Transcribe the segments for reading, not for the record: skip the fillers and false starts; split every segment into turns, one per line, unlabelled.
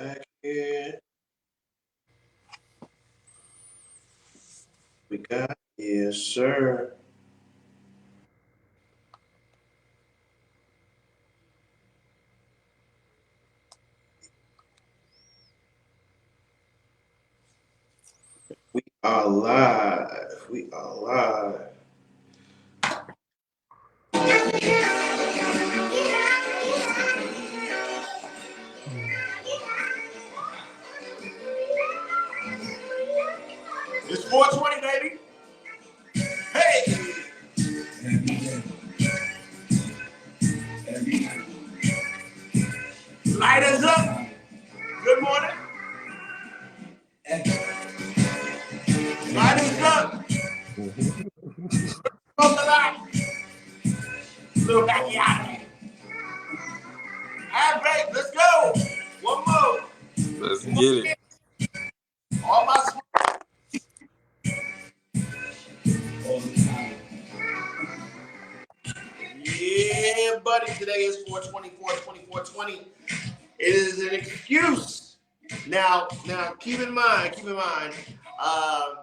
Back here. We got, yes, sir. We are live. We are live. It's 420, baby. Hey! Light us up. Good morning. Light us up. Smoke a lot. Little backyard. All right, babe, let's go. One more.
Let's get it.
All my Yeah, buddy. Today is 4/24/24/20. It is an excuse. Now, keep in mind, uh,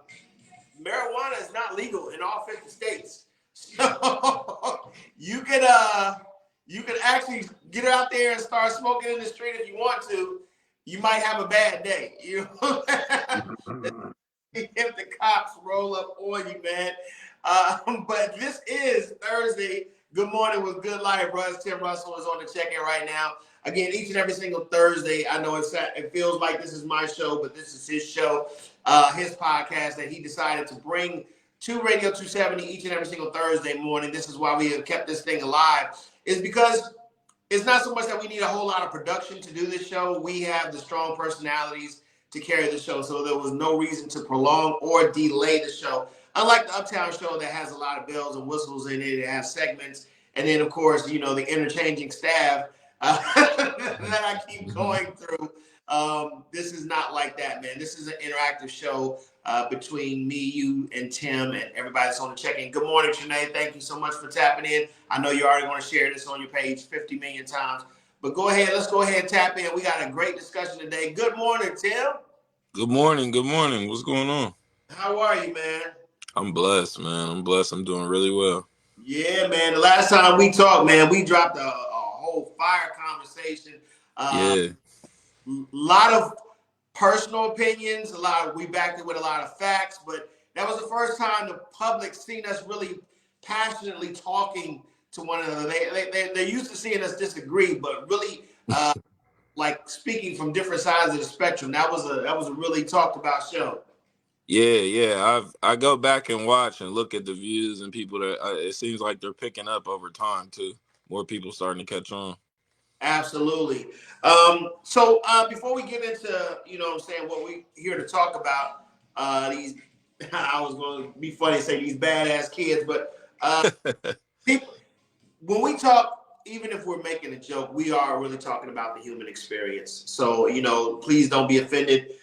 marijuana is not legal in all 50 states. So you can actually get out there and start smoking in the street if you want to. You might have a bad day. You know? If the cops roll up on you, man. But this is Thursday. Good morning with Good Life. Russ Tim Russell is on the check-in right now. Again, each and every single Thursday. I know it feels like this is my show, but this is his show, his podcast that he decided to bring to Radio 270 each and every single Thursday morning. This is why we have kept this thing alive. Is because it's not so much that we need a whole lot of production to do this show. We have the strong personalities to carry the show, so there was no reason to prolong or delay the show. Unlike the Uptown show that has a lot of bells and whistles in it, it has segments, and then of course, you know, the interchanging staff that I keep going through. This is not like that, man. This is an interactive show between me, you, and Tim, and everybody that's on the check-in. Good morning, Trinae. Thank you so much for tapping in. I know you're already going to share this on your page 50 million times. But go ahead. Let's go ahead and tap in. We got a great discussion today. Good morning, Tim.
Good morning. Good morning. What's going on?
How are you, man?
I'm blessed, man. I'm blessed. I'm doing really well.
Yeah, man. The last time we talked, man, we dropped a whole fire conversation.
Yeah.
Lot of personal opinions. We backed it with a lot of facts, but that was the first time the public seen us really passionately talking to one another. They're used to seeing us disagree, but really like speaking from different sides of the spectrum. That was a really talked about show.
Yeah. I go back and watch and look at the views and people that it seems like they're picking up over time too. More people starting to catch on.
Absolutely. So before we get into, you know what I'm saying, what we're here to talk about, these, I was going to be funny and say these badass kids, but people, when we talk, even if we're making a joke, we are really talking about the human experience. So, you know, please don't be offended.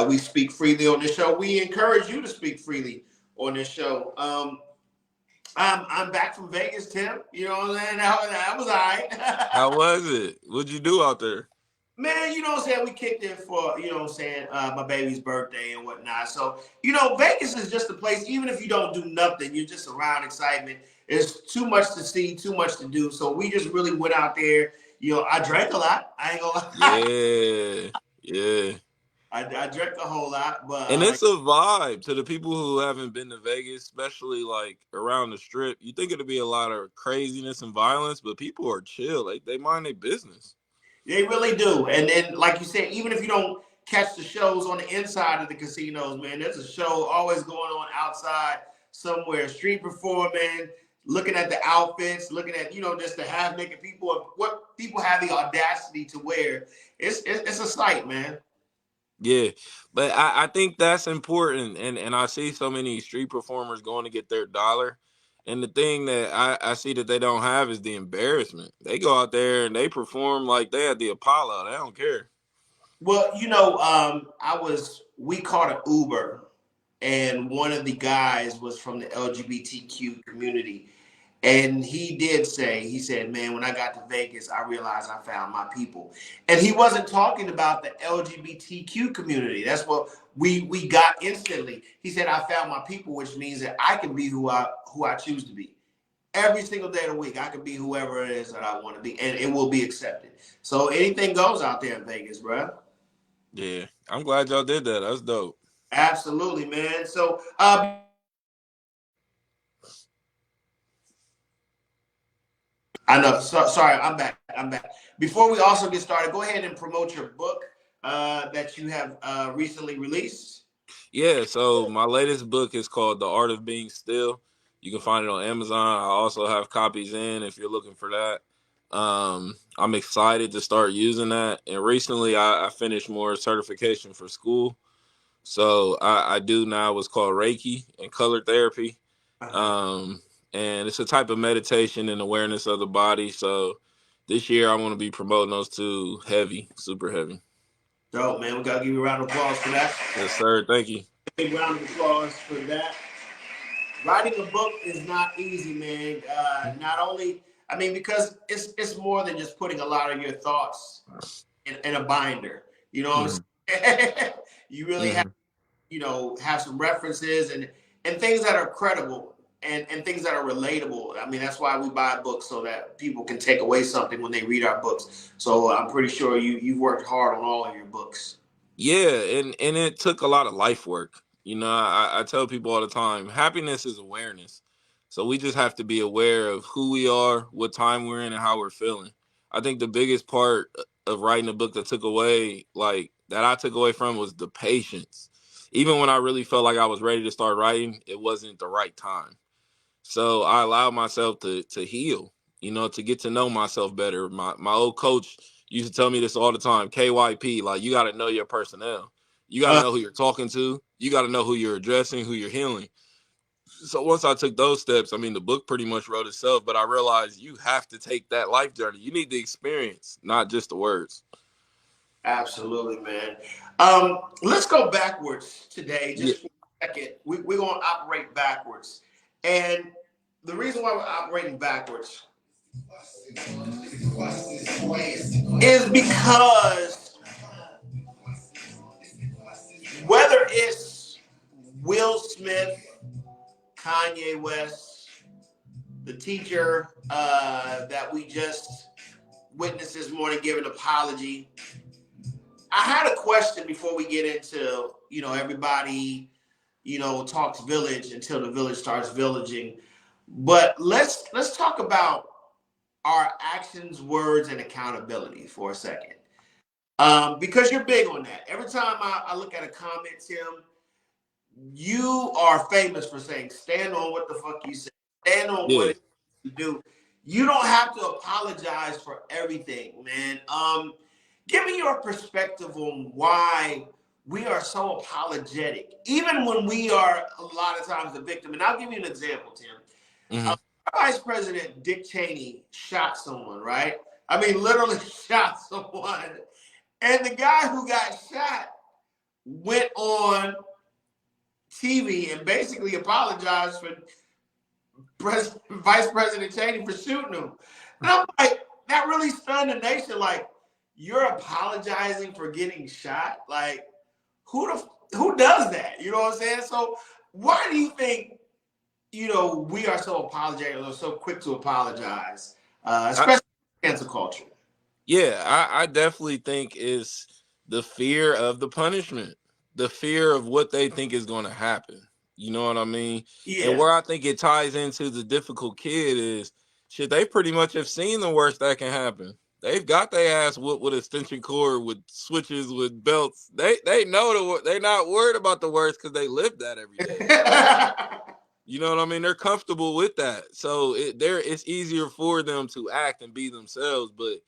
We speak freely on this show. We encourage you to speak freely on this show. I'm back from Vegas, Tim. You know what I'm saying? That was all right.
How was it? What'd you do out there?
Man, you know what I'm saying? We kicked in for, you know what I'm saying, my baby's birthday and whatnot. So, you know, Vegas is just a place, even if you don't do nothing, you're just around excitement. There's too much to see, too much to do. So we just really went out there. You know, I drank a lot. I ain't gonna
lie. Yeah.
I drank a whole lot, but
and it's a vibe to the people who haven't been to Vegas, especially like around the strip. You think it'll be a lot of craziness and violence, but people are chill. Like they mind their business.
They really do. And then, like you said, even if you don't catch the shows on the inside of the casinos, man, there's a show always going on outside somewhere, street performing, looking at the outfits, looking at, you know, just the half naked people and what people have the audacity to wear. It's a sight, man.
Yeah, but I think that's important, and I see so many street performers going to get their dollar, and the thing that I see that they don't have is the embarrassment. They go out there and they perform like they at the Apollo. They don't care.
Well, you know, we caught an Uber, and one of the guys was from the LGBTQ community, And he did say, he said, man, when I got to Vegas, I realized I found my people. And he wasn't talking about the LGBTQ community. That's what we got instantly. He said, I found my people, which means that I can be who I choose to be. Every single day of the week, I can be whoever it is that I want to be, and it will be accepted. So anything goes out there in Vegas, bro.
Yeah, I'm glad y'all did that. That's dope.
Absolutely, man. So I know. Sorry, I'm back. I'm back. Before we also get started, go ahead and promote your book that you have recently released.
Yeah, so my latest book is called The Art of Being Still. You can find it on Amazon. I also have copies in if you're looking for that. I'm excited to start using that. And recently I finished more certification for school. So I do now what's called Reiki and color therapy.
Uh-huh.
Um, and it's a type of meditation and awareness of the body. So this year I want to be promoting those two heavy, super heavy.
Dope, man. We gotta give you a round of applause for that.
Yes, sir. Thank you.
Big round of applause for that. Writing a book is not easy, man. Not only, I mean, because it's more than just putting a lot of your thoughts in a binder. You know what
Hmm.
I'm saying? You really have,
Hmm.
have some references and things that are credible and things that are relatable. I mean, that's why we buy books so that people can take away something when they read our books. So I'm pretty sure you've worked hard on all of your books.
Yeah, and it took a lot of life work. I tell people all the time, happiness is awareness. So we just have to be aware of who we are, what time we're in, and how we're feeling. I think the biggest part of writing a book that took away, like that I took away from was the patience. Even when I really felt like I was ready to start writing, it wasn't the right time. So I allowed myself to heal, to get to know myself better. My old coach used to tell me this all the time, KYP, like you got to know your personnel. You got to
Uh,
know who you're talking to. You got to know who you're addressing, who you're healing. So once I took those steps, I mean, the book pretty much wrote itself, but I realized you have to take that life journey. You need the experience, not just the words.
Absolutely, man. Let's go backwards today,
Yeah.
just for a second. We're going to operate backwards. And the reason why we're operating backwards is because whether it's Will Smith, Kanye West, the teacher that we just witnessed this morning give an apology, I had a question before we get into, everybody, talks village until the village starts villaging. But let's talk about our actions, words, and accountability for a second. Because you're big on that. Every time I look at a comment, Tim, you are famous for saying, stand on what the fuck you say, stand on what
Yeah.
it you do. You don't have to apologize for everything, man. Give me your perspective on why we are so apologetic, even when we are a lot of times the victim. And I'll give you an example, Tim.
Hmm.
Vice President Dick Cheney shot someone, right? I mean, literally shot someone. And the guy who got shot went on TV and basically apologized for Vice President Cheney for shooting him. And I'm like, that really stunned the nation. Like, you're apologizing for getting shot? Like, who does that? You know what I'm saying? So why do you think, we are so apologetic or so quick to apologize, especially cancel culture?
Yeah, I definitely think it's the fear of the punishment, the fear of what they think is going to happen. You know what I mean? And
Yeah.
where I think it ties into the difficult kid is shit, they pretty much have seen the worst that can happen. They've got their ass whooped with extension cord, with switches, with belts. They know they're not worried about the worst because they live that every day. You know what I mean? They're comfortable with that, so it's easier for them to act and be themselves. But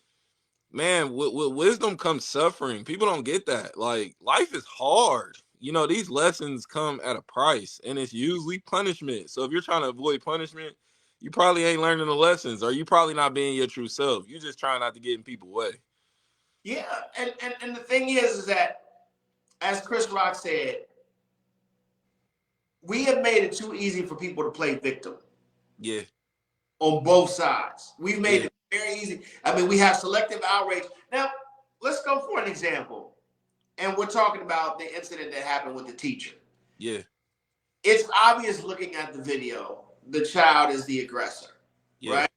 man, with wisdom comes suffering. People don't get that. Like, life is hard. These lessons come at a price, and it's usually punishment. So if you're trying to avoid punishment, you probably ain't learning the lessons, or you probably not being your true self. You just trying not to get in people's way.
Yeah, and the thing is that, as Chris Rock said, we have made it too easy for people to play victim.
Yeah.
on both sides. We've made it very easy. I mean, we have selective outrage. Now, let's go for an example. And we're talking about the incident that happened with the teacher.
Yeah.
It's obvious looking at the video, the child is the aggressor, right?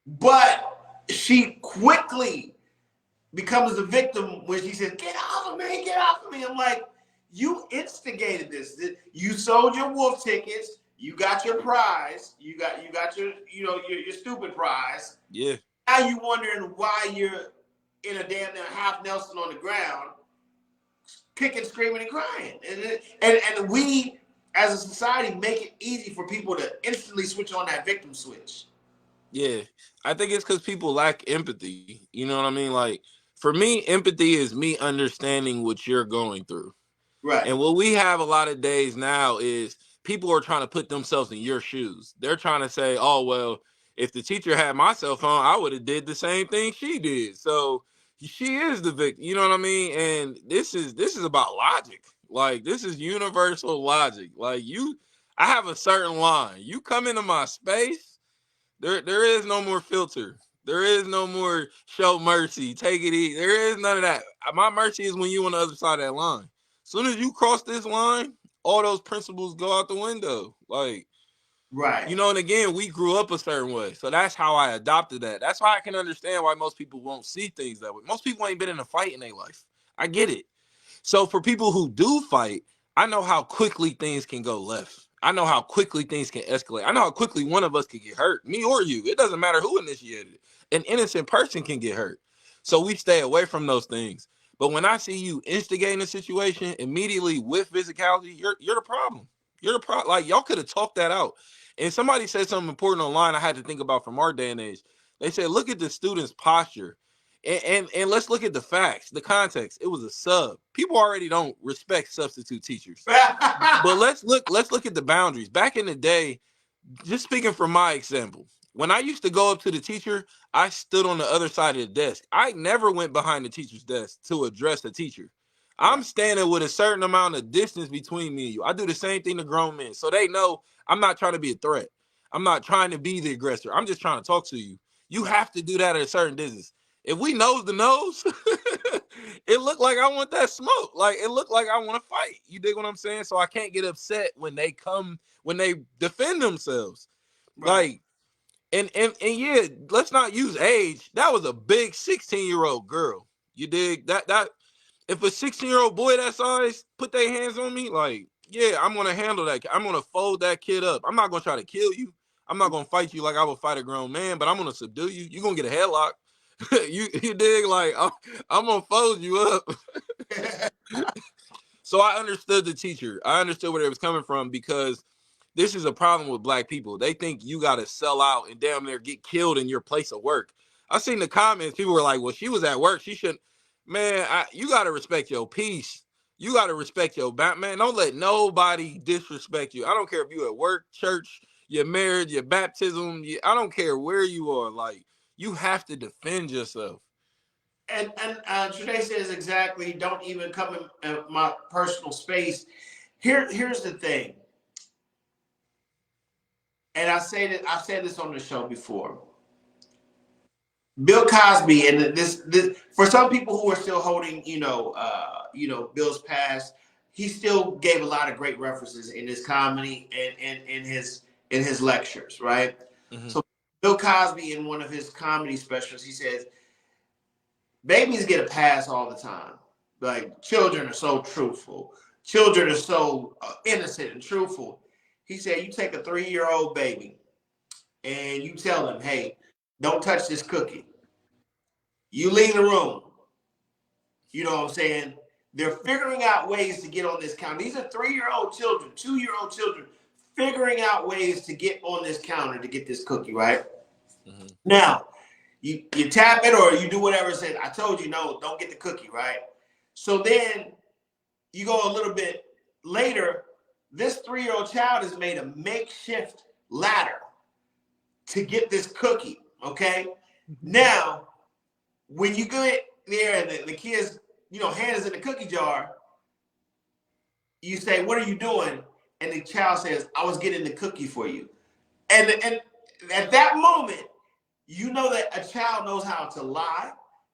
But she quickly becomes the victim when she says, "Get off of me, get off of me." I'm like, you instigated this. You sold your wolf tickets. You got your prize. You got your, your stupid prize.
Yeah.
Now you wondering why you're in a damn near half Nelson on the ground, kicking, screaming, and crying. And we, as a society, make it easy for people to instantly switch on that victim switch.
Yeah. I think it's because people lack empathy. You know what I mean? Like, for me, empathy is me understanding what you're going through.
Right.
And what we have a lot of days now is people are trying to put themselves in your shoes. They're trying to say, oh, well, if the teacher had my cell phone, I would have did the same thing she did. So she is the victim. You know what I mean? And this is about logic. Like, this is universal logic. Like, I have a certain line. You come into my space, there is no more filter. There is no more show mercy. Take it easy. There is none of that. My mercy is when you on the other side of that line. As soon as you cross this line, all those principles go out the window. Like,
right.
And again, we grew up a certain way. So that's how I adopted that. That's why I can understand why most people won't see things that way. Most people ain't been in a fight in their life. I get it. So for people who do fight, I know how quickly things can go left. I know how quickly things can escalate. I know how quickly one of us can get hurt, me or you. It doesn't matter who initiated it. An innocent person can get hurt. So we stay away from those things. But when I see you instigating a situation immediately with physicality, you're the problem. You're the problem. Like, y'all could have talked that out. And somebody said something important online I had to think about from our day and age. They said, look at the student's posture. And let's look at the facts, the context. It was a sub. People already don't respect substitute teachers. But let's look at the boundaries. Back in the day, just speaking from my example, when I used to go up to the teacher, I stood on the other side of the desk. I never went behind the teacher's desk to address the teacher. I'm standing with a certain amount of distance between me and you. I do the same thing to grown men. So they know I'm not trying to be a threat. I'm not trying to be the aggressor. I'm just trying to talk to you. You have to do that at a certain distance. If we nose to nose, it looked like I want that smoke. Like, it looked like I want to fight. You dig what I'm saying? So I can't get upset when they defend themselves. Right. Like, and yeah, let's not use age. That was a big 16-year-old girl. You dig? That if a 16-year-old boy that size put their hands on me, like, yeah, I'm gonna handle that. I'm gonna fold that kid up. I'm not gonna try to kill you. I'm not gonna fight you like I would fight a grown man, but I'm gonna subdue you. You're gonna get a headlock. you dig? Like, I'm gonna fold you up. So I understood the teacher. I understood where it was coming from, because this is a problem with black people. They think you got to sell out and damn near get killed in your place of work. I seen the comments. People were like, well, she was at work. She shouldn't. Man, you got to respect your peace. You got to respect your back. Man, don't let nobody disrespect you. I don't care if you at work, church, your marriage, your baptism. I don't care where you are. Like, you have to defend yourself.
And Trey says exactly, don't even come in my personal space. Here's the thing. And I've said this on the show before. Bill Cosby, and this for some people who are still holding, Bill's past, he still gave a lot of great references in his comedy and in his lectures, right? Mm-hmm. So Bill Cosby, in one of his comedy specials, he says, babies get a pass all the time. Like, children are so truthful. Children are so innocent and truthful. He said, you take a 3-year-old baby and you tell them, hey, don't touch this cookie. You leave the room. You know what I'm saying? They're figuring out ways to get on this counter. These are 3-year-old children, 2-year-old children, figuring out ways to get on this counter to get this cookie, right? Mm-hmm. Now, you tap it or you do whatever it says. I told you, no, don't get the cookie, right? So then you go a little bit later, this 3-year-old child has made a makeshift ladder to get this cookie, okay? Now, when you get there and the kid's, hand is in the cookie jar, you say, what are you doing? And the child says, I was getting the cookie for you. And at that moment, you know that a child knows how to lie.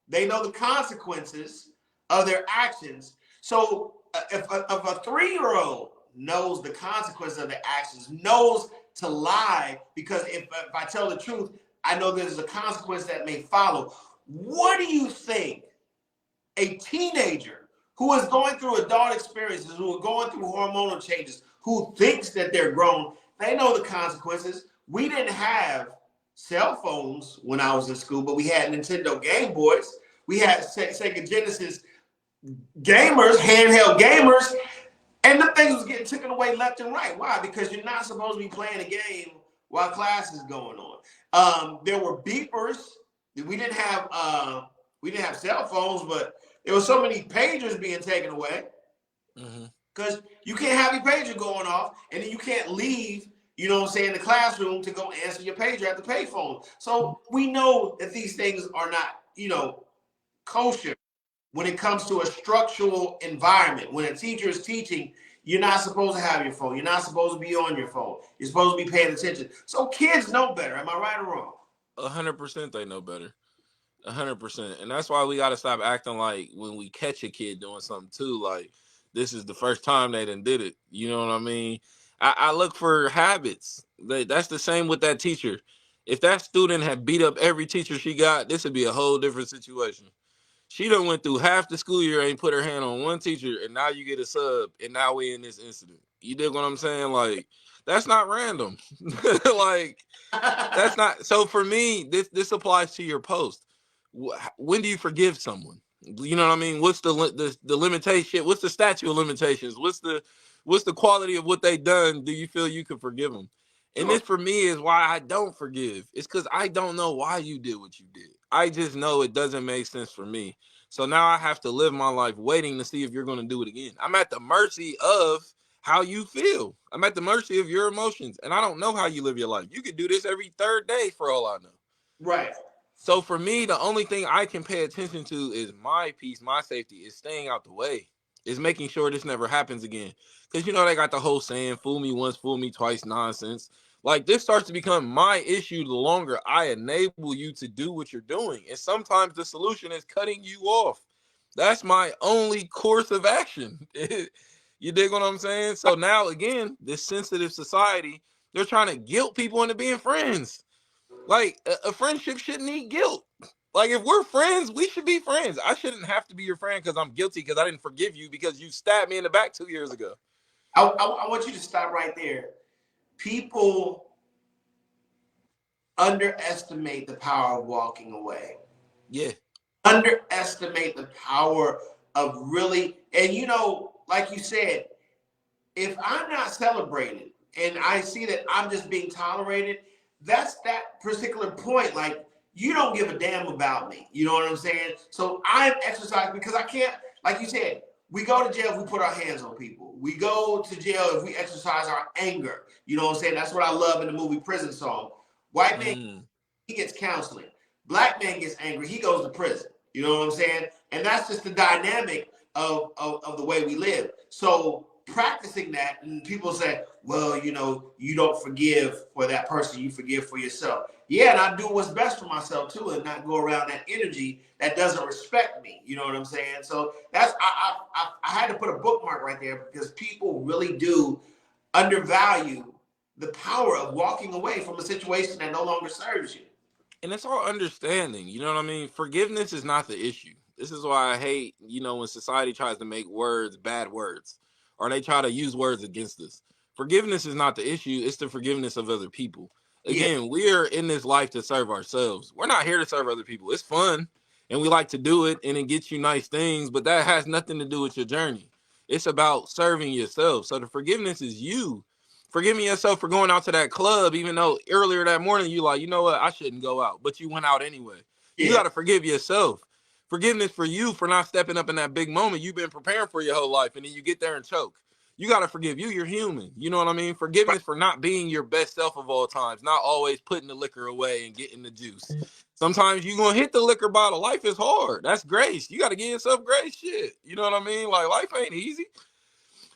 They know the consequences of their actions. So if a 3-year-old knows the consequences of their actions, knows to lie, because if I tell the truth, I know there's a consequence that may follow. What do you think a teenager who is going through adult experiences, who are going through hormonal changes, who thinks that they're grown, they know the consequences. We didn't have cell phones when I was in school, but we had Nintendo Game Boys. We had Sega Genesis gamers, handheld gamers, and the things was getting taken away left and right. Why? Because you're not supposed to be playing a game while class is going on. There were beepers. We didn't have cell phones, but there were so many pagers being taken away because you can't have your pager going off, and then you can't leave, you know what I'm saying, the classroom to go answer your pager at the payphone. So we know that these things are not, kosher when it comes to a structural environment. When a teacher is teaching, you're not supposed to have your phone. You're not supposed to be on your phone. You're supposed to be paying attention. So kids know better. Am I right or wrong?
100% they know better. 100%. And that's why we got to stop acting like when we catch a kid doing something too, like this is the first time they done did it. You know what I mean? I look for habits. That's the same with that teacher. If that student had beat up every teacher she got, this would be a whole different situation. She done went through half the school year, ain't put her hand on one teacher, and now you get a sub, and now we in this incident. You dig what I'm saying? Like, that's not random. Like, that's not. So for me, this applies to your post. When do you forgive someone? You know what I mean? What's the limitation? What's the statute of limitations? What's the quality of what they done? Do you feel you can forgive them? And this for me is why I don't forgive. It's because I don't know why you did what you did. I just know it doesn't make sense for me. So now I have to live my life waiting to see if you're going to do it again. I'm at the mercy of how you feel. I'm at the mercy of your emotions. And I don't know how you live your life. You could do this every third day for all I know.
Right.
So for me, the only thing I can pay attention to is my peace, my safety, is staying out the way, is making sure this never happens again. Because, they got the whole saying, fool me once, fool me twice nonsense. Like, this starts to become my issue the longer I enable you to do what you're doing. And sometimes the solution is cutting you off. That's my only course of action. You dig what I'm saying? So now, again, this sensitive society, they're trying to guilt people into being friends. Like, a friendship shouldn't need guilt. Like, if we're friends, we should be friends. I shouldn't have to be your friend because I'm guilty because I didn't forgive you because you stabbed me in the back 2 years ago.
I want you to stop right there. People underestimate the power of walking away.
Yeah.
Underestimate the power of really, and like you said, if I'm not celebrated and I see that I'm just being tolerated, that's that particular point. Like, you don't give a damn about me. You know what I'm saying? So I'm exercising because I can't, like you said, we go to jail if we put our hands on people. We go to jail if we exercise our anger. You know what I'm saying? That's what I love in the movie Prison Song. White man, he gets counseling. Black man gets angry, he goes to prison. You know what I'm saying? And that's just the dynamic of the way we live. So practicing that, and people say, well, you don't forgive for that person, you forgive for yourself. Yeah, and I do what's best for myself too, and not go around that energy that doesn't respect me. You know what I'm saying? So that's I had to put a bookmark right there because people really do undervalue the power of walking away from a situation that no longer serves you.
And it's all understanding. You know what I mean? Forgiveness is not the issue. This is why I hate, when society tries to make words bad words or they try to use words against us. Forgiveness is not the issue. It's the forgiveness of other people. Again, we are in this life to serve ourselves. We're not here to serve other people. It's fun and we like to do it and it gets you nice things, but that has nothing to do with your journey. It's about serving yourself. So the forgiveness is you forgiving yourself for going out to that club, even though earlier that morning you like, you know what, I shouldn't go out, but you went out anyway. You got to forgive yourself. Forgiveness for you for not stepping up in that big moment you've been preparing for your whole life, and then you get there and choke. You got to forgive you. You're human. You know what I mean? Forgiveness for not being your best self of all times, not always putting the liquor away and getting the juice. Sometimes you're going to hit the liquor bottle. Life is hard. That's grace. You got to give yourself grace. Shit. You know what I mean? Like, life ain't easy.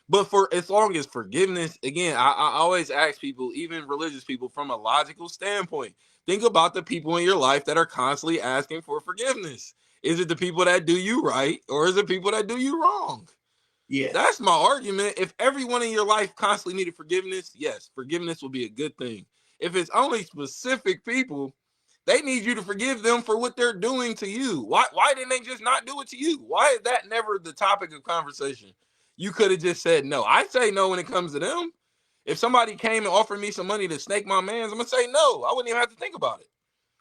But for as long as forgiveness, again, I always ask people, even religious people, from a logical standpoint, think about the people in your life that are constantly asking for forgiveness. Is it the people that do you right, or is it people that do you wrong?
Yes.
That's my argument. If everyone in your life constantly needed forgiveness, yes, forgiveness will be a good thing. If it's only specific people, they need you to forgive them for what they're doing to you. Why didn't they just not do it to you? Why is that never the topic of conversation? You could have just said no. I say no when it comes to them. If somebody came and offered me some money to snake my mans, I'm gonna say no. I wouldn't even have to think about it.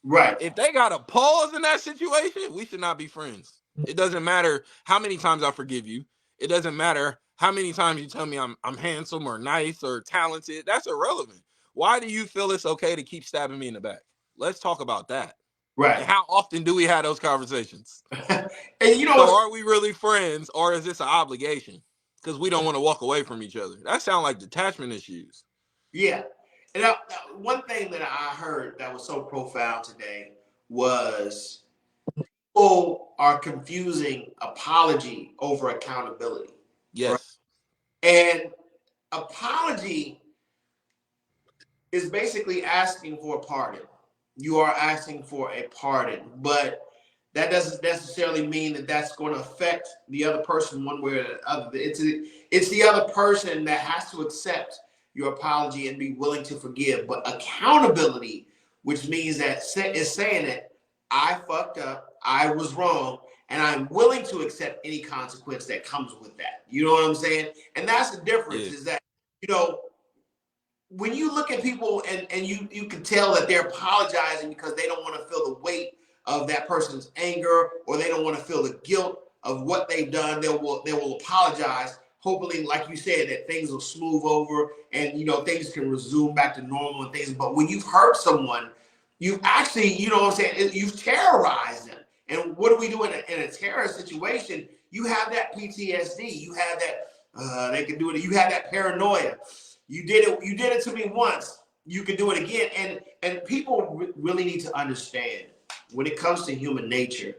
Right.
If they got a pause in that situation, we should not be friends. It doesn't matter how many times I forgive you. It doesn't matter how many times you tell me I'm handsome or nice or talented. That's irrelevant. Why do you feel it's okay to keep stabbing me in the back? Let's talk about that.
Right.
And how often do we have those conversations?
And you know,
So are we really friends, or is this an obligation? Because we don't want to walk away from each other. That sounds like detachment issues.
yeah. And one thing that I heard that was so profound today was people are confusing apology over accountability. Right?
Yes.
And apology is basically asking for a pardon. You are asking for a pardon, but that doesn't necessarily mean that that's going to affect the other person one way or the other. It's the other person that has to accept your apology and be willing to forgive. But accountability, which means that is saying that I fucked up, I was wrong, and I'm willing to accept any consequence that comes with that. You know what I'm saying? And that's the difference.
Yeah.
Is that, you know, when you look at people and you can tell that they're apologizing because they don't want to feel the weight of that person's anger, or they don't want to feel the guilt of what they've done, they will apologize, hopefully, like you said, that things will smooth over and, you know, things can resume back to normal and things. But when you've hurt someone, you've actually, you know what I'm saying, you've terrorized them. And what do we do in a terror situation? You have that PTSD, you have that they can do it, you have that paranoia. You did it to me once, you can do it again. And people really need to understand, when it comes to human nature,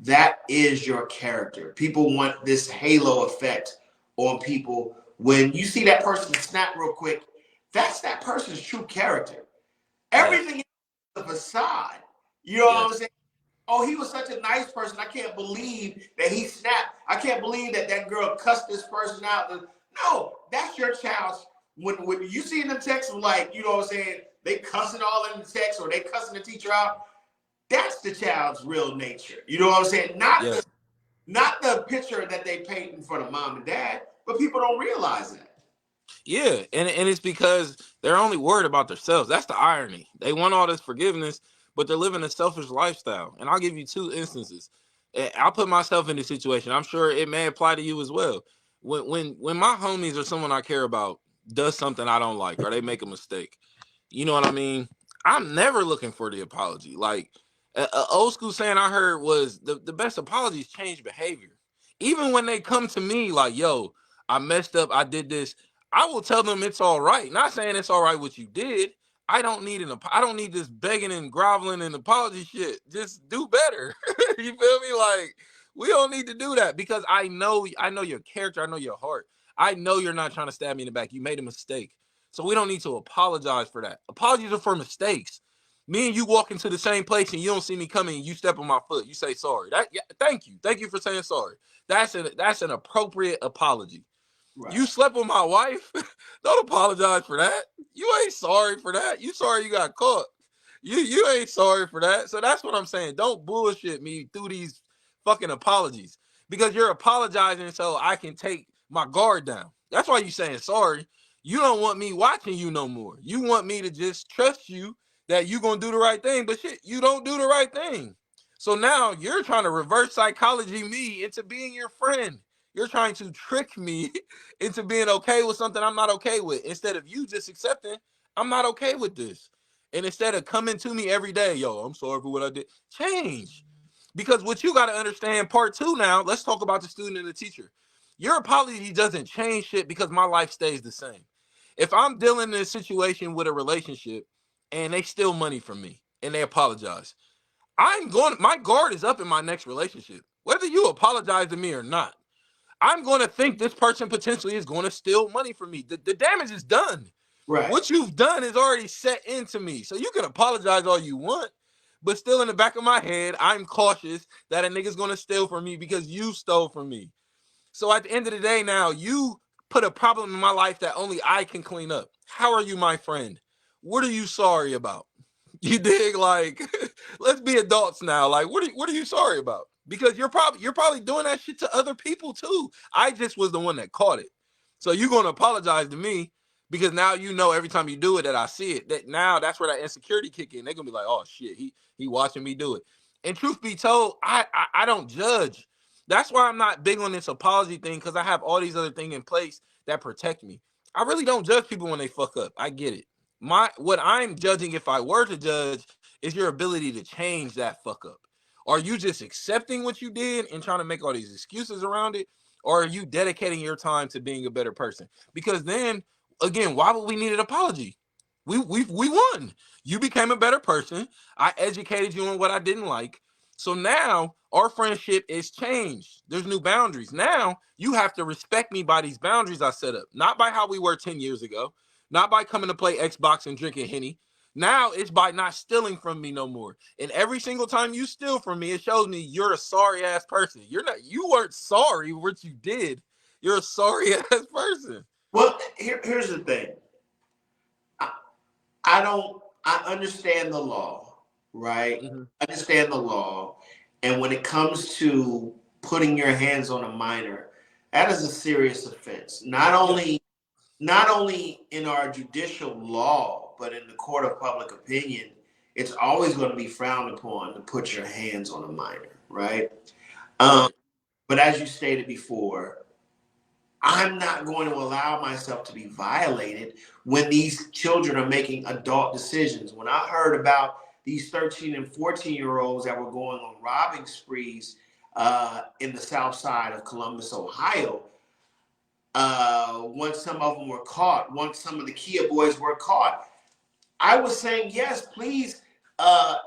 that is your character. People want this halo effect on people. When you see that person snap real quick, that's that person's true character. Everything is a facade. You know what I'm saying? Oh, he was such a nice person. I can't believe that he snapped. I can't believe that that girl cussed this person out. No, that's your child's. When you see them texts, like, you know what I'm saying, they cussing all in the text, or they cussing the teacher out, that's the child's real nature. You know what I'm saying? Not the picture that they paint in front of mom and dad, but people don't realize that.
Yeah, and it's because they're only worried about themselves. That's the irony. They want all this forgiveness, but they're living a selfish lifestyle. And I'll give you two instances. I'll put myself in this situation. I'm sure it may apply to you as well. When my homies or someone I care about does something I don't like, or they make a mistake, you know what I mean? I'm never looking for the apology. Like a old school saying I heard was the best apologies change behavior. Even when they come to me like, yo, I messed up, I did this, I will tell them it's all right. Not saying it's all right what you did. I don't need this begging and groveling and apology shit. Just do better. You feel me? Like, we don't need to do that, because I know your character, I know your heart. I know you're not trying to stab me in the back. You made a mistake. So we don't need to apologize for that. Apologies are for mistakes. Me and you walk into the same place and you don't see me coming and you step on my foot. You say sorry. Yeah, thank you. Thank you for saying sorry. That's an appropriate apology.
Right.
You slept with my wife. Don't apologize for that. You ain't sorry for that. You sorry you got caught. You ain't sorry for that. So that's what I'm saying. Don't bullshit me through these fucking apologies, because you're apologizing so I can take my guard down. That's why you saying sorry. You don't want me watching you no more. You want me to just trust you that you gonna do the right thing, but shit, you don't do the right thing. So now you're trying to reverse psychology me into being your friend. You're trying to trick me into being okay with something I'm not okay with, instead of you just accepting I'm not okay with this. And instead of coming to me every day, yo, I'm sorry for what I did, change. Because what you got to understand, part two now, let's talk about the student and the teacher. Your apology doesn't change shit because my life stays the same. If I'm dealing in a situation with a relationship and they steal money from me and they apologize, my guard is up in my next relationship, whether you apologize to me or not. I'm going to think this person potentially is going to steal money from me. The damage is done.
Right.
What you've done is already set into me. So you can apologize all you want, but still in the back of my head, I'm cautious that a nigga's going to steal from me because you stole from me. So at the end of the day, now you put a problem in my life that only I can clean up. How are you my friend? What are you sorry about? You dig? Like, let's be adults now. Like, what are you sorry about? Because you're probably doing that shit to other people too. I just was the one that caught it. So you're gonna apologize to me because now you know every time you do it that I see it. That now that's where that insecurity kick in. They're gonna be like, oh shit, he watching me do it. And truth be told, I don't judge. That's why I'm not big on this apology thing, because I have all these other things in place that protect me. I really don't judge people when they fuck up. I get it. What I'm judging, if I were to judge, is your ability to change that fuck up. Are you just accepting what you did and trying to make all these excuses around it? Or are you dedicating your time to being a better person? Because then again, why would we need an apology? We won. You became a better person. I educated you on what I didn't like. So now our friendship is changed. There's new boundaries. Now you have to respect me by these boundaries I set up, not by how we were 10 years ago, not by coming to play Xbox and drinking Henny. Now it's by not stealing from me no more. And every single time you steal from me, it shows me you're a sorry ass person. You weren't sorry for what you did. You're a sorry ass person.
Well, here's the thing. I understand the law, right?
Mm-hmm.
I understand the law. And when it comes to putting your hands on a minor, that is a serious offense. Not only in our judicial law, but in the court of public opinion, it's always going to be frowned upon to put your hands on a minor, right?
Right.
But as you stated before, I'm not going to allow myself to be violated when these children are making adult decisions. When I heard about these 13 and 14-year-olds that were going on robbing sprees in the south side of Columbus, Ohio, once some of them were caught, once some of the Kia boys were caught, I was saying, yes, please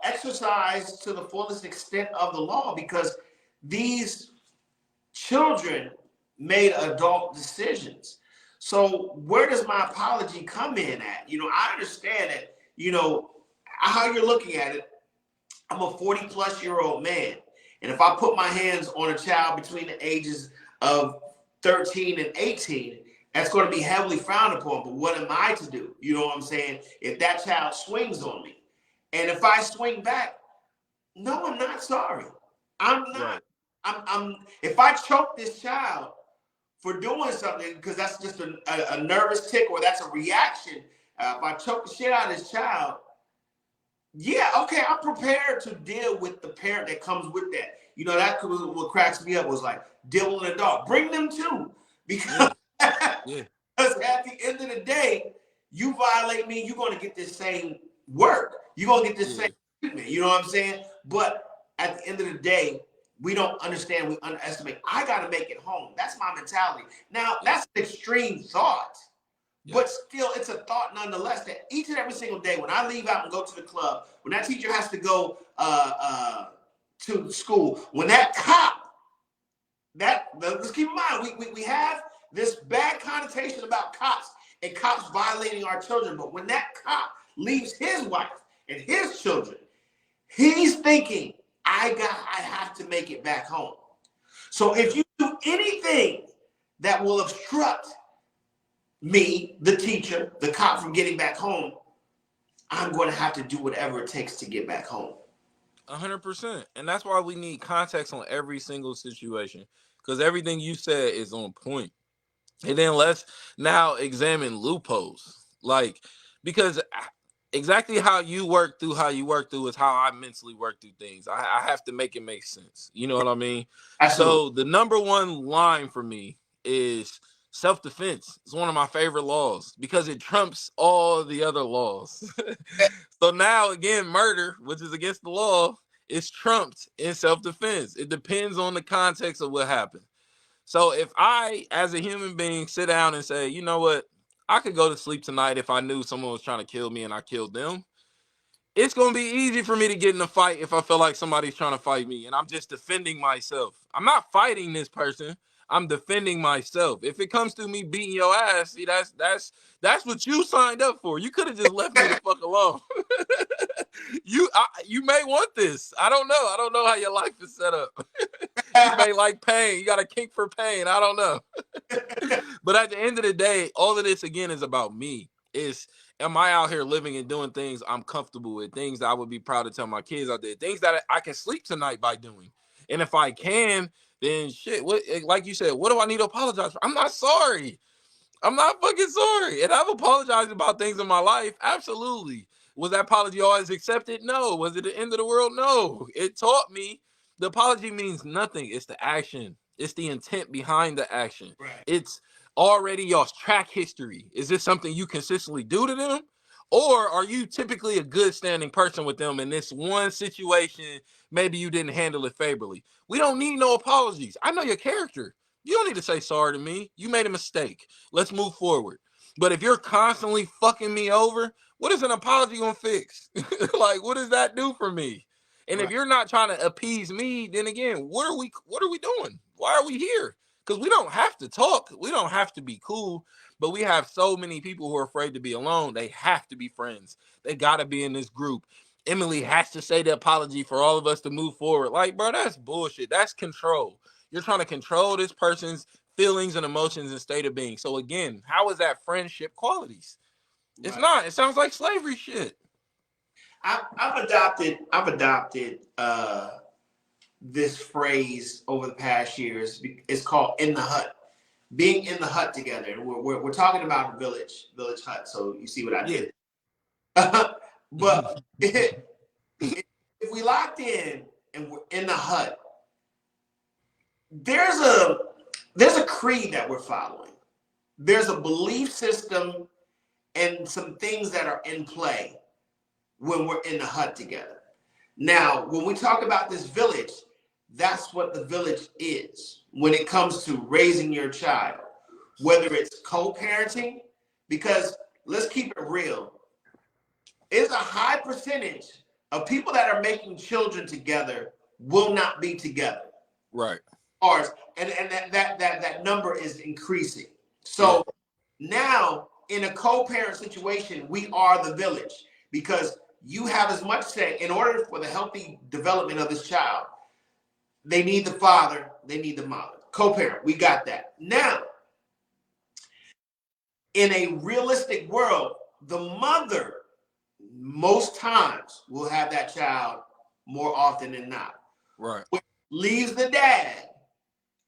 exercise to the fullest extent of the law, because these children made adult decisions. So where does my apology come in at? I understand that, how you're looking at it. I'm a 40-plus-year-old man. And if I put my hands on a child between the ages of 13 and 18, that's going to be heavily frowned upon. But what am I to do? You know what I'm saying? If that child swings on me, and if I swing back, no, I'm not sorry. I'm not.
Right.
I'm if I choke this child for doing something, because that's just a nervous tick, or that's a reaction. If I choke the shit out of this child, yeah, okay, I'm prepared to deal with the parent that comes with that. That what cracks me up was like, deal with an adult. Bring them too. Because
Yeah.
at the end of the day, you violate me, you're going to get this same work. You're going to get this same treatment. You know what I'm saying? But at the end of the day, we don't understand, we underestimate. I got to make it home. That's my mentality. Now, that's an extreme thought. But still, it's a thought nonetheless, that each and every single day when I leave out and go to the club, when that teacher has to go to school, when that cop, let's keep in mind, we have this bad connotation about cops and cops violating our children. But when that cop leaves his wife and his children, he's thinking, I have to make it back home. So if you do anything that will obstruct me, the teacher, the cop, from getting back home, I'm going to have to do whatever it takes to get back home.
100%. And that's why we need context on every single situation, because everything you said is on point. And then let's now examine loopholes. Like, because exactly how you work through is how I mentally work through things. I have to make it make sense. You know what I mean?
Absolutely.
So the number one line for me is self-defense. It's one of my favorite laws because it trumps all the other laws. So now again, murder, which is against the law, is trumped in self-defense. It depends on the context of what happened. So if I, as a human being, sit down and say, you know what, I could go to sleep tonight if I knew someone was trying to kill me and I killed them, it's going to be easy for me to get in a fight if I feel like somebody's trying to fight me and I'm just defending myself. I'm not fighting this person. I'm defending myself. If it comes to me beating your ass, see, that's what you signed up for. You could have just left me the fuck alone. You may want this. I don't know. I don't know how your life is set up. You may like pain. You got a kink for pain. I don't know. But at the end of the day, all of this again is about me. Am I out here living and doing things I'm comfortable with, things that I would be proud to tell my kids I did, things that I can sleep tonight by doing. And if I can, then shit, what, like you said, what do I need to apologize for? I'm not sorry. I'm not fucking sorry. And I've apologized about things in my life. Absolutely. Was that apology always accepted? No. Was it the end of the world? No. It taught me the apology means nothing. It's the action. It's the intent behind the action.
Right.
It's already y'all's track history. Is this something you consistently do to them? Or are you typically a good standing person with them in this one situation? Maybe you didn't handle it favorably. We don't need no apologies. I know your character. You don't need to say sorry to me. You made a mistake. Let's move forward. But if you're constantly fucking me over, what is an apology gonna fix? Like, what does that do for me? And
Right.
if you're not trying to appease me, then again, what are we doing? Why are we here? Because we don't have to talk. We don't have to be cool. But we have so many people who are afraid to be alone. They have to be friends. They gotta be in this group. Emily has to say the apology for all of us to move forward. Like, bro, that's bullshit. That's control. You're trying to control this person's feelings and emotions and state of being. So again, how is that friendship qualities? It's not. It sounds like slavery shit.
I've adopted this phrase over the past years. It's called "in the hut," being in the hut together. We're talking about a village hut. So you see what I did. But if we locked in and we're in the hut, there's a creed that we're following. There's a belief system and some things that are in play when we're in the hut together. Now, when we talk about this village, that's what the village is when it comes to raising your child, whether it's co-parenting, because let's keep it real. It's a high percentage of people that are making children together will not be together.
Right.
And that number is increasing. So now in a co-parent situation, we are the village because you have as much say. In order for the healthy development of this child, they need the father, they need the mother. Co-parent, we got that. Now, in a realistic world, the mother most times will have that child more often than not.
Right.
Which leaves the dad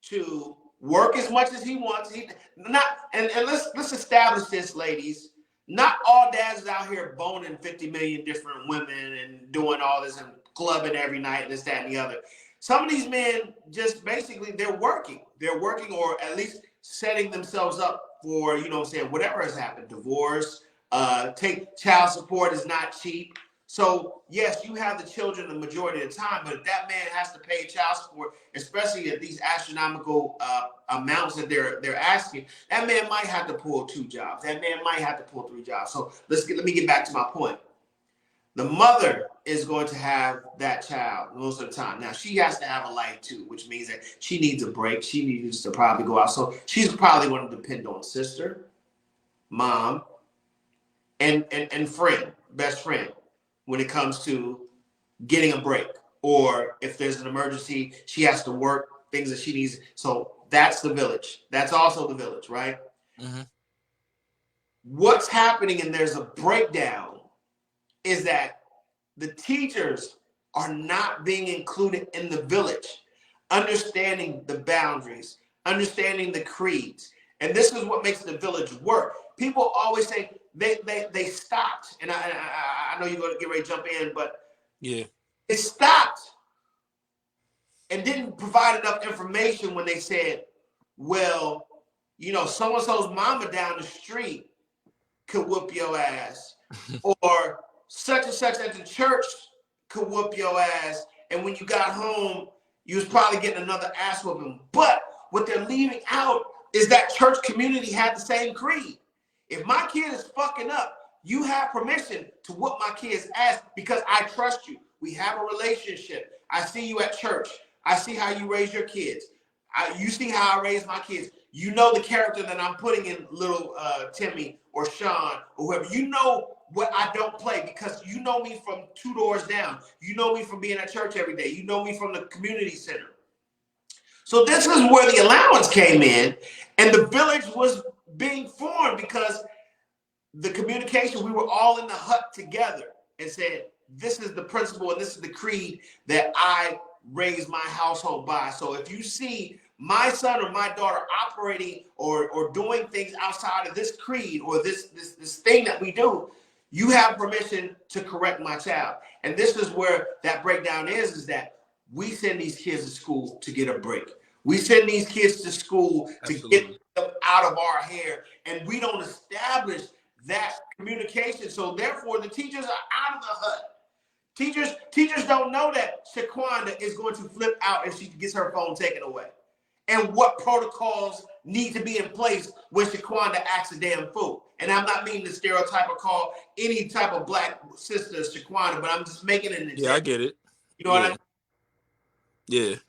to work as much as he wants. Let's establish this, ladies. Not all dads out here boning 50 million different women and doing all this and clubbing every night, this, that, and the other. Some of these men just basically they're working or at least setting themselves up for, you know what I'm saying, whatever has happened, divorce, take child support is not cheap. So yes, you have the children the majority of the time, but if that man has to pay child support, especially at these astronomical amounts that they're asking, that man might have to pull 2 jobs. That man might have to pull 3 jobs. So let me get back to my point. The mother is going to have that child most of the time. Now she has to have a life too, which means that she needs a break. She needs to probably go out. So she's probably going to depend on sister, mom, and friend, best friend, when it comes to getting a break, or if there's an emergency, she has to work, things that she needs. So that's the village. That's also the village, right? Mm-hmm. What's happening, and there's a breakdown, is that the teachers are not being included in the village, understanding the boundaries, understanding the creeds. And this is what makes the village work. People always say they stopped. And I know you're going to get ready to jump in, but yeah, it stopped and didn't provide enough information when they said, well, you know, so-and-so's mama down the street could whoop your ass, or such and such at the church could whoop your ass, and when you got home, you was probably getting another ass whooping. But what they're leaving out is that church community had the same creed. If my kid is fucking up, you have permission to whoop my kid's ass because I trust you. We have a relationship. I see you at church. I see how you raise your kids. You see how I raise my kids. You know the character that I'm putting in little Timmy or Sean or whoever. You know what I don't play because you know me from 2 doors down. You know me from being at church every day. You know me from the community center. So this is where the allowance came in, and the village was being formed because the communication, we were all in the hut together and said, this is the principle and this is the creed that I raise my household by. So if you see my son or my daughter operating or doing things outside of this creed or this thing that we do, you have permission to correct my child. And this is where that breakdown is that we send these kids to school to get a break. We send these kids to school to get them out of our hair, and we don't establish that communication. So therefore, the teachers are out of the hut. Teachers don't know that Shaquanda is going to flip out if she gets her phone taken away, and what protocols need to be in place when Shaquanda acts a damn fool. And I'm not meaning to stereotype or call any type of black sister Shaquanda, but I'm just making an example.
Yeah, I get it.
You know what I mean?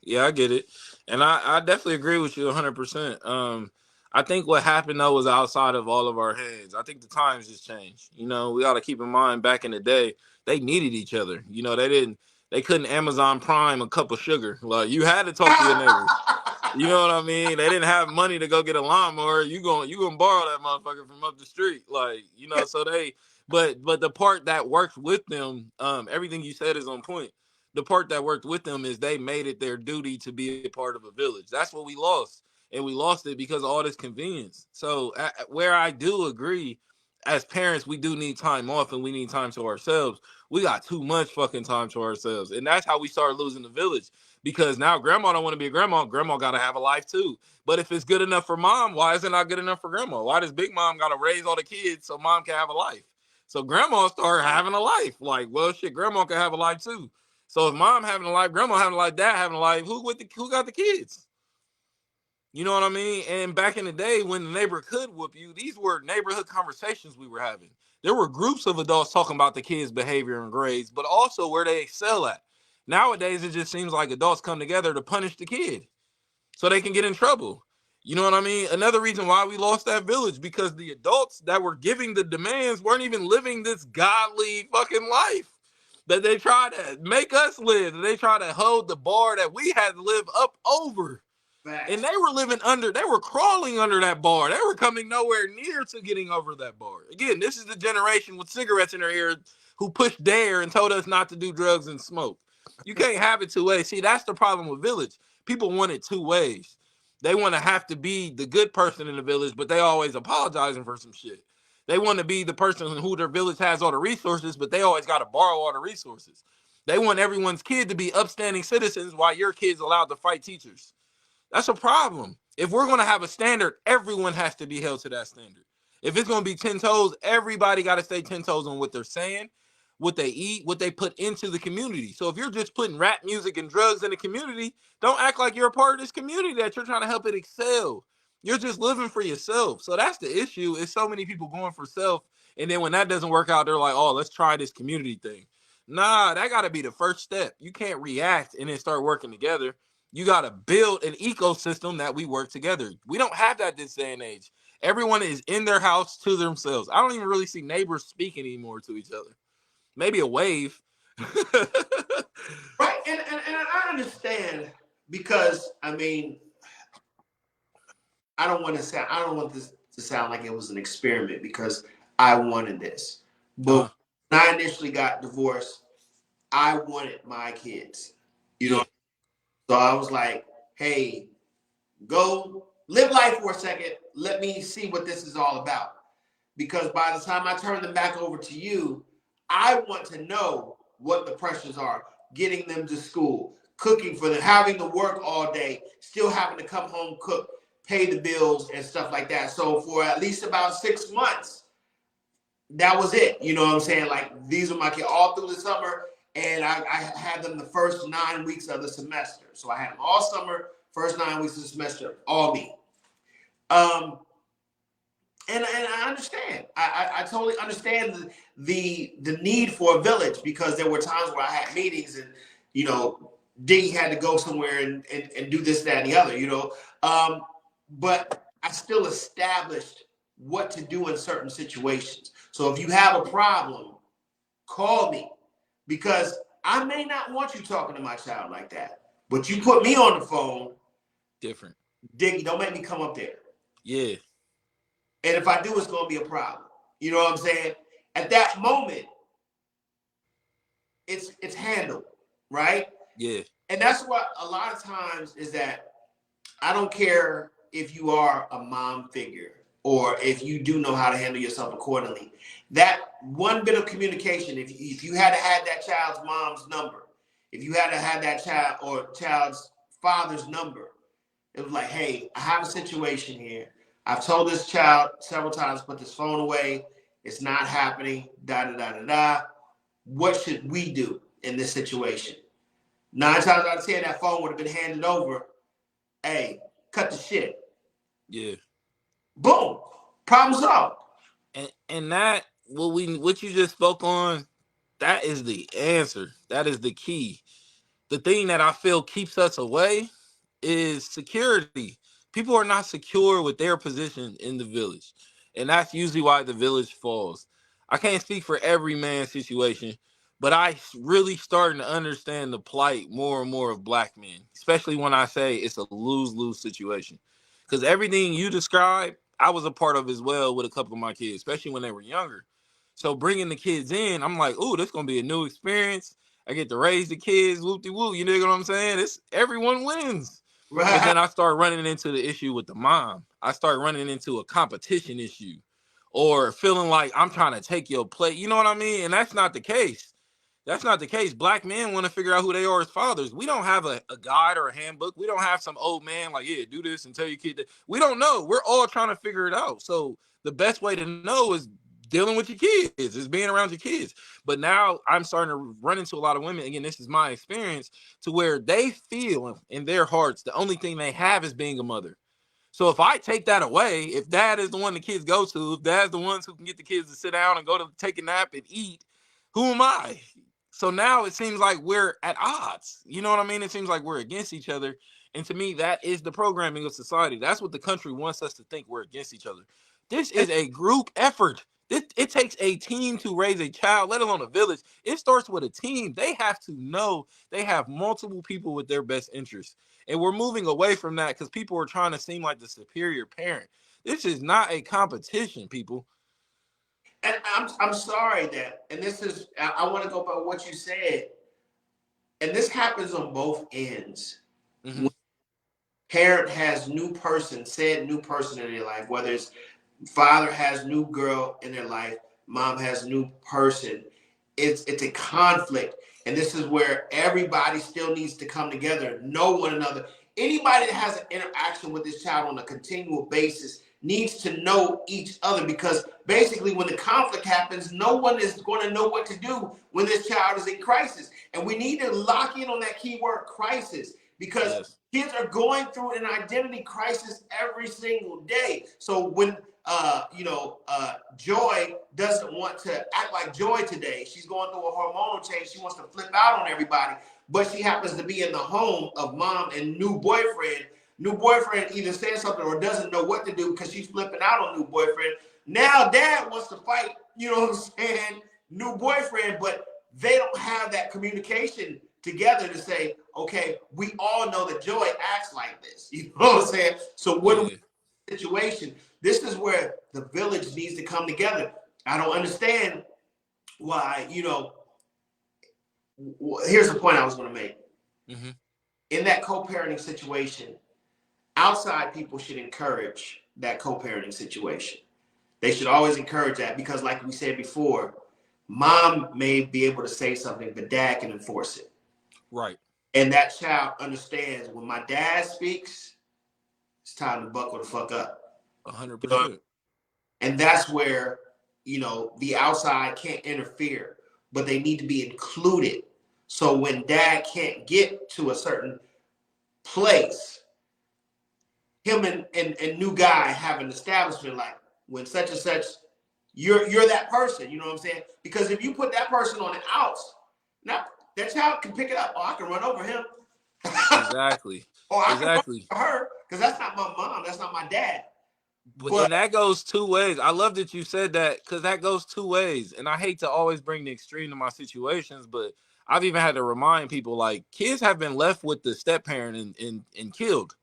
Yeah, I get it. And I definitely agree with you 100%. I think what happened, though, was outside of all of our heads. I think the times just changed. You know, we got to keep in mind back in the day, they needed each other. You know, they couldn't Amazon Prime a cup of sugar. Like, you had to talk to your neighbors. You know what I mean? They didn't have money to go get a lawnmower. You gonna borrow that motherfucker from up the street. Like, you know, so but the part that worked with them, everything you said is on point. The part that worked with them is they made it their duty to be a part of a village. That's what we lost. And we lost it because of all this convenience. So where I do agree, as parents, we do need time off and we need time to ourselves. We got too much fucking time to ourselves. And that's how we start losing the village. Because now grandma don't want to be a grandma. Grandma got to have a life too. But if it's good enough for mom, why is it not good enough for grandma? Why does big mom got to raise all the kids so mom can have a life? So grandma start having a life. Like, well, shit, grandma can have a life too. So if mom having a life, grandma having a life, dad having a life, who got the kids? You know what I mean? And back in the day when the neighbor could whoop you, these were neighborhood conversations we were having. There were groups of adults talking about the kids' behavior and grades, but also where they excel at. Nowadays, it just seems like adults come together to punish the kid so they can get in trouble. You know what I mean? Another reason why we lost that village, because the adults that were giving the demands weren't even living this godly fucking life that they try to make us live. They try to hold the bar that we had to live up over. And they were crawling under that bar. They were coming nowhere near to getting over that bar. Again, this is the generation with cigarettes in their ear who pushed DARE and told us not to do drugs and smoke. You can't have it two ways. See, that's the problem with village. People want it two ways. They want to have to be the good person in the village, but they always apologizing for some shit. They want to be the person who their village has all the resources, but they always got to borrow all the resources. They want everyone's kid to be upstanding citizens while your kid's allowed to fight teachers. That's a problem. If we're going to have a standard, everyone has to be held to that standard. If it's going to be 10 toes, everybody got to stay 10 toes on what they're saying, what they eat, what they put into the community. So if you're just putting rap music and drugs in the community, don't act like you're a part of this community that you're trying to help it excel. You're just living for yourself. So that's the issue, is so many people going for self. And then when that doesn't work out, they're like, oh, let's try this community thing. Nah, that got to be the first step. You can't react and then start working together. You got to build an ecosystem that we work together. We don't have that this day and age. Everyone is in their house to themselves. I don't even really see neighbors speaking anymore to each other. Maybe a wave.
Right. And I understand, because, I mean, I don't want this to sound like it was an experiment, because I wanted this. But when I initially got divorced, I wanted my kids. You know, so I was like, hey, go live life for a second. Let me see what this is all about. Because by the time I turn them back over to you, I want to know what the pressures are. Getting them to school, cooking for them, having to work all day, still having to come home, cook, pay the bills and stuff like that. So for at least about 6 months, that was it. You know what I'm saying? Like, these are my kids all through the summer. And I had them the first 9 weeks of the semester. So I had them all summer, first 9 weeks of the semester, all me. And I understand. I totally understand the need for a village, because there were times where I had meetings and, you know, Diggy had to go somewhere and do this, that, and the other, you know. But I still established what to do in certain situations. So if you have a problem, call me, because I may not want you talking to my child like that. But you put me on the phone,
different.
Diggy, don't make me come up there.
Yeah.
And if I do, it's gonna be a problem. You know what I'm saying? At that moment, it's handled, right?
Yeah.
And that's what a lot of times is that I don't care if you are a mom figure or if you do know how to handle yourself accordingly. That one bit of communication, if you had to have that child's mom's number, if you had to have that child or child's father's number, it was like, hey, I have a situation here. I've told this child several times, put this phone away. It's not happening, da da da da da. What should we do in this situation? 9 times out of 10, that phone would have been handed over. Hey, cut the shit.
Yeah.
Boom. Problem solved.
And that what you just spoke on, that is the answer. That is the key. The thing that I feel keeps us away is security. People are not secure with their position in the village. And that's usually why the village falls. I can't speak for every man's situation, but I really starting to understand the plight more and more of black men, especially when I say it's a lose-lose situation. Because everything you described, I was a part of as well with a couple of my kids, especially when they were younger. So bringing the kids in, I'm like, oh, this is going to be a new experience. I get to raise the kids, whoop-de-whoop, you know what I'm saying? It's everyone wins.
Right.
But then I start running into the issue with the mom. I start running into a competition issue or feeling like I'm trying to take your plate. You know what I mean? And that's not the case. That's not the case. Black men want to figure out who they are as fathers. We don't have a guide or a handbook. We don't have some old man like, yeah, do this and tell your kid that. We don't know. We're all trying to figure it out. So the best way to know is dealing with your kids, is being around your kids. But now I'm starting to run into a lot of women. Again, this is my experience, to where they feel in their hearts the only thing they have is being a mother. So if I take that away, if dad is the one the kids go to, if dad's the ones who can get the kids to sit down and go to take a nap and eat, who am I? So now it seems like we're at odds. You know what I mean? It seems like we're against each other. And to me, that is the programming of society. That's what the country wants us to think, we're against each other. This is a group effort. It takes a team to raise a child, let alone a village. It starts with a team. They have to know they have multiple people with their best interests. And we're moving away from that because people are trying to seem like the superior parent. This is not a competition, people.
And I'm sorry that, and this is, I want to go by what you said, and this happens on both ends.
Mm-hmm.
Parent has new person, said new person in their life, whether it's father has new girl in their life, mom has new person. It's a conflict, and this is where everybody still needs to come together, know one another. Anybody that has an interaction with this child on a continual basis needs to know each other, because basically when the conflict happens, no one is going to know what to do when this child is in crisis. And we need to lock in on that keyword crisis, because kids are going through an identity crisis every single day. So when Joy doesn't want to act like Joy today, she's going through a hormonal change, she wants to flip out on everybody, but she happens to be in the home of mom and new boyfriend. New boyfriend either says something or doesn't know what to do because she's flipping out on new boyfriend. Now dad wants to fight, you know what I'm saying, new boyfriend, but they don't have that communication together to say, okay, we all know that Joy acts like this. You know what I'm saying? So what do we situation? This is where the village needs to come together. I don't understand why, here's the point I was going to make.
Mm-hmm.
In that co-parenting situation, outside people should encourage that co-parenting situation. They should always encourage that, because like we said before, mom may be able to say something, but dad can enforce it.
Right.
And that child understands when my dad speaks, it's time to buckle the fuck up.
100%.
And that's where, the outside can't interfere, but they need to be included. So when dad can't get to a certain place, him and new guy have an establishment, like when such and such, you're that person, you know what I'm saying? Because if you put that person on the outs, now that child can pick it up. Oh, I can run over him.
Exactly.
Or I can run
Exactly.
for her because that's not my mom. That's not my dad. But
And that goes two ways. I love that you said that because that goes two ways. And I hate to always bring the extreme to my situations, but I've even had to remind people like kids have been left with the step parent and killed,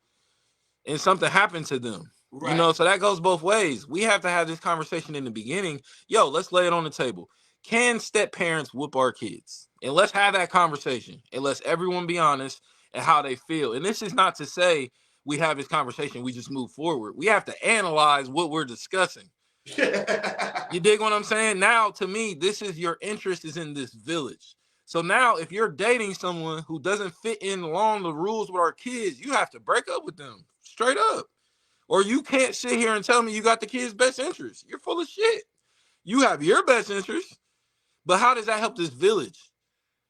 and something happened to them. You
right.
know, so that goes both ways. We have to have this conversation in the beginning. Yo, let's lay it on the table. Can step parents whoop our kids? And let's have that conversation. And let's everyone be honest and how they feel. And this is not to say we have this conversation, we just move forward. We have to analyze what we're discussing. You dig what I'm saying? Now, to me, this is your interest is in this village. So now, if you're dating someone who doesn't fit in along the rules with our kids, you have to break up with them straight up. Or you can't sit here and tell me you got the kids' best interest. You're full of shit. You have your best interest, but how does that help this village?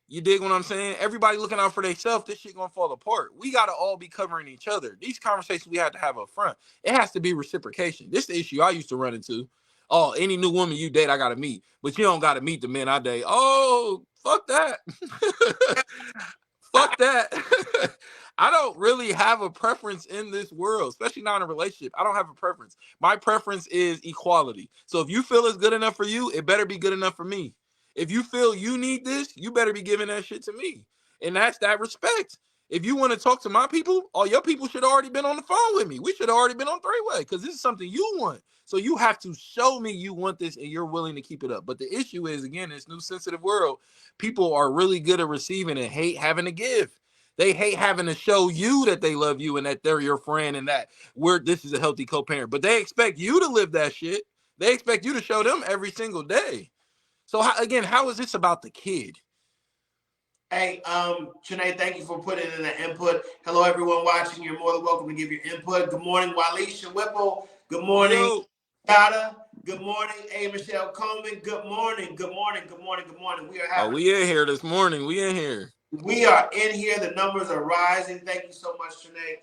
You dig what I'm saying? Everybody looking out for themselves, this shit gonna fall apart. We gotta all be covering each other. These conversations we have to have up front. It has to be reciprocation. This is the issue I used to run into. Oh, any new woman you date, I gotta meet. But you don't gotta meet the men I date. Oh, fuck that. Fuck that. I don't really have a preference in this world, especially not in a relationship. I don't have a preference. My preference is equality. So if you feel it's good enough for you, it better be good enough for me. If you feel you need this, you better be giving that shit to me. And that's that respect. If you want to talk to my people, all your people should have already been on the phone with me. We should have already been on three-way because this is something you want. So you have to show me you want this and you're willing to keep it up. But the issue is, again, in this new sensitive world, people are really good at receiving and hate having to give. They hate having to show you that they love you and that they're your friend and that this is a healthy co-parent. But they expect you to live that shit. They expect you to show them every single day. So how is this about the kid?
Hey, Sinead, thank you for putting in the input. Hello, everyone watching. You're more than welcome to give your input. Good morning, Walisha Whipple. Good morning, Tata. Good morning, A. Michelle Coleman. Good morning. Good morning. Good morning. Good morning. We are having.
We in here this morning. We in here.
We are in here. The numbers are rising. Thank you so much, Sinead.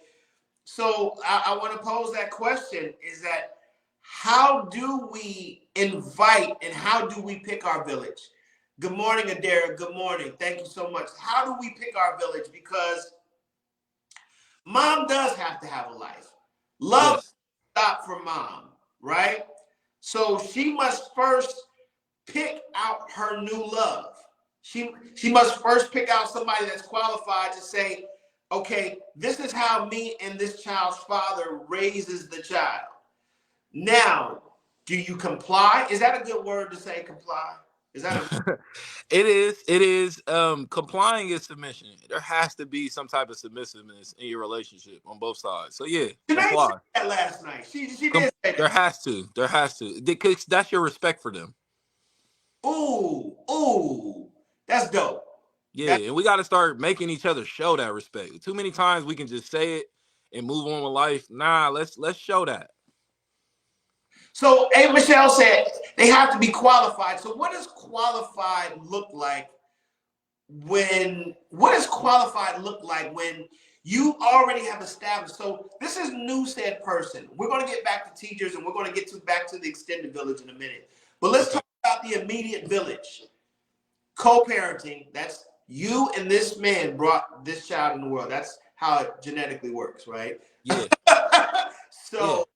So I want to pose that question: is that how do we invite and how do we pick our village? Good morning, Adara. Good morning. Thank you so much. How do we pick our village? Because mom does have to have a life. Love
Yes.
stop for mom, right? So she must first pick out her new love. She must first pick out somebody that's qualified to say, okay, this is how me and this child's father raises the child. Now, do you comply? Is that a good word to say, comply? Is that a
It is. Complying is submission. There has to be some type of submissiveness in your relationship on both sides. So yeah,
Sinead said
comply.
that last night. She did say
There
that.
has to. There has to. Because that's your respect for them.
Ooh, that's dope.
Yeah,
That,
and we got to start making each other show that respect. Too many times we can just say it and move on with life. Nah, let's show that.
so A. Michelle said they have to be qualified. So what does qualified look like when you already have established? So this is new said person. We're going to get back to teachers and we're going to get back to the extended village in a minute. But let's talk about the immediate village. Co-parenting, that's you and this man brought this child in the world. That's how it genetically works, right?
Yeah.
So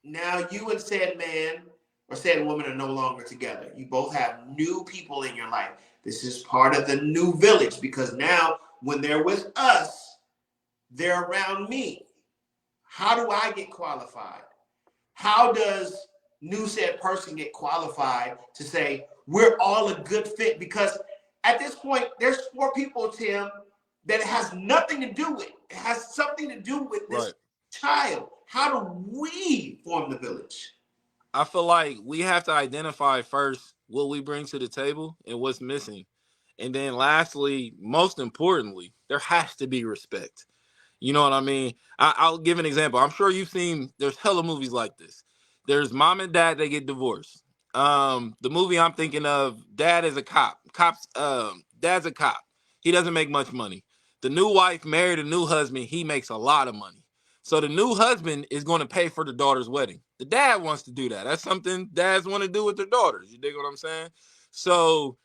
now you and said man or said woman are no longer together. You both have new people in your life. This is part of the new village because now when they're with us, they're around me. How do I get qualified? How does new said person get qualified to say we're all a good fit? Because at this point, there's 4 people, Tim, that it has nothing to do with. It has something to do with this child. How do we form the village?
I feel like we have to identify first what we bring to the table and what's missing. And then lastly, most importantly, there has to be respect. You know what I mean? I'll give an example. I'm sure you've seen there's hella movies like this. There's mom and dad, they get divorced. The movie I'm thinking of, dad is a cop. Dad's a cop. He doesn't make much money. The new wife married a new husband, he makes a lot of money. So the new husband is going to pay for the daughter's wedding. The dad wants to do that. That's something dads want to do with their daughters. You dig what I'm saying? So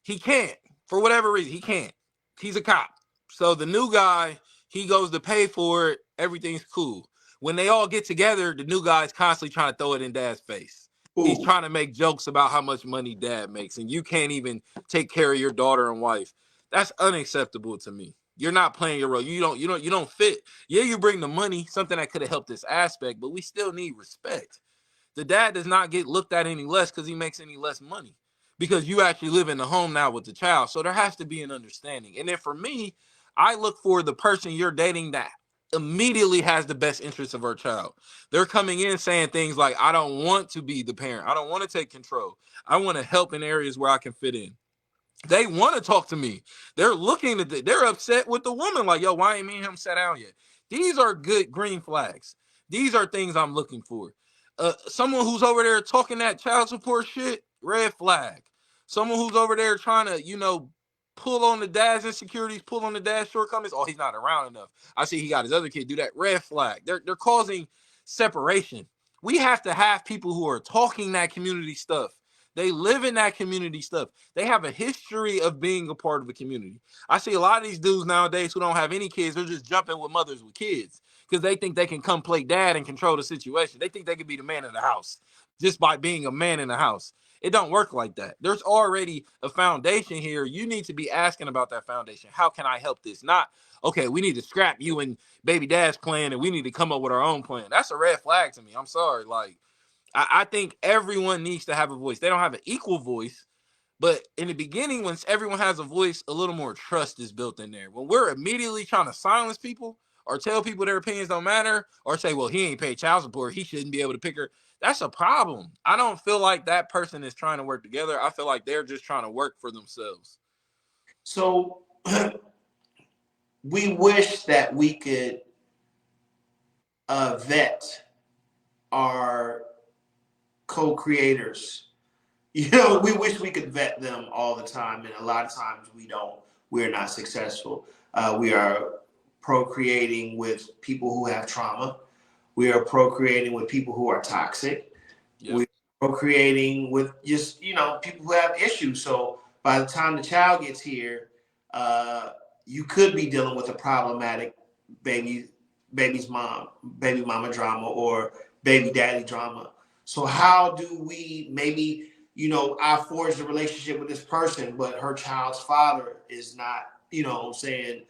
he can't, for whatever reason, he can't. He's a cop. So the new guy, he goes to pay for it. Everything's cool. When they all get together, the new guy's constantly trying to throw it in dad's face. He's
Ooh.
trying to make jokes about how much money dad makes, and you can't even take care of your daughter and wife. That's unacceptable to me. You're not playing your role. You don't fit. Yeah, you bring the money, something that could have helped this aspect, but we still need respect. The dad does not get looked at any less because he makes any less money, because you actually live in the home now with the child. So there has to be an understanding. And then for me, I look for the person you're dating that immediately has the best interest of our child. They're coming in saying things like, I don't want to be the parent. I don't want to take control. I want to help in areas where I can fit in. They want to talk to me. They're looking at they're upset with the woman. Like, yo, why ain't me and him sat down yet? These are good green flags. These are things I'm looking for. Someone who's over there talking that child support shit, red flag. Someone who's over there trying to, pull on the dad's insecurities, pull on the dad's shortcomings. Oh, he's not around enough. I see he got his other kid do that. Red flag. They're causing separation. We have to have people who are talking that community stuff. They live in that community stuff. They have a history of being a part of a community. I see a lot of these dudes nowadays who don't have any kids. They're just jumping with mothers with kids because they think they can come play dad and control the situation. They think they can be the man in the house just by being a man in the house. It don't work like that. There's already a foundation here. You need to be asking about that foundation. How can I help this? Not, okay, we need to scrap you and baby dad's plan and we need to come up with our own plan. That's a red flag to me. I'm sorry. Like, I think everyone needs to have a voice. They don't have an equal voice, but in the beginning, when everyone has a voice, a little more trust is built in there. When we're immediately trying to silence people or tell people their opinions don't matter or say, well, he ain't paid child support, he shouldn't be able to pick her, that's a problem. I don't feel like that person is trying to work together. I feel like they're just trying to work for themselves.
So we wish that we could vet our co-creators. We wish we could vet them all the time, and a lot of times we don't. We're not successful. We are procreating with people who have trauma. We are procreating with people who are toxic.
Yep.
We're procreating with just people who have issues. So by the time the child gets here, you could be dealing with a problematic baby mama drama or baby daddy drama. So how do we maybe, I forged a relationship with this person, but her child's father is not, saying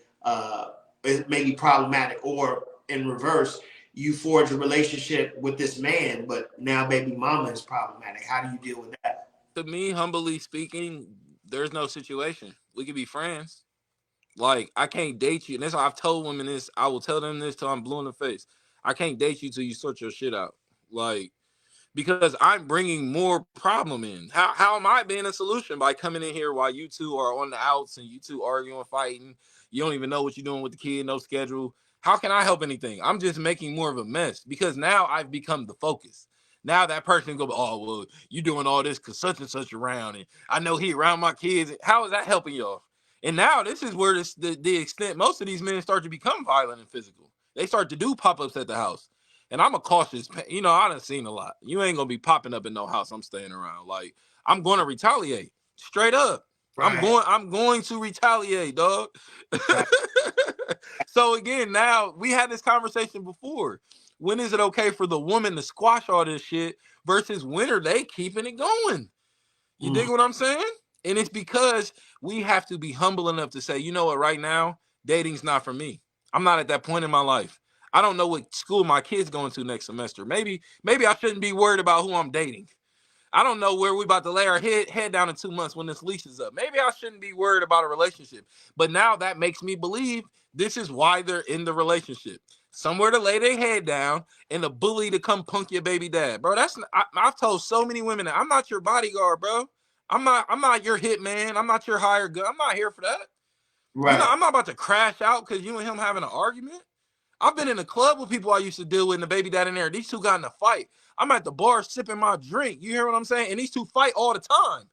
it may be problematic, or in reverse, you forge a relationship with this man, but now baby mama is problematic. How do you deal with that?
To me, humbly speaking, there's no situation. We could be friends. Like, I can't date you. And that's why I've told women this. I will tell them this till I'm blue in the face. I can't date you till you sort your shit out. Like, because I'm bringing more problem in. How am I being a solution? By coming in here while you two are on the outs and you two arguing, fighting. You don't even know what you're doing with the kid, no schedule. How can I help anything? I'm just making more of a mess because now I've become the focus. Now that person go, oh, well, you doing all this because such and such around, and I know he around my kids. How is that helping y'all? And now this is where the extent most of these men start to become violent and physical. They start to do pop-ups at the house. And I'm a cautious, I done seen a lot. You ain't gonna be popping up in no house I'm staying around. Like, I'm gonna retaliate. Straight up.
Right.
I'm going to retaliate, dog.
Right.
So again, now we had this conversation before. When is it okay for the woman to squash all this shit versus when are they keeping it going? You dig what I'm saying? And it's because we have to be humble enough to say, you know what, right now, dating's not for me. I'm not at that point in my life. I don't know what school my kid's going to next semester. Maybe I shouldn't be worried about who I'm dating. I don't know where we about to lay our head down in 2 months when this leash is up. Maybe I shouldn't be worried about a relationship. But now that makes me believe this is why they're in the relationship. Somewhere to lay their head down and a bully to come punk your baby dad. Bro, I've told so many women that I'm not your bodyguard, bro. I'm not your hitman. I'm not your hired gun. I'm not here for that.
Right.
I'm not about to crash out because you and him having an argument. I've been in a club with people I used to deal with and the baby dad in there. These two got in a fight. I'm at the bar sipping my drink. You hear what I'm saying? And these two fight all the time.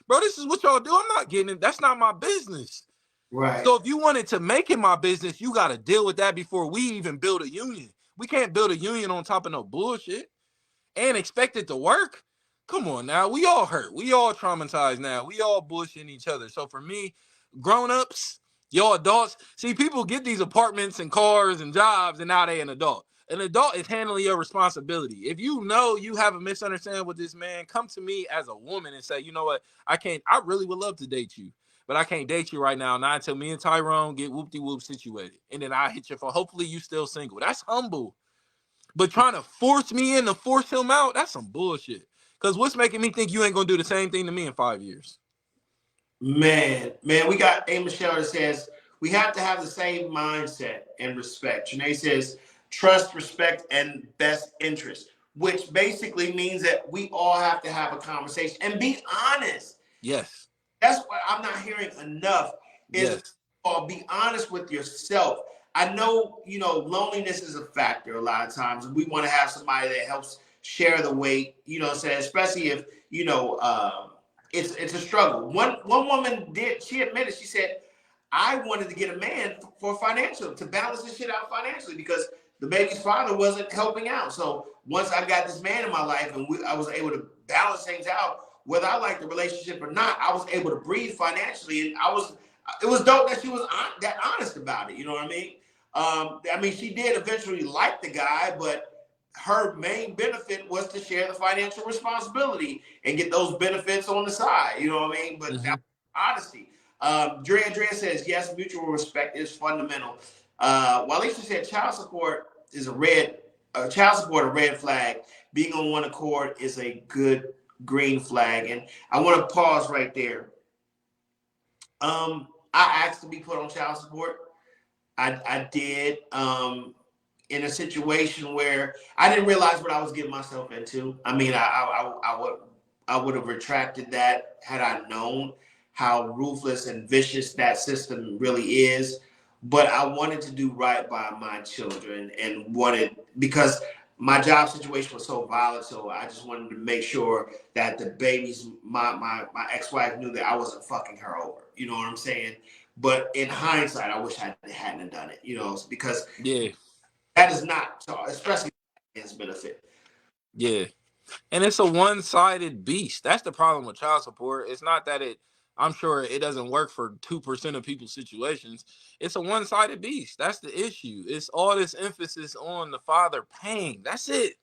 Bro, this is what y'all do. I'm not getting it. That's not my business.
Right.
So if you wanted to make it my business, you got to deal with that before we even build a union. We can't build a union on top of no bullshit and expect it to work. Come on now. We all hurt. We all traumatized now. We all bullshitting each other. So for me, grown-ups, Yo, adults, see, people get these apartments and cars and jobs, and now they an adult. An adult is handling your responsibility. If you know you have a misunderstanding with this man, come to me as a woman and say, you know what, I really would love to date you, but I can't date you right now. Not until me and Tyrone get whoop-de-whoop situated. And then I hit your phone. Hopefully you still single. That's humble. But trying to force me in to force him out, that's some bullshit. Because what's making me think you ain't going to do the same thing to me in 5 years?
Man, we got A. Michelle that says we have to have the same mindset and respect. Janae says trust, respect, and best interest, which basically means that we all have to have a conversation and be honest.
Yes.
That's what I'm not hearing enough is
Yes.
be honest with yourself. I know, loneliness is a factor a lot of times. We want to have somebody that helps share the weight, especially if, it's a struggle. One woman she admitted, she said, I wanted to get a man for financial, to balance this shit out financially because the baby's father wasn't helping out. So once I got this man in my life and I was able to balance things out, whether I liked the relationship or not, I was able to breathe financially. And it was dope that she was that honest about it. You know what I mean? She did eventually like the guy, but her main benefit was to share the financial responsibility and get those benefits on the side. You know what I mean? But that honesty. Drea says, yes, mutual respect is fundamental. Walisha said child support a red flag. Being on one accord is a good green flag. And I want to pause right there. I asked to be put on child support. I did. In a situation where I didn't realize what I was getting myself into. I mean, I would have retracted that had I known how ruthless and vicious that system really is. But I wanted to do right by my children and because my job situation was so volatile. I just wanted to make sure that the babies, my ex-wife knew that I wasn't fucking her over. You know what I'm saying? But in hindsight, I wish I hadn't done it. Because that is not, especially his benefit.
Yeah. And it's a one-sided beast. That's the problem with child support. It's not that I'm sure it doesn't work for 2% of people's situations. It's a one-sided beast. That's the issue. It's all this emphasis on the father paying. That's it.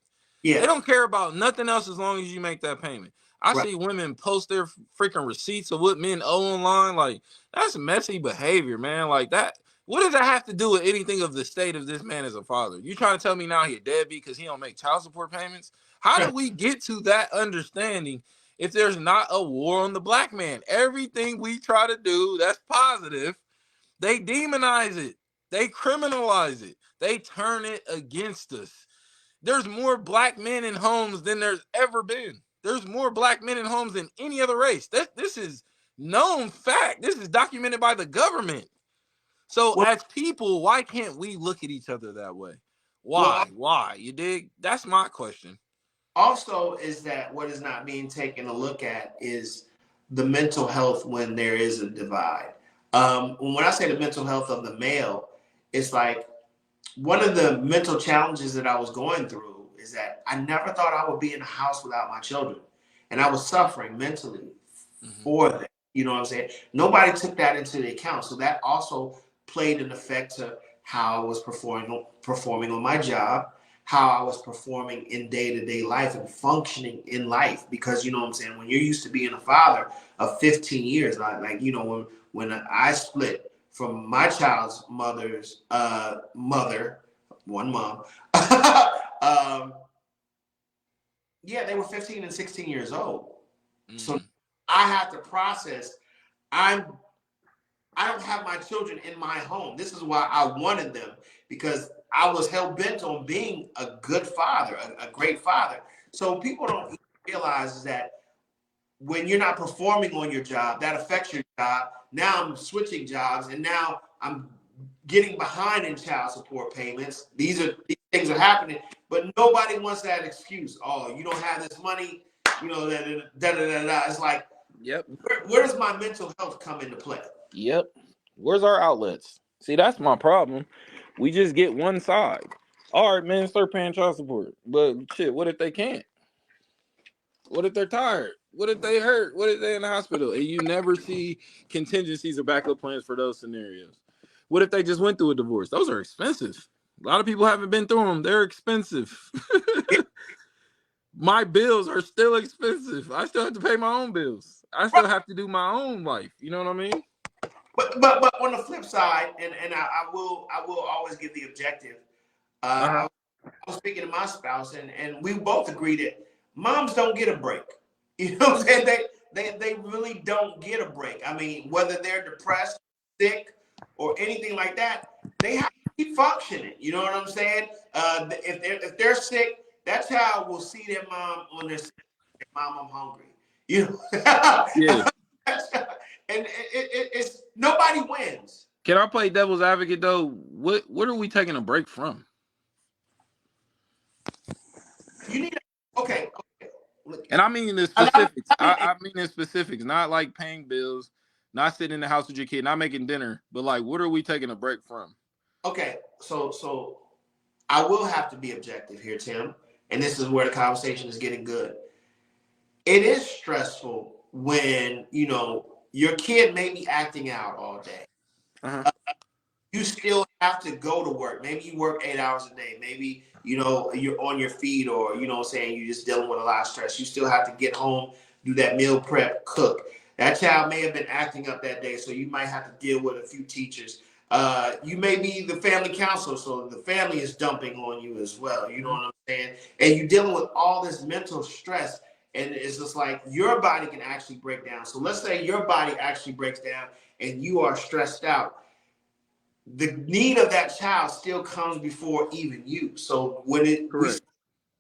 Yeah. They don't care about nothing else as long as you make that payment. I see women post their freaking receipts of what men owe online. Like, that's messy behavior, man. Like that. What does that have to do with anything of the state of this man as a father? You trying to tell me now he a deadbeat because he don't make child support payments? How do we get to that understanding if there's not a war on the black man? Everything we try to do that's positive, they demonize it. They criminalize it. They turn it against us. There's more black men in homes than there's ever been. There's more black men in homes than any other race. This is known fact. This is documented by the government. So as people, why can't we look at each other that way? Why? Why? You dig? That's my question.
Also, is that what is not being taken a look at is the mental health when there is a divide. When I say the mental health of the male, it's like one of the mental challenges that I was going through is that I never thought I would be in a house without my children. And I was suffering mentally for them. You know what I'm saying? Nobody took that into the account. So that also played an effect to how I was performing on my job, how I was performing in day-to-day life and functioning in life. Because, you know what I'm saying, when you're used to being a father of 15 years, when I split from my child's mother's mother, one mom, they were 15 and 16 years old. So I have to process, I don't have my children in my home. This is why I wanted them, because I was hell-bent on being a good father, a great father. So people don't realize that when you're not performing on your job, that affects your job. Now I'm switching jobs, and now I'm getting behind in child support payments. These things are happening, but nobody wants that excuse. Oh, you don't have this money, It's like, where does my mental health come into play?
Yep. Where's our outlets? See, that's my problem. We just get one side. All right, man, start paying child support. But shit, what if they can't? What if they're tired? What if they hurt? What if they in the hospital? And you never see contingencies or backup plans for those scenarios. What if they just went through a divorce? Those are expensive. A lot of people haven't been through them. They're expensive. My bills are still expensive. I still have to pay my own bills. I still have to do my own life. You know what I mean?
But on the flip side, and I will always give the objective.
Uh-huh.
I was speaking to my spouse, and we both agree that moms don't get a break. You know what I'm saying? They really don't get a break. I mean, whether they're depressed, sick, or anything like that, they have to keep functioning. You know what I'm saying? If they're sick, that's how we'll see their mom on their sick. Mom, I'm hungry. You know?
Yeah.
And it's nobody wins.
Can I play devil's advocate though? What are we taking a break from?
You need okay.
And I mean the specifics. I mean in specifics, not like paying bills, not sitting in the house with your kid, not making dinner, but like what are we taking a break from?
Okay, so I will have to be objective here, Tim, and this is where the conversation is getting good. It is stressful when your kid may be acting out all day.
Uh-huh.
You still have to go to work. Maybe you work 8 hours a day. Maybe, you're on your feet, or, what I'm saying, you're just dealing with a lot of stress. You still have to get home, do that meal prep, cook. That child may have been acting up that day, so you might have to deal with a few teachers. You may be the family counselor, so the family is dumping on you as well. You know what I'm saying? And you're dealing with all this mental stress, and it's just like your body can actually break down. So let's say your body actually breaks down and you are stressed out. The need of that child still comes before even you. So when we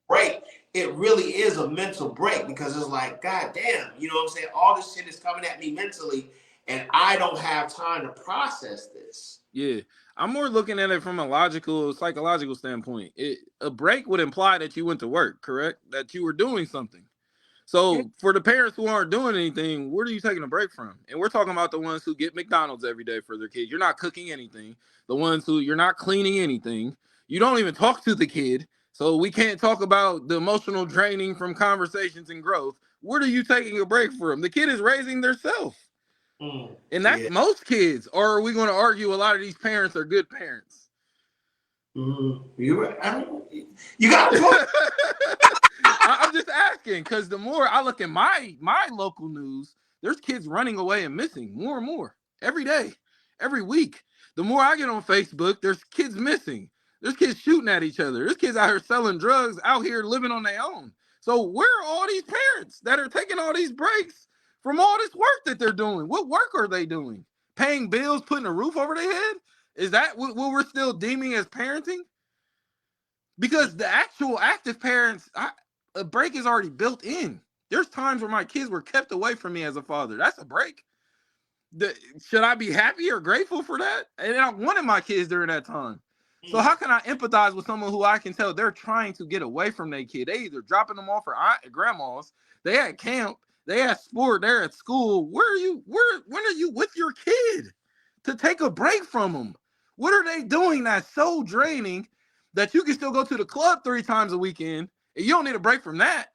break, it really is a mental break, because it's like, God damn, you know what I'm saying? All this shit is coming at me mentally, and I don't have time to process this.
Yeah. I'm more looking at it from a logical, psychological standpoint. A break would imply that you went to work, correct? That you were doing something. So for the parents who aren't doing anything, what are you taking a break from? And we're talking about the ones who get McDonald's every day for their kids. You're not cooking anything. The ones who you're not cleaning anything. You don't even talk to the kid. So we can't talk about the emotional draining from conversations and growth. What are you taking a break from? The kid is raising theirself. And that's most kids. Or are we going to argue a lot of these parents are good parents?
You got a point.
I'm just asking, because the more I look at my local news, there's kids running away and missing more and more every day, every week. The more I get on Facebook, there's kids missing. There's kids shooting at each other. There's kids out here selling drugs, out here living on their own. So where are all these parents that are taking all these breaks from all this work that they're doing? What work are they doing? Paying bills, putting a roof over their head? Is that what we're still deeming as parenting? Because the actual active parents, a break is already built in. There's times where my kids were kept away from me as a father. That's a break. Should I be happy or grateful for that? And I wanted my kids during that time. So how can I empathize with someone who I can tell they're trying to get away from their kid? They either dropping them off at grandma's, they at camp, they at sport, they're at school. When are you with your kid to take a break from them? What are they doing that's so draining that you can still go to the club 3 times a weekend and you don't need a break from that?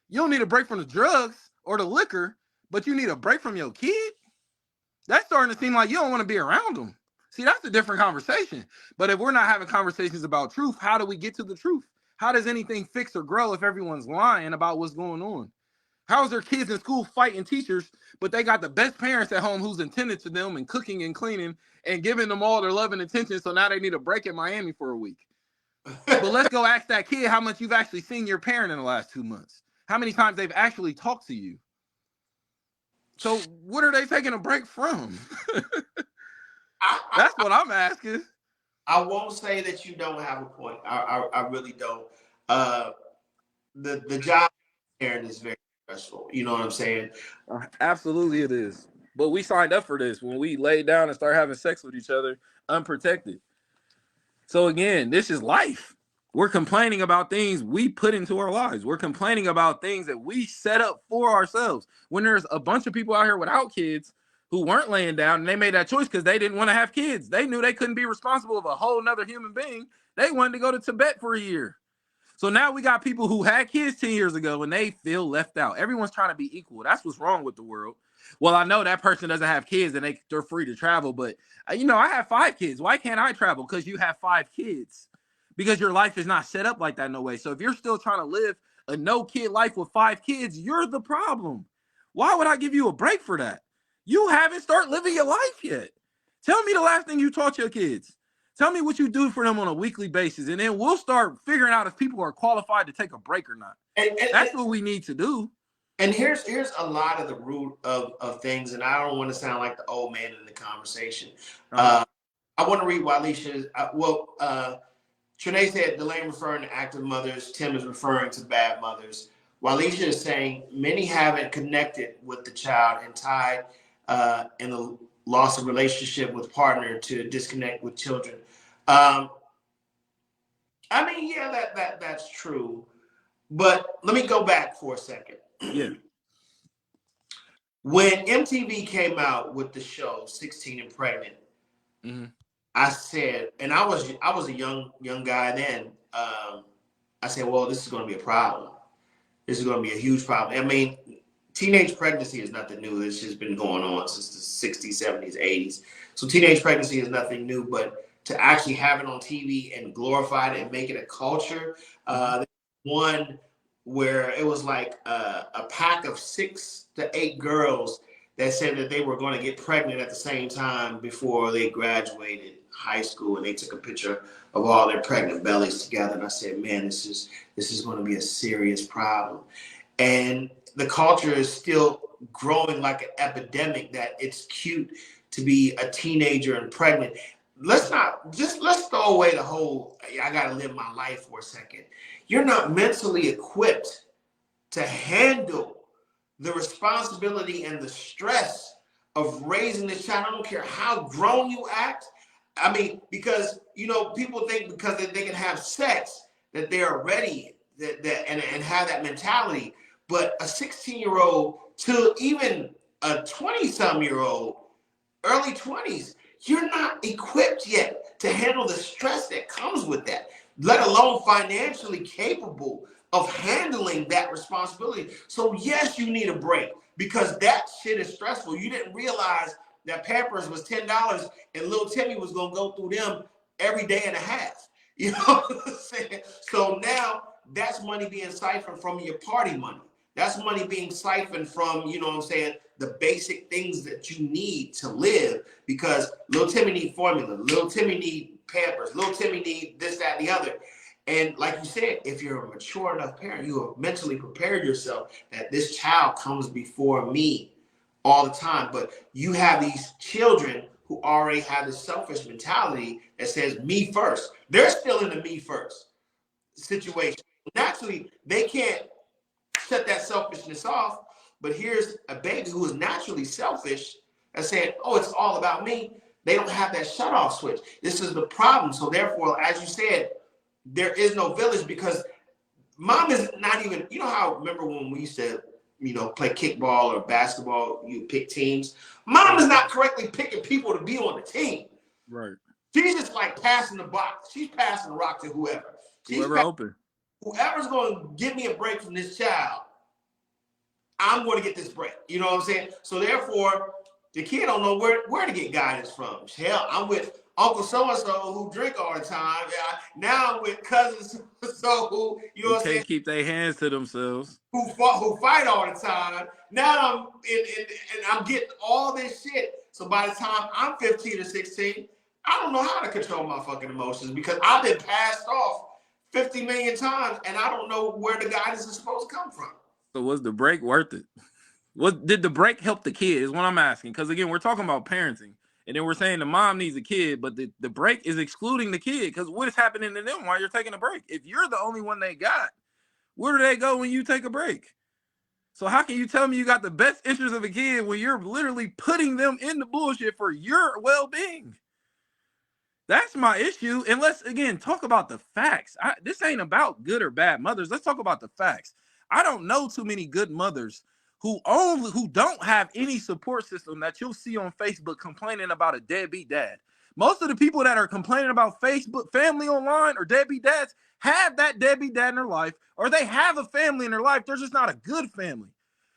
You don't need a break from the drugs or the liquor, but you need a break from your kid? That's starting to seem like you don't want to be around them. See, that's a different conversation. But if we're not having conversations about truth, how do we get to the truth? How does anything fix or grow if everyone's lying about what's going on? How is their kids in school fighting teachers, but they got the best parents at home who's intended to them and cooking and cleaning and giving them all their love and attention, so now they need a break in Miami for a week? But let's go ask that kid how much you've actually seen your parent in the last 2 months. How many times they've actually talked to you. So what are they taking a break from? That's what I'm asking.
I won't say that you don't have a point. I really don't. The job parent is very stressful. You know what I'm saying?
Absolutely it is. But we signed up for this when we laid down and start having sex with each other unprotected. So again, this is life. We're complaining about things we put into our lives. We're complaining about things that we set up for ourselves. When there's a bunch of people out here without kids who weren't laying down, and they made that choice because they didn't want to have kids. They knew they couldn't be responsible of a whole nother human being. They wanted to go to Tibet for a year. So now we got people who had kids 10 years ago and they feel left out. Everyone's trying to be equal. That's what's wrong with the world. Well, I know that person doesn't have kids and they're free to travel, but I have 5 kids. Why can't I travel? Because you have 5 kids. Because your life is not set up like that, no way. So if you're still trying to live a no kid life with 5 kids, you're the problem. Why would I give you a break for that? You haven't started living your life yet. Tell me the last thing you taught your kids. Tell me what you do for them on a weekly basis, and then we'll start figuring out if people are qualified to take a break or not. That's what we need to do.
And here's a lot of the root of things, and I don't want to sound like the old man in the conversation. I want to read Walisha's. Trinae said Delane referring to active mothers. Tim is referring to bad mothers. Walisha is saying many haven't connected with the child and tied in the loss of relationship with partner to disconnect with children. That's true. But let me go back for a second.
Yeah.
When MTV came out with the show 16 and Pregnant, I said, and I was a young guy then. I said, well, this is going to be a problem. This is going to be a huge problem. I mean, teenage pregnancy is nothing new. It's just been going on since the 60s, 70s, 80s. So teenage pregnancy is nothing new, but to actually have it on TV and glorify it and make it a culture, one where it was like a pack of 6 to 8 girls that said that they were going to get pregnant at the same time before they graduated high school, and they took a picture of all their pregnant bellies together. And I said, man, this is going to be a serious problem. And the culture is still growing like an epidemic that it's cute to be a teenager and pregnant. Let's throw away the whole, I got to live my life for a second. You're not mentally equipped to handle the responsibility and the stress of raising this child. I don't care how grown you act. I mean, because, people think because they can have sex that they're ready and have that mentality. But a 16-year-old to even a 20-some-year-old, early 20s, you're not equipped yet to handle the stress that comes with that, let alone financially capable of handling that responsibility. So yes, you need a break because that shit is stressful. You didn't realize that Pampers was $10 and little Timmy was going to go through them every day and a half. You know what I'm saying? So now that's money being siphoned from your party money. That's money being siphoned from, the basic things that you need to live, because little Timmy need formula, little Timmy need Pampers, little Timmy need this, that, and the other. And like you said, if you're a mature enough parent, you have mentally prepared yourself that this child comes before me all the time. But you have these children who already have this selfish mentality that says me first. They're still in the me first situation. Naturally, they can't shut that selfishness off. But here's a baby who is naturally selfish and saying, oh, it's all about me. They don't have that shut off switch. This is the problem. So therefore, as you said, there is no village because mom is not even, how, remember when we used to, play kickball or basketball, you pick teams. Mom is not correctly picking people to be on the team.
Right.
She's just like passing the box. She's passing the rock to whoever.
Open.
Whoever's going to give me a break from this child, I'm going to get this break. You know what I'm saying? So therefore, the kid don't know where to get guidance from. Hell, I'm with Uncle so-and-so who drink all the time. Now I'm with cousins so who, what I'm saying?
Can't keep their hands to themselves.
Who fight all the time. Now I'm getting all this shit. So by the time I'm 15 or 16, I don't know how to control my fucking emotions because I've been passed off 50 million times and I don't know where the guidance is supposed to come from.
So was the break worth it? Did the break help the kid is what I'm asking. Because again, we're talking about parenting. And then we're saying the mom needs a kid, but the break is excluding the kid. Because what is happening to them while you're taking a break? If you're the only one they got, where do they go when you take a break? So how can you tell me you got the best interest of a kid when you're literally putting them in the bullshit for your well-being? That's my issue. And let's, again, talk about the facts. This ain't about good or bad mothers. Let's talk about the facts. I don't know too many good mothers who don't have any support system that you'll see on Facebook complaining about a deadbeat dad.
Most of the people that are complaining about Facebook family online or deadbeat dads have that deadbeat dad in their life, or they have a family in their life. They're just not a good family.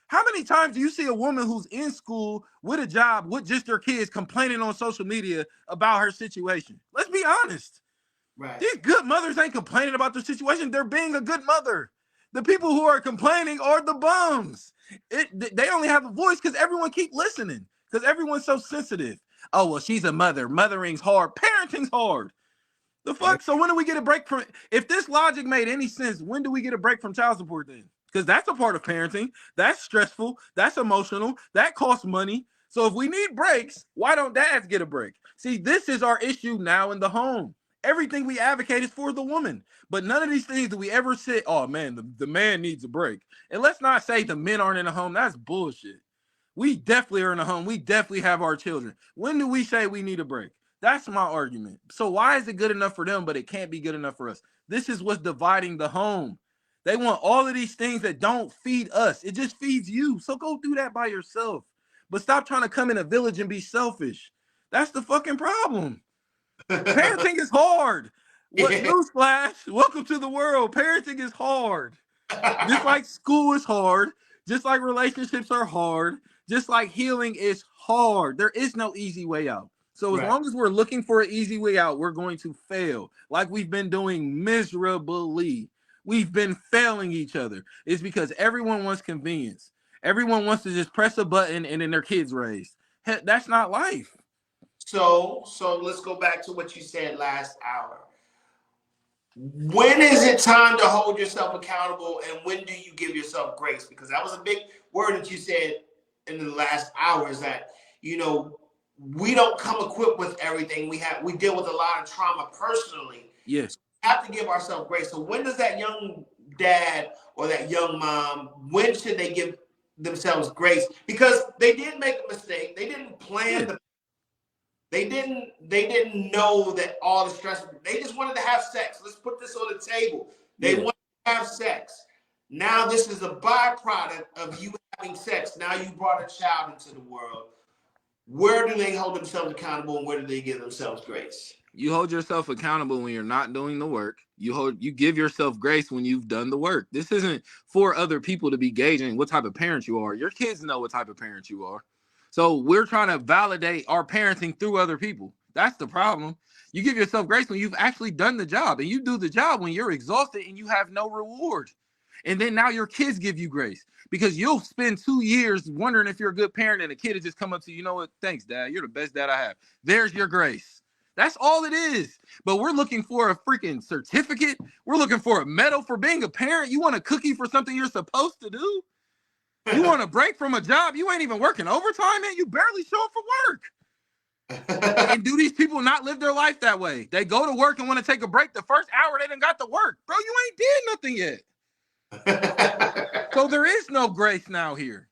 How many times do you see a woman who's in school with a job with just her kids complaining on social media about her situation? Let's be honest.
Right.
These good mothers ain't complaining about their situation. They're being a good mother. The people who are complaining are the bums. They only have a voice because everyone keep listening, because everyone's so sensitive. Oh, well, she's a mother. Mothering's hard. Parenting's hard. The fuck? So when do we get a break from, if this logic made any sense, when do we get a break from child support then? Because that's a part of parenting. That's stressful. That's emotional. That costs money. So if we need breaks, why don't dads get a break? See, this is our issue now in the home. Everything we advocate is for the woman. But none of these things do we ever say, oh man, the man needs a break. And let's not say the men aren't in the home. That's bullshit. We definitely are in the home. We definitely have our children. When do we say we need a break? That's my argument. So why is it good enough for them, but it can't be good enough for us? This is what's dividing the home. They want all of these things that don't feed us. It just feeds you. So go do that by yourself. But stop trying to come in a village and be selfish. That's the fucking problem. Parenting is hard. What newsflash? Welcome to the world. Parenting is hard. Just like school is hard, just like relationships are hard, just like healing is hard. There is no easy way out. So as long as we're looking for an easy way out, we're going to fail, like we've been doing miserably. We've been failing each other. It's because everyone wants convenience. Everyone wants to just press a button and then their kids raised. Heck, that's not life.
So let's go back to what you said last hour. When is it time to hold yourself accountable, and when do you give yourself grace? Because that was a big word that you said in the last hour, is that, you know, we don't come equipped with everything. We deal with a lot of trauma personally.
Yes.
We have to give ourselves grace. So when does that young dad or that young mom, when should they give themselves grace? Because they did make a mistake. They didn't plan They didn't know that all the stress. They just wanted to have sex. Let's put this on the table. They wanted to have sex. Now this is a byproduct of you having sex. Now you brought a child into the world. Where do they hold themselves accountable, and where do they give themselves grace?
You hold yourself accountable when you're not doing the work. You give yourself grace when you've done the work. This isn't for other people to be gauging what type of parent you are. Your kids know what type of parent you are. So we're trying to validate our parenting through other people. That's the problem. You give yourself grace when you've actually done the job, and you do the job when you're exhausted and you have no reward. And then now your kids give you grace, because you'll spend 2 years wondering if you're a good parent, and a kid will just come up to you, you know what? Thanks, Dad. You're the best dad I have. There's your grace. That's all it is. But we're looking for a freaking certificate. We're looking for a medal for being a parent. You want a cookie for something you're supposed to do? You want a break from a job? You ain't even working overtime, man. You barely show up for work. And do these people not live their life that way? They go to work and want to take a break. The first hour they done got to work. Bro, you ain't did nothing yet. So there is no grace now here.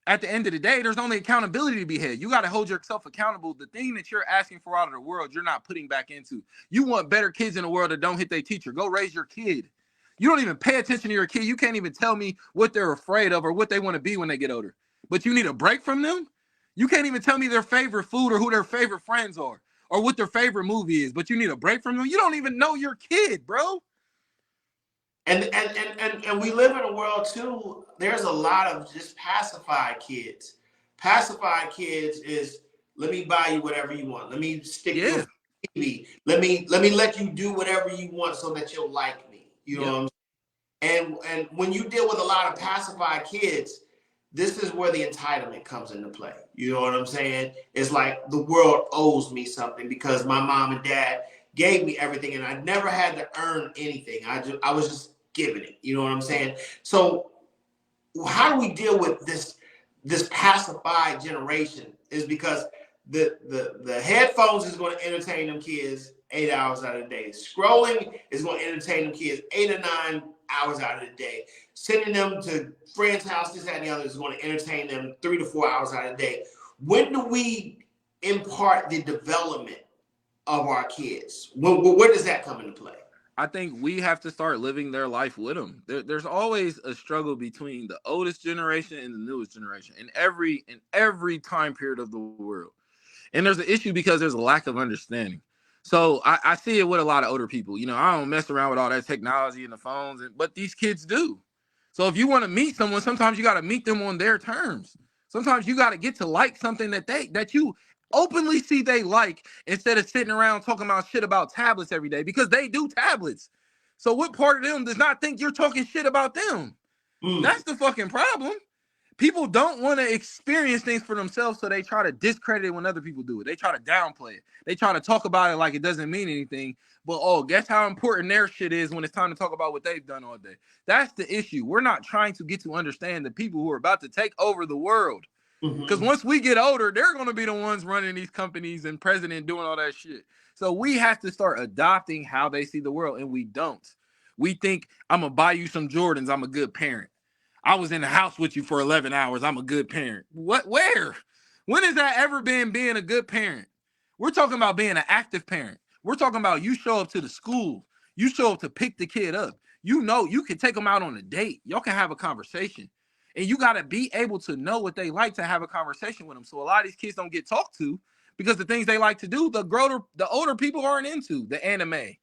At the end of the day, there's only accountability to be had. You got to hold yourself accountable. The thing that you're asking for out of the world, you're not putting back into. You want better kids in the world that don't hit their teacher. Go raise your kid. You don't even pay attention to your kid. You can't even tell me what they're afraid of or what they want to be when they get older. But you need a break from them? You can't even tell me their favorite food or who their favorite friends are or what their favorite movie is, but you need a break from them? You don't even know your kid, bro.
And we live in a world too. There's a lot of just pacified kids. Pacified kids is, let me buy you whatever you want. Let me stick you on TV. Let me let you do whatever you want so that you'll like me. You know what I'm saying? And when you deal with a lot of pacified kids, this is where the entitlement comes into play. You know what I'm saying? It's like the world owes me something because my mom and dad gave me everything, and I never had to earn anything. I was just giving it. You know what I'm saying? So how do we deal with this pacified generation? Is because the headphones is going to entertain them kids 8 hours out of the day. Scrolling is going to entertain them kids 8 or 9 hours out of the day. Sending them to friends' house, this, that, and the other is going to entertain them 3 to 4 hours out of the day. When do we impart the development of our kids? Where does that come into play?
I think we have to start living their life with them. There's always a struggle between the oldest generation and the newest generation in every time period of the world. And there's an issue because there's a lack of understanding. So I see it with a lot of older people. You know, I don't mess around with all that technology and the phones, but these kids do. So if you want to meet someone, sometimes you got to meet them on their terms. Sometimes you got to get to like something that you openly see they like, instead of sitting around talking about shit about tablets every day, because they do tablets. So what part of them does not think you're talking shit about them? That's the fucking problem. People don't want to experience things for themselves, so they try to discredit it when other people do it. They try to downplay it. They try to talk about it like it doesn't mean anything. But guess how important their shit is when it's time to talk about what they've done all day. That's the issue. We're not trying to get to understand the people who are about to take over the world. Because once we get older, they're going to be the ones running these companies and president doing all that shit. So we have to start adopting how they see the world, and we don't. We think, I'm going to buy you some Jordans, I'm a good parent. I was in the house with you for 11 hours. I'm a good parent. What? Where? When has that ever been being a good parent? We're talking about being an active parent. We're talking about you show up to the school. You show up to pick the kid up. You know, you can take them out on a date. Y'all can have a conversation. And you got to be able to know what they like to have a conversation with them. So a lot of these kids don't get talked to because the things they like to do, the older people aren't into. The anime,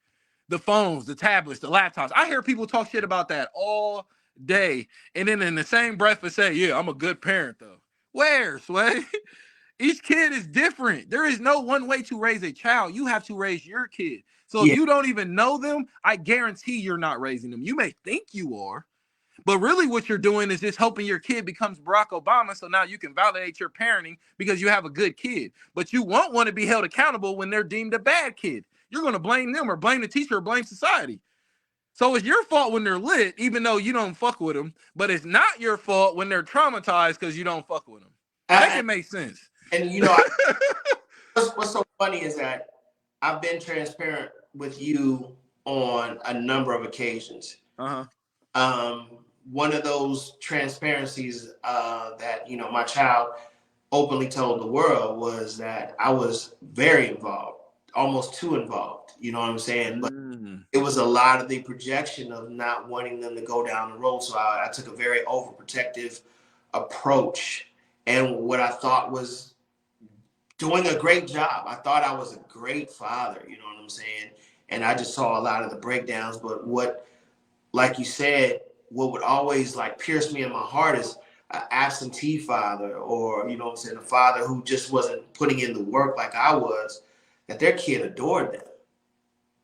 the phones, the tablets, the laptops. I hear people talk shit about that all day, and then in the same breath and say, yeah, I'm a good parent though. Where, Sway? Each kid is different. There is no one way to raise a child. You have to raise your kid. So if you don't even know them, I guarantee you're not raising them. You may think you are, but really what you're doing is just hoping your kid becomes Barack Obama, so now you can validate your parenting because you have a good kid. But you won't want to be held accountable when they're deemed a bad kid. You're going to blame them or blame the teacher or blame society. So it's your fault when they're lit, even though you don't fuck with them. But it's not your fault when they're traumatized because you don't fuck with them. Make it make sense.
And you know, what's so funny is that I've been transparent with you on a number of occasions. One of those transparencies that, you know, my child openly told the world was that I was very involved, almost too involved. You know what I'm saying? But it was a lot of the projection of not wanting them to go down the road. So I took a very overprotective approach, and what I thought was doing a great job. I thought I was a great father, you know what I'm saying? And I just saw a lot of the breakdowns. But what, like you said, what would always like pierce me in my heart is an absentee father, or, you know what I'm saying, a father who just wasn't putting in the work like I was, that their kid adored them.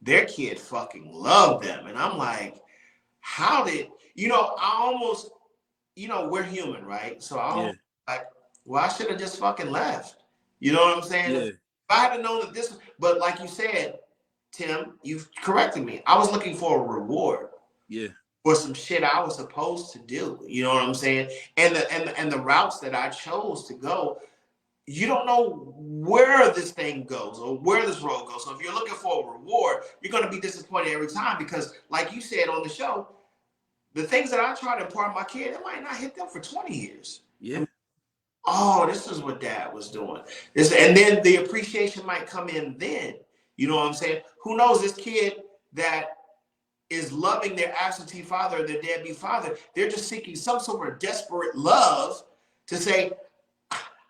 Their kid fucking loved them. And I'm like, how did, you know, I almost, you know, we're human, right? So I almost like, well, I should have just fucking left. You know what I'm saying? If I had known that this, but like you said, Tim, you've corrected me. I was looking for a reward. For some shit I was supposed to do. You know what I'm saying? And the routes that I chose to go, you don't know where this thing goes or where this road goes. So if you're looking for a reward, you're going to be disappointed every time, because like you said on the show, the things that I try to impart on my kid, it might not hit them for 20 years. Oh, this is what dad was doing. And then the appreciation might come in then. You know what I'm saying? Who knows, this kid that is loving their absentee father or their deadbeat father, they're just seeking some sort of desperate love to say,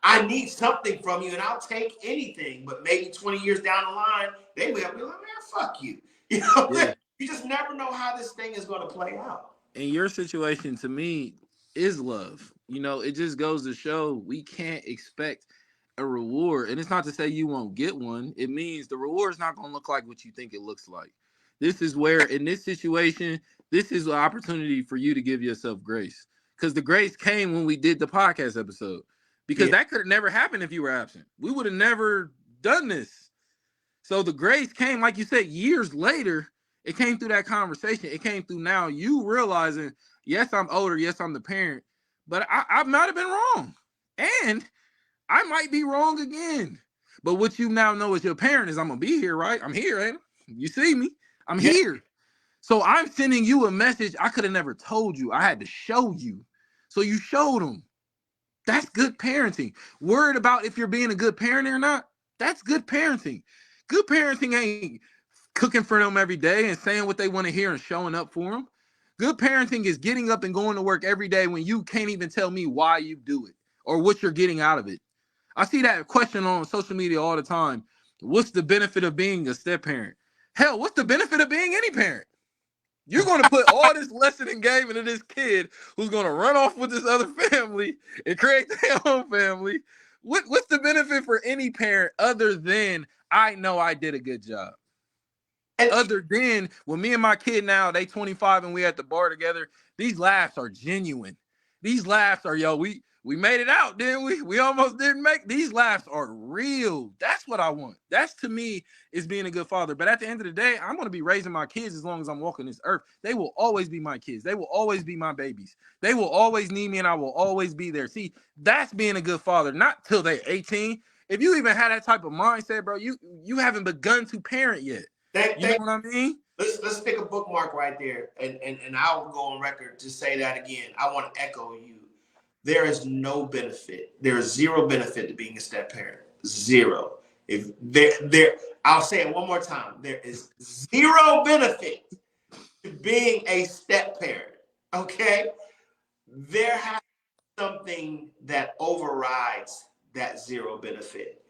I need something from you and I'll take anything. But maybe 20 years down the line, they will be like, man, fuck you. You know, you just never know how this thing is going to play out.
And your situation, to me, is love. You know, it just goes to show we can't expect a reward. And it's not to say you won't get one. It means the reward is not going to look like what you think it looks like. This is where, in this situation, this is an opportunity for you to give yourself grace. Because the grace came when we did the podcast episode. Because that could have never happened if you were absent. We would have never done this. So the grace came, like you said, years later. It came through that conversation. It came through now you realizing, yes, I'm older. Yes, I'm the parent. But I might have been wrong. And I might be wrong again. But what you now know as your parent is I'm going to be here, right? I'm here, ain't I? You see me? I'm here. So I'm sending you a message I could have never told you. I had to show you. So you showed them. That's good parenting. Worried about if you're being a good parent or not, that's good parenting. Good parenting ain't cooking for them every day and saying what they want to hear and showing up for them. Good parenting is getting up and going to work every day when you can't even tell me why you do it or what you're getting out of it. I see that question on social media all the time. What's the benefit of being a step parent? Hell, what's the benefit of being any parent? You're going to put all this lesson and game into this kid who's going to run off with this other family and create their own family. What's the benefit for any parent other than I know I did a good job?
And
Other than when me and my kid now, they 25 and we at the bar together, these laughs are genuine. These laughs are, yo, we made it out, didn't we? We almost didn't make. These laughs are real. That's what I want. That's, to me, is being a good father. But at the end of the day, I'm going to be raising my kids as long as I'm walking this earth. They will always be my kids. They will always be my babies. They will always need me and I will always be there. See, that's being a good father, not till they're 18. If you even had that type of mindset, bro, you haven't begun to parent yet. You know what I mean?
Let's pick a bookmark right there, and I'll go on record to say that again. I want to echo you. There is no benefit. There is zero benefit to being a step parent. Zero. If there, I'll say it one more time. There is zero benefit to being a step parent. Okay, there has to be something that overrides that zero benefit.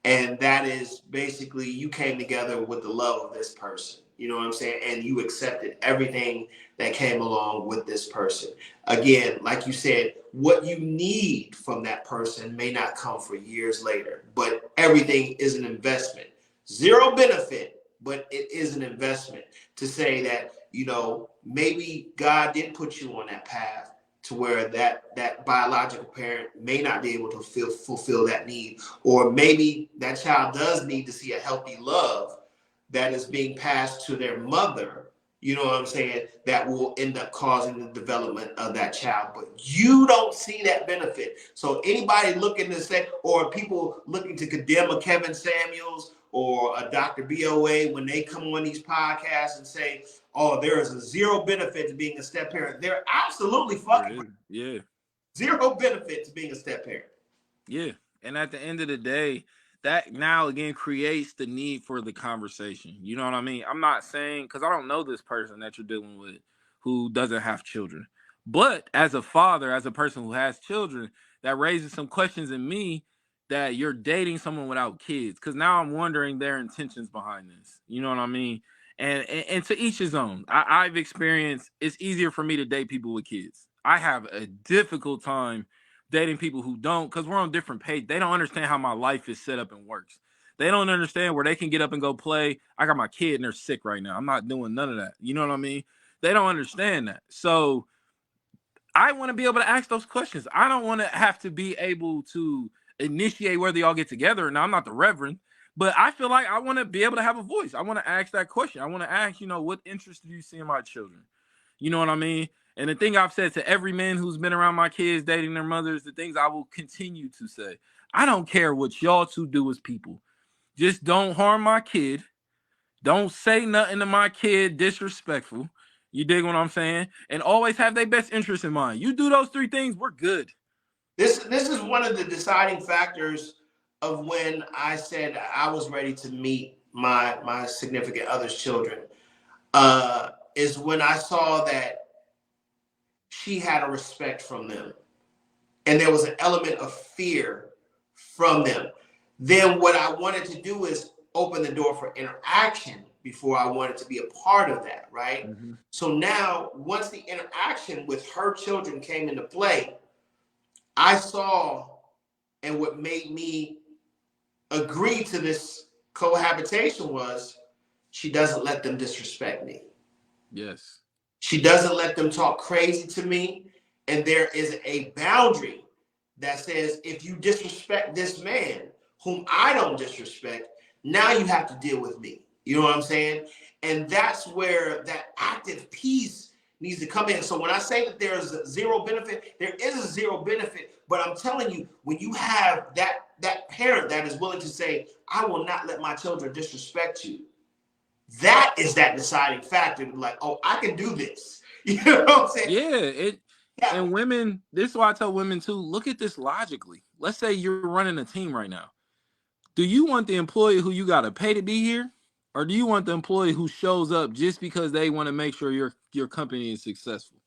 And that is basically you came together with the love of this person. You know what I'm saying? And you accepted everything that came along with this person. Again, like you said, what you need from that person may not come for years later, but everything is an investment. Zero benefit, but it is an investment to say that, you know, maybe God did put you on that path to where that biological parent may not be able to fulfill that need. Or maybe that child does need to see a healthy love that is being passed to their mother, you know what I'm saying, that will end up causing the development of that child. But you don't see that benefit. So anybody looking to say, or people looking to condemn a Kevin Samuels or a Dr. BOA when they come on these podcasts and say, oh, there is a zero benefit to being a step parent. They're absolutely fucking right.
Yeah.
Zero benefit to being a step parent.
Yeah. And at the end of the day, that now again creates the need for the conversation. You know what I mean? I'm not saying, because I don't know this person that you're dealing with who doesn't have children. But as a father, as a person who has children, that raises some questions in me that you're dating someone without kids. Because now I'm wondering their intentions behind this. You know what I mean? And to each his own. I've experienced, it's easier for me to date people with kids. I have a difficult time dating people who don't, because we're on different page. They don't understand how my life is set up and works. They don't understand where they can get up and go play. I got my kid and they're sick right now. I'm not doing none of that. You know what I mean? They don't understand that. So I want to be able to ask those questions. I don't want to have to be able to initiate whether y'all get together. Now, I'm not the reverend, but I feel like I want to be able to have a voice. I want to ask that question. I want to ask, you know, what interest do you see in my children? You know what I mean? And the thing I've said to every man who's been around my kids dating their mothers, the things I will continue to say. I don't care what y'all two do as people. Just don't harm my kid. Don't say nothing to my kid disrespectful. You dig what I'm saying? And always have their best interest in mind. You do those three things, we're good.
This is one of the deciding factors of when I said I was ready to meet my significant other's children. Is when I saw that she had a respect from them. And there was an element of fear from them. Then what I wanted to do is open the door for interaction before I wanted to be a part of that, right?
Mm-hmm.
So now, once the interaction with her children came into play, I saw, and what made me agree to this cohabitation was she doesn't let them disrespect me.
Yes.
She doesn't let them talk crazy to me. And there is a boundary that says, if you disrespect this man, whom I don't disrespect, now you have to deal with me. You know what I'm saying? And that's where that active piece needs to come in. So when I say that there's a zero benefit, there is a zero benefit. But I'm telling you, when you have that parent that is willing to say, I will not let my children disrespect you, that is that deciding factor. Like, oh, I can do this. You know what I'm saying?
Yeah, and women, this is why I tell women too, look at this logically. Let's say you're running a team right now. Do you want the employee who you got to pay to be here? Or do you want the employee who shows up just because they want to make sure your company is successful?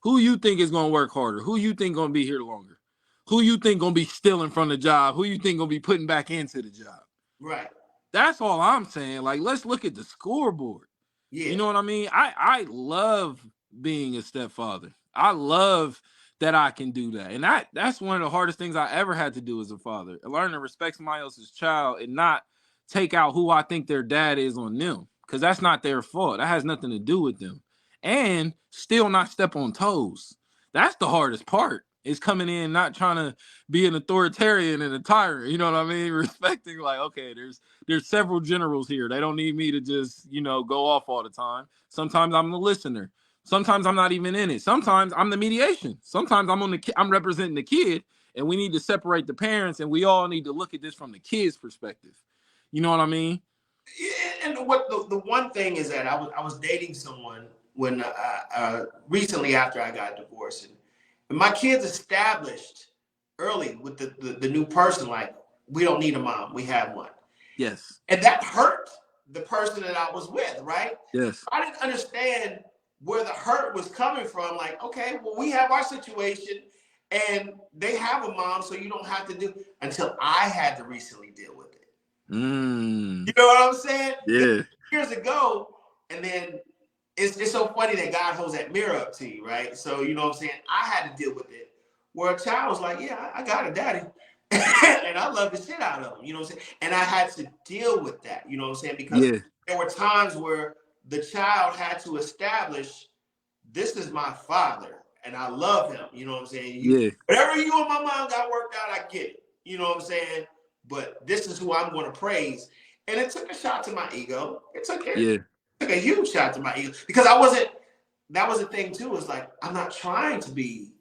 Who you think is going to work harder? Who you think going to be here longer? Who you think gonna be stealing from the job? Who you think gonna be putting back into the job?
Right.
That's all I'm saying. Like, let's look at the scoreboard.
Yeah.
You know what I mean? I love being a stepfather. I love that I can do that. And that's one of the hardest things I ever had to do as a father. Learn to respect somebody else's child and not take out who I think their dad is on them. Because that's not their fault. That has nothing to do with them. And still not step on toes. That's the hardest part. Is coming in not trying to be an authoritarian and a tyrant. You know what I mean? Respecting, like, okay, there's several generals here. They don't need me to just, go off all the time. Sometimes I'm the listener. Sometimes I'm not even in it. Sometimes I'm the mediation. Sometimes I'm representing the kid, and we need to separate the parents, and we all need to look at this from the kid's perspective. You know what I mean?
Yeah, and what the one thing is that I was dating someone when recently after I got divorced, and my kids established early with the new person, like, we don't need a mom, we have one.
Yes.
And that hurt the person that I was with, right?
Yes.
I didn't understand where the hurt was coming from. Like, okay, well, we have our situation and they have a mom, so you don't have to do, until I had to recently deal with it. You know what I'm saying?
Yeah.
Years ago, and then it's so funny that God holds that mirror up to you, right? So, you know what I'm saying? I had to deal with it. Where a child was like, yeah, I got a daddy. And I love the shit out of him, you know what I'm saying? And I had to deal with that, you know what I'm saying? Because there were times where the child had to establish, this is my father, and I love him, you know what I'm saying? Whatever you and my mom got worked out, I get it, you know what I'm saying? But this is who I'm going to praise. And it took a shot to my ego. It took a huge shot to my ego, because that was the thing too. It's like, I'm not trying to be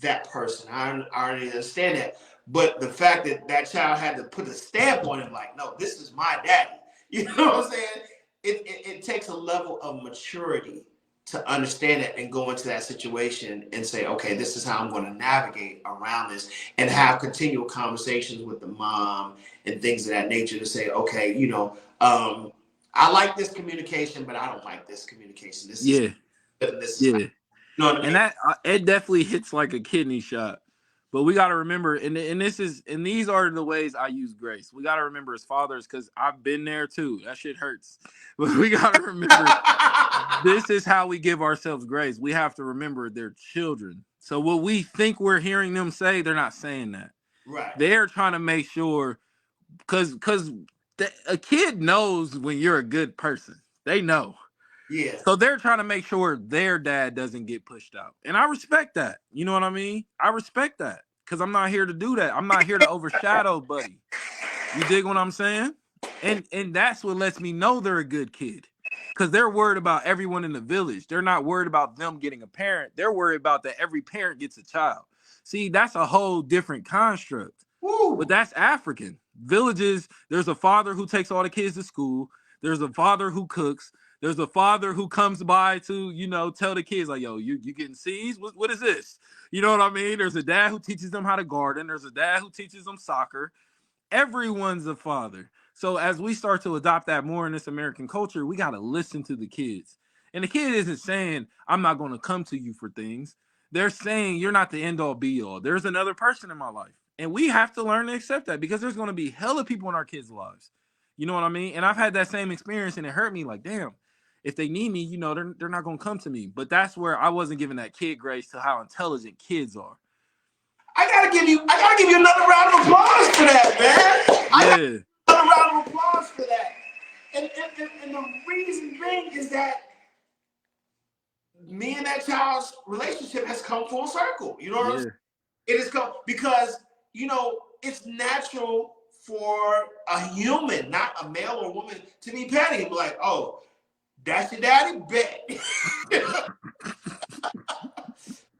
that person. I already understand that. But the fact that child had to put a stamp on him, like, no, this is my daddy. You know what I'm saying? It takes a level of maturity to understand it and go into that situation and say, okay, this is how I'm going to navigate around this, and have continual conversations with the mom and things of that nature to say, okay, I like this communication, but I don't like this communication. This is not, you know what I mean?
And that it definitely hits like a kidney shot. But we got to remember, and these are the ways I use grace. We got to remember as fathers, because I've been there too. That shit hurts. But we got to remember, this is how we give ourselves grace. We have to remember they're children. So what we think we're hearing them say, they're not saying that.
Right.
They're trying to make sure, because a kid knows when you're a good person. They know.
Yeah.
So they're trying to make sure their dad doesn't get pushed out. And I respect that. You know what I mean? I respect that, because I'm not here to do that. I'm not here to overshadow buddy. You dig what I'm saying? And that's what lets me know they're a good kid, because they're worried about everyone in the village. They're not worried about them getting a parent. They're worried about that every parent gets a child. See, that's a whole different construct.
Woo.
But that's African. Villages, there's a father who takes all the kids to school. There's a father who cooks. There's a father who comes by to, tell the kids, like, yo, you getting seeds? What is this? You know what I mean? There's a dad who teaches them how to garden. There's a dad who teaches them soccer. Everyone's a father. So as we start to adopt that more in this American culture, we got to listen to the kids. And the kid isn't saying, I'm not going to come to you for things. They're saying, you're not the end all be all. There's another person in my life. And we have to learn to accept that, because there's going to be hella people in our kids' lives. You know what I mean? And I've had that same experience, and it hurt me. Like, damn, if they need me, they're not going to come to me. But that's where I wasn't giving that kid grace to how intelligent kids are.
I gotta give you another round of applause for that, man. Another round of applause for that. And the reason being is that me and that child's relationship has come full circle. You know what I'm saying? It has come because, it's natural for a human, not a male or woman, to be petty and be like, oh, that's your daddy? Bet.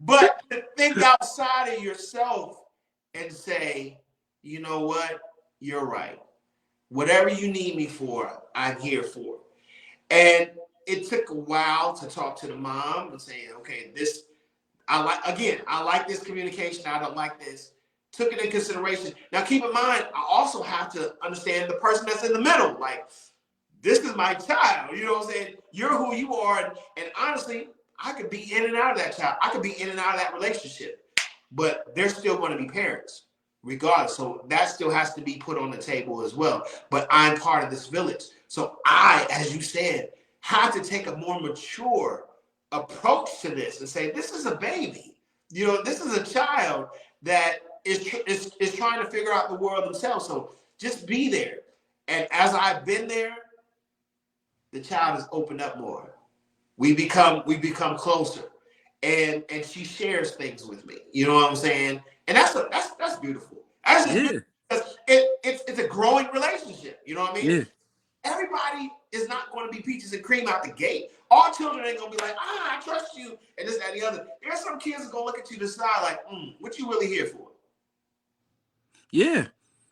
But to think outside of yourself and say, you know what? You're right. Whatever you need me for, I'm here for. And it took a while to talk to the mom and say, okay, I like this communication. I don't like this. Took it in consideration. Now, keep in mind, I also have to understand the person that's in the middle. Like, this is my child. You know what I'm saying? You're who you are. And honestly, I could be in and out of that child. I could be in and out of that relationship. but they're still going to be parents regardless. So that still has to be put on the table as well. But I'm part of this village. So I, as you said, have to take a more mature approach to this and say, this is a baby. You know, this is a child that is trying to figure out the world themselves. So just be there. And as I've been there, the child has opened up more. We become closer. And she shares things with me. You know what I'm saying? And that's beautiful. That's just beautiful. It's a growing relationship. You know what I mean?
Yeah.
Everybody is not going to be peaches and cream out the gate. All children ain't gonna be like, I trust you, and this, that, and the other. There's some kids that's gonna look at you to the side like, what you really here for?
Yeah.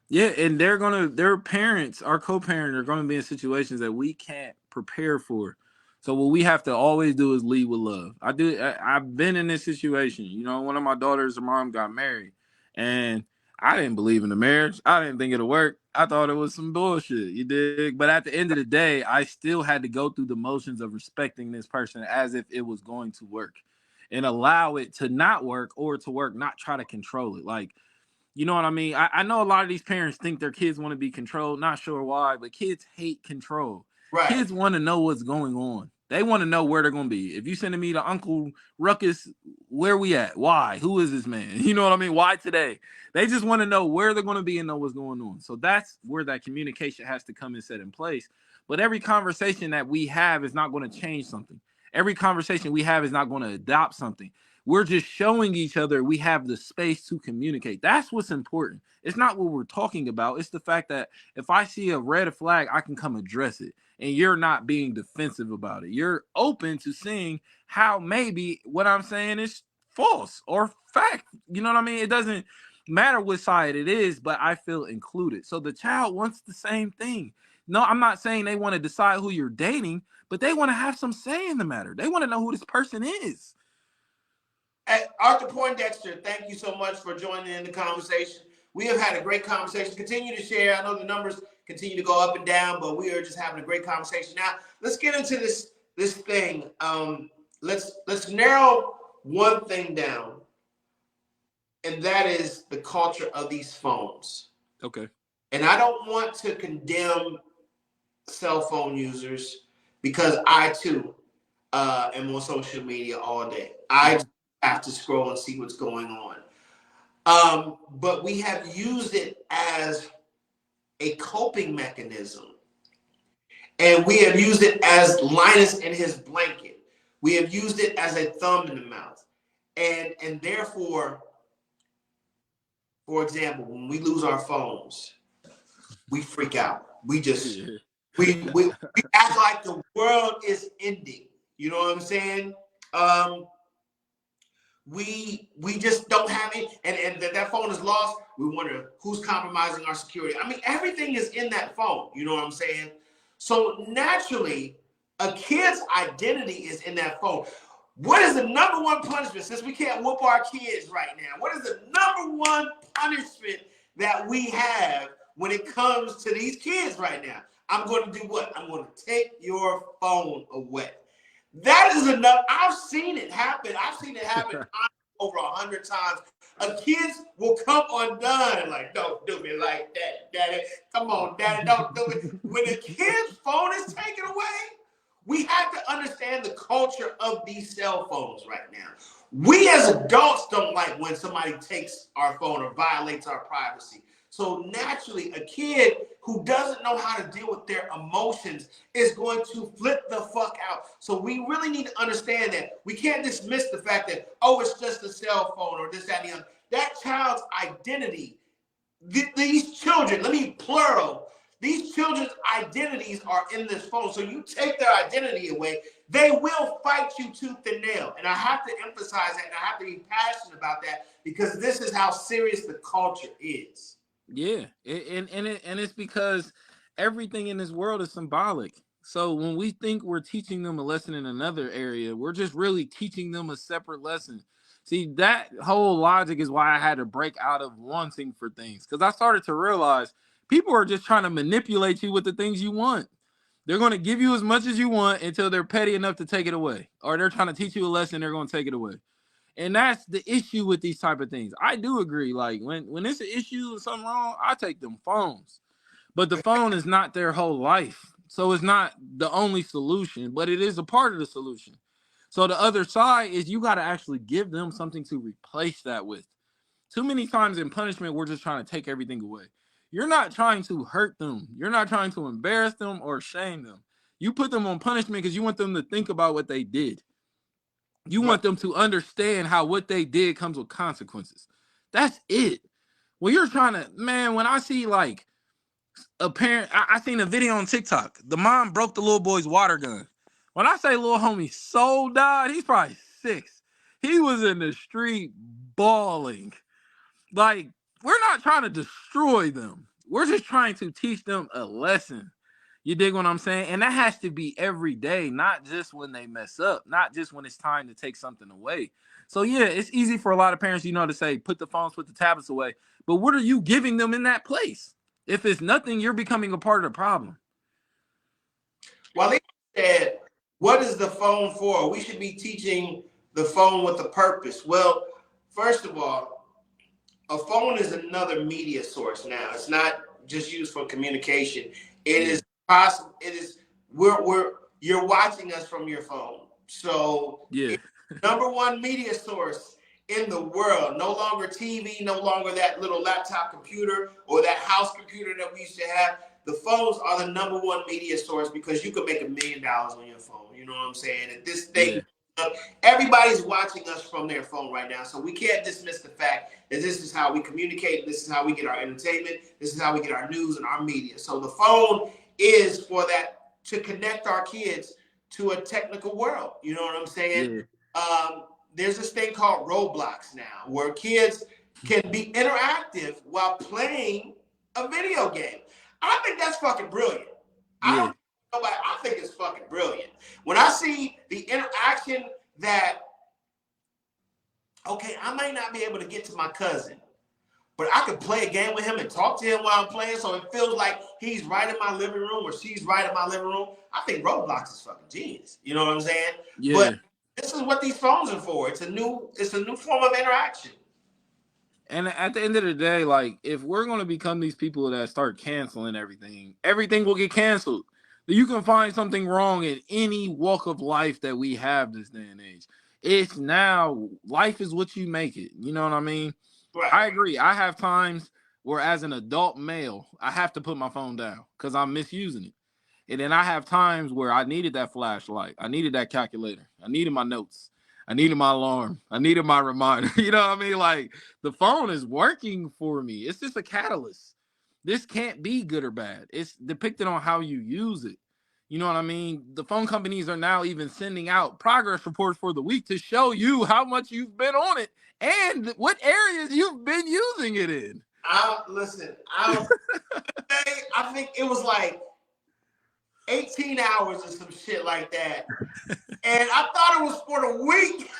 Yeah, and their parents, our co-parents, are going to be in situations that we can't prepare for. So what we have to always do is lead with love. I've been in this situation. You know, one of my daughters' mom got married, and I didn't believe in the marriage. I didn't think it'd work. I thought it was some bullshit. You dig? But at the end of the day, I still had to go through the motions of respecting this person as if it was going to work, and allow it to not work or to work, not try to control it. Like, you know what I mean? I know a lot of these parents think their kids want to be controlled. Not sure why, but kids hate control.
Right.
Kids want to know what's going on. They want to know where they're going to be. If you sending me to Uncle Ruckus, where we at? Why? Who is this man? You know what I mean? Why today? They just want to know where they're going to be and know what's going on. So that's where that communication has to come and set in place. But every conversation that we have is not going to change something. Every conversation we have is not going to adopt something. We're just showing each other we have the space to communicate. That's what's important. It's not what we're talking about. It's the fact that if I see a red flag, I can come address it. And you're not being defensive about it. You're open to seeing how maybe what I'm saying is false or fact. You know what I mean? It doesn't matter what side it is, but I feel included. So the child wants the same thing. No, I'm not saying they want to decide who you're dating, but they want to have some say in the matter. They want to know who this person is.
Arthur Poindexter, thank you so much for joining in the conversation. We have had a great conversation. Continue to share. I know the numbers continue to go up and down, but we are just having a great conversation. Now, let's get into this thing. Let's narrow one thing down, and that is the culture of these phones.
Okay.
And I don't want to condemn cell phone users because I too am on social media all day. I have to scroll and see what's going on. But we have used it as a coping mechanism. And we have used it as Linus in his blanket. We have used it as a thumb in the mouth. And therefore, for example, when we lose our phones, we freak out. We just, we act like the world is ending. You know what I'm saying? We just don't have it, and that phone is lost. We wonder who's compromising our security. I mean, everything is in that phone. You know what I'm saying? So naturally, a kid's identity is in that phone. What is the number one punishment, since we can't whoop our kids right now? What is the number one punishment that we have when it comes to these kids right now? I'm going to do what? I'm going to take your phone away. That is enough. I've seen it happen. I've seen it happen over 100 times. Kids will come undone. Like, don't do me like that, daddy. Come on, daddy, don't do it. When the kid's phone is taken away, we have to understand the culture of these cell phones right now. We as adults don't like when somebody takes our phone or violates our privacy. So naturally, a kid who doesn't know how to deal with their emotions is going to flip the fuck out. So we really need to understand that we can't dismiss the fact that, oh, it's just a cell phone or this, that, and the other. That child's identity, these children, let me plural, these children's identities are in this phone. So you take their identity away, they will fight you tooth and nail. And I have to emphasize that, and I have to be passionate about that, because this is how serious the culture is.
Yeah, and it's because everything in this world is symbolic. So when we think we're teaching them a lesson in another area, we're just really teaching them a separate lesson. See, that whole logic is why I had to break out of wanting for things, because I started to realize people are just trying to manipulate you with the things you want. They're going to give you as much as you want until they're petty enough to take it away, or they're trying to teach you a lesson, they're going to take it away. And that's the issue with these type of things. I do agree. Like when it's an issue or something wrong, I take them phones. But the phone is not their whole life. So it's not the only solution, but it is a part of the solution. So the other side is you got to actually give them something to replace that with. Too many times in punishment, we're just trying to take everything away. You're not trying to hurt them. You're not trying to embarrass them or shame them. You put them on punishment because you want them to think about what they did. You want them to understand how what they did comes with consequences. That's it. When you're trying to, man, when I see like a parent, I seen a video on TikTok. The mom broke the little boy's water gun. When I say little homie soul died, he's probably 6. He was in the street bawling. Like, we're not trying to destroy them. We're just trying to teach them a lesson. You dig what I'm saying? And that has to be every day, not just when they mess up, not just when it's time to take something away. So yeah, it's easy for a lot of parents, to say, put the phones, put the tablets away. But what are you giving them in that place? If it's nothing, you're becoming a part of the problem.
Well, they said, what is the phone for? We should be teaching the phone with a purpose. Well, first of all, a phone is another media source now. It's not just used for communication. It is possible. It is you're watching us from your phone. So
yeah,
number one media source in the world. No longer TV, no longer that little laptop computer or that house computer that we used to have. The phones are the number one media source because you can make $1 million on your phone. You know what I'm saying? At this stage, everybody's watching us from their phone right now. So we can't dismiss the fact that this is how we communicate. This is how we get our entertainment. This is how we get our news and our media. So the phone is for that, to connect our kids to a technical world. You know what I'm saying? Yeah. There's this thing called Roblox now where kids can be interactive while playing a video game. I think that's fucking brilliant.
Yeah.
I think it's fucking brilliant. When I see the interaction that, okay, I might not be able to get to my cousin, but I can play a game with him and talk to him while I'm playing, so it feels like he's right in my living room or she's right in my living room. I think Roblox is fucking genius. You know what I'm saying?
Yeah.
But this is what these phones are for. It's a new form of interaction.
And at the end of the day, like, if we're going to become these people that start canceling everything will get canceled. You can find something wrong in any walk of life that we have this day and age. It's now, life is what you make it. You know what I mean? Right. I agree. I have times where as an adult male, I have to put my phone down because I'm misusing it. And then I have times where I needed that flashlight. I needed that calculator. I needed my notes. I needed my alarm. I needed my reminder. You know what I mean? Like, the phone is working for me. It's just a catalyst. This can't be good or bad. It's depicted on how you use it. You know what I mean? The phone companies are now even sending out progress reports for the week to show you how much you've been on it and what areas you've been using it in.
Listen, I think it was like 18 hours or some shit like that. And I thought it was for the week.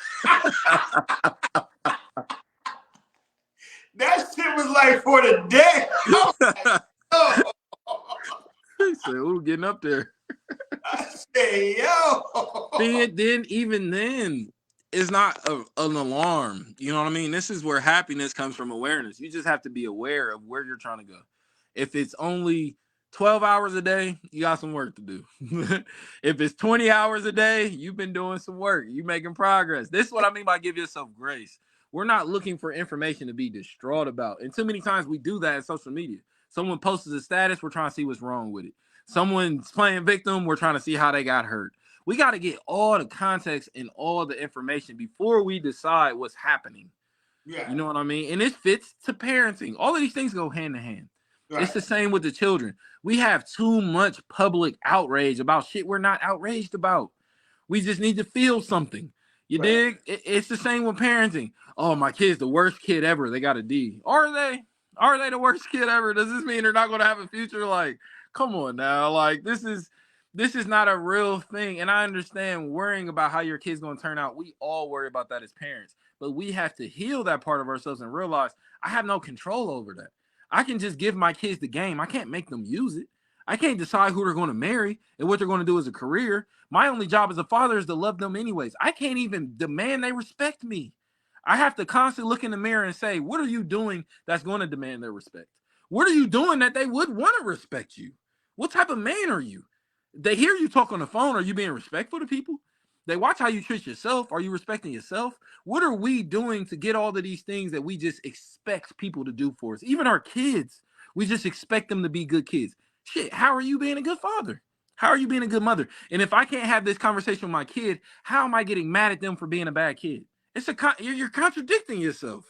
That shit was like for the day. I was like, oh.
He said, "Ooh, getting up there."
I said, yo.
Then even then, it's not an alarm. You know what I mean? This is where happiness comes from, awareness. You just have to be aware of where you're trying to go. If it's only 12 hours a day, you got some work to do. If it's 20 hours a day, you've been doing some work. You're making progress. This is what I mean by give yourself grace. We're not looking for information to be distraught about. And too many times we do that in social media. Someone posts a status, we're trying to see what's wrong with it. Someone's playing victim, we're trying to see how they got hurt. We got to get all the context and all the information before we decide what's happening. Yeah. You know what I mean? And it fits to parenting. All of these things go hand in hand. Right. It's the same with the children. We have too much public outrage about shit we're not outraged about. We just need to feel something. You dig? It's the same with parenting. Oh, my kid's the worst kid ever. They got a D. Are they? Are they the worst kid ever? Does this mean they're not going to have a future? Like, come on now. Like, this is not a real thing. And I understand worrying about how your kid's going to turn out. We all worry about that as parents. But we have to heal that part of ourselves and realize I have no control over that. I can just give my kids the game. I can't make them use it. I can't decide who they're going to marry and what they're going to do as a career. My only job as a father is to love them anyways. I can't even demand they respect me. I have to constantly look in the mirror and say, what are you doing that's going to demand their respect? What are you doing that they would want to respect you? What type of man are you? They hear you talk on the phone. Are you being respectful to people? They watch how you treat yourself. Are you respecting yourself? What are we doing to get all of these things that we just expect people to do for us? Even our kids, we just expect them to be good kids. Shit, how are you being a good father? How are you being a good mother? And if I can't have this conversation with my kid, how am I getting mad at them for being a bad kid? You're contradicting yourself.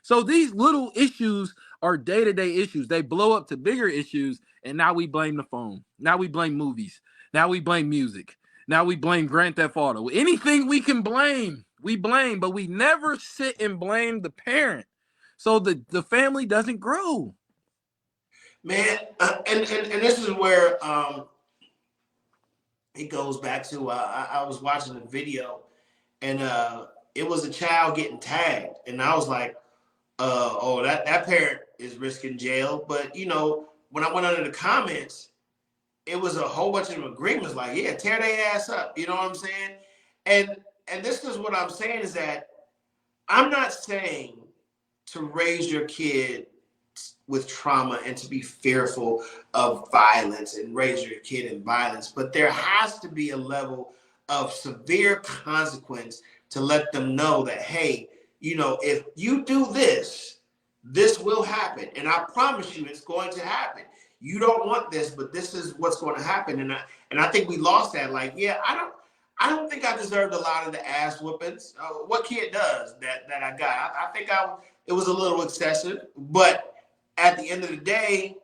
So these little issues are day-to-day issues. They blow up to bigger issues, and now we blame the phone. Now we blame movies. Now we blame music. Now we blame Grand Theft Auto. Anything we can blame, we blame, but we never sit and blame the parent. So the family doesn't grow.
Man, and this is where it goes back to I was watching a video, and it was a child getting tagged, and I was like, oh, that parent is risking jail. But you know, when I went under the comments, it was a whole bunch of agreements like, yeah, tear their ass up. You know what I'm saying? And this is what I'm saying is that I'm not saying to raise your kid with trauma and to be fearful of violence and raise your kid in violence, but there has to be a level of severe consequence to let them know that, hey, you know, if you do this, this will happen. And I promise you it's going to happen. You don't want this, but this is what's going to happen. And I think we lost that. Like, yeah, I don't think I deserved a lot of the ass whoopings. What kid does that I got? I think it was a little excessive, but at the end of the day,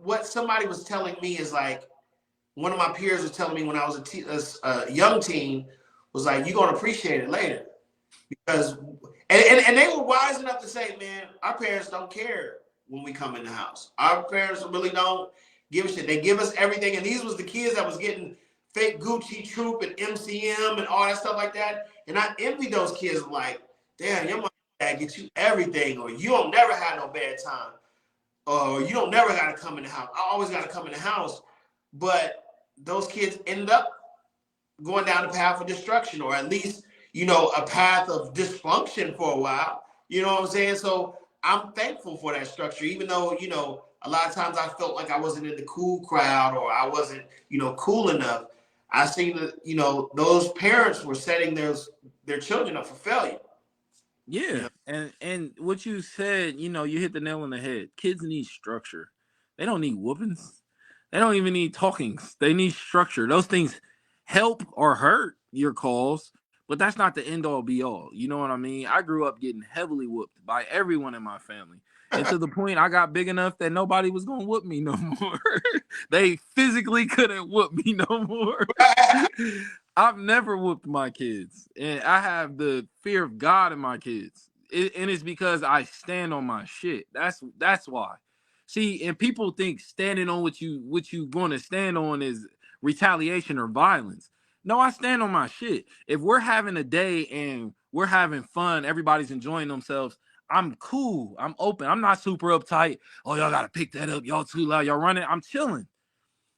what somebody was telling me is like, one of my peers was telling me when I was a young teen, was like, you're going to appreciate it later. Because, and they were wise enough to say, man, our parents don't care when we come in the house. Our parents really don't give a shit. They give us everything. And these was the kids that was getting fake Gucci Troop and MCM and all that stuff like that. And I envy those kids like, damn, your mom and dad get you everything, or you don't never have no bad time, or you don't never got to come in the house. I always got to come in the house. But those kids end up going down the path of destruction, or at least, you know, a path of dysfunction for a while. You know what I'm saying? So I'm thankful for that structure, even though, you know, a lot of times I felt like I wasn't in the cool crowd, or I wasn't, you know, cool enough. I seen that, you know, those parents were setting their children up for failure.
Yeah, and what you said, you know, you hit the nail on the head. Kids need structure. They don't need whoopings. They don't even need talkings. They need structure. Those things help or hurt your cause, but that's not the end all be all. You know what I mean? I grew up getting heavily whooped by everyone in my family. And to the point I got big enough that nobody was gonna whoop me no more. They physically couldn't whoop me no more. I've never whooped my kids, and I have the fear of God in my kids. And it's because I stand on my shit. That's why. See, and people think standing on what you going to stand on is retaliation or violence. No, I stand on my shit. If we're having a day and we're having fun, everybody's enjoying themselves, I'm cool. I'm open. I'm not super uptight. Oh, y'all gotta pick that up. Y'all too loud. Y'all running. I'm chilling.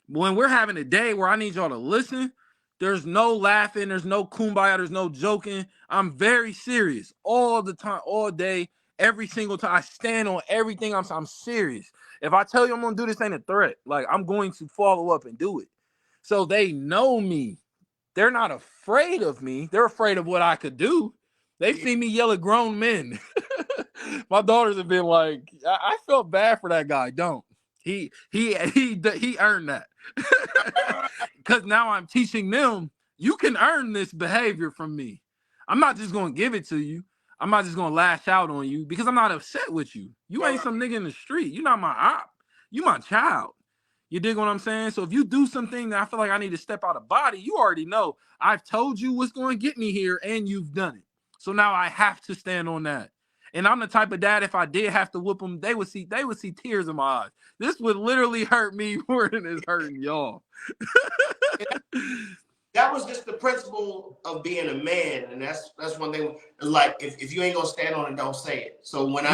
When we're having a day where I need y'all to listen, there's no laughing, there's no kumbaya, there's no joking. I'm very serious all the time, all day, every single time. I stand on everything. I'm serious. If I tell you I'm gonna do this, ain't a threat. Like, I'm going to follow up and do it. So they know me. They're not afraid of me. They're afraid of what I could do. They've seen me yell at grown men. My daughters have been like, I felt bad for that guy. Don't. He earned that. Because now I'm teaching them, you can earn this behavior from me. I'm not just going to give it to you. I'm not just going to lash out on you because I'm not upset with you. You ain't some nigga in the street. You're not my op. You my child. You dig what I'm saying? So if you do something that I feel like I need to step out of body, you already know I've told you what's going to get me here and you've done it. So now I have to stand on that. And I'm the type of dad, if I did have to whoop them, they would see tears in my eyes. This would literally hurt me more than it's hurting y'all.
That was just the principle of being a man, and that's one thing. Like, if you ain't gonna stand on it, don't say it. So when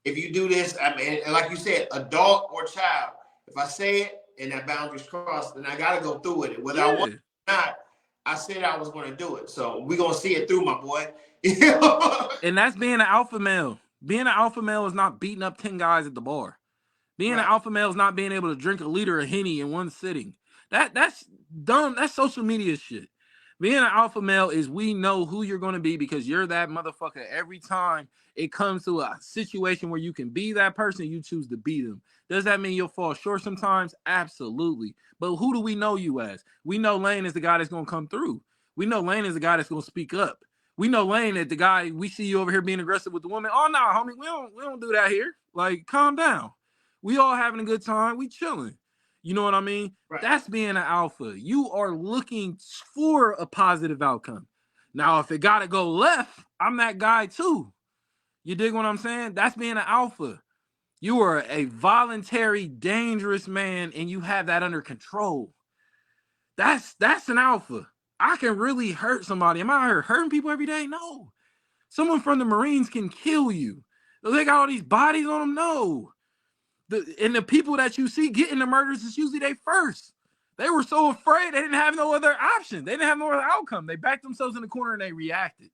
if you do this, I mean, and like you said, adult or child, if I say it and that boundary's crossed, then I gotta go through it. Whether I want it or not, I said I was going to do it. So we're going to see it through, my boy. You know?
And that's being an alpha male. Being an alpha male is not beating up 10 guys at the bar. Being an
Right.
alpha male is not being able to drink a liter of Henny in one sitting. That's dumb. That's social media shit. Being an alpha male is we know who you're going to be because you're that motherfucker. Every time it comes to a situation where you can be that person, you choose to be them. Does that mean you'll fall short sometimes? Absolutely. But who do we know you as? We know Lane is the guy that's going to come through. We know Lane is the guy that's going to speak up. We know Lane that the guy we see you over here being aggressive with the woman. Oh no, homie, we don't do that here. Like, calm down. We all having a good time. We chilling. You know what I mean?
Right.
That's being an alpha. You are looking for a positive outcome. Now, if it got to go left, I'm that guy too. You dig what I'm saying? That's being an alpha. You are a voluntary, dangerous man, and you have that under control. That's an alpha. I can really hurt somebody. Am I out here hurting people every day? No. Someone from the Marines can kill you. They got all these bodies on them? No. And the people that you see getting the murders is usually they first. They were so afraid they didn't have no other option. They didn't have no other outcome. They backed themselves in the corner and they reacted.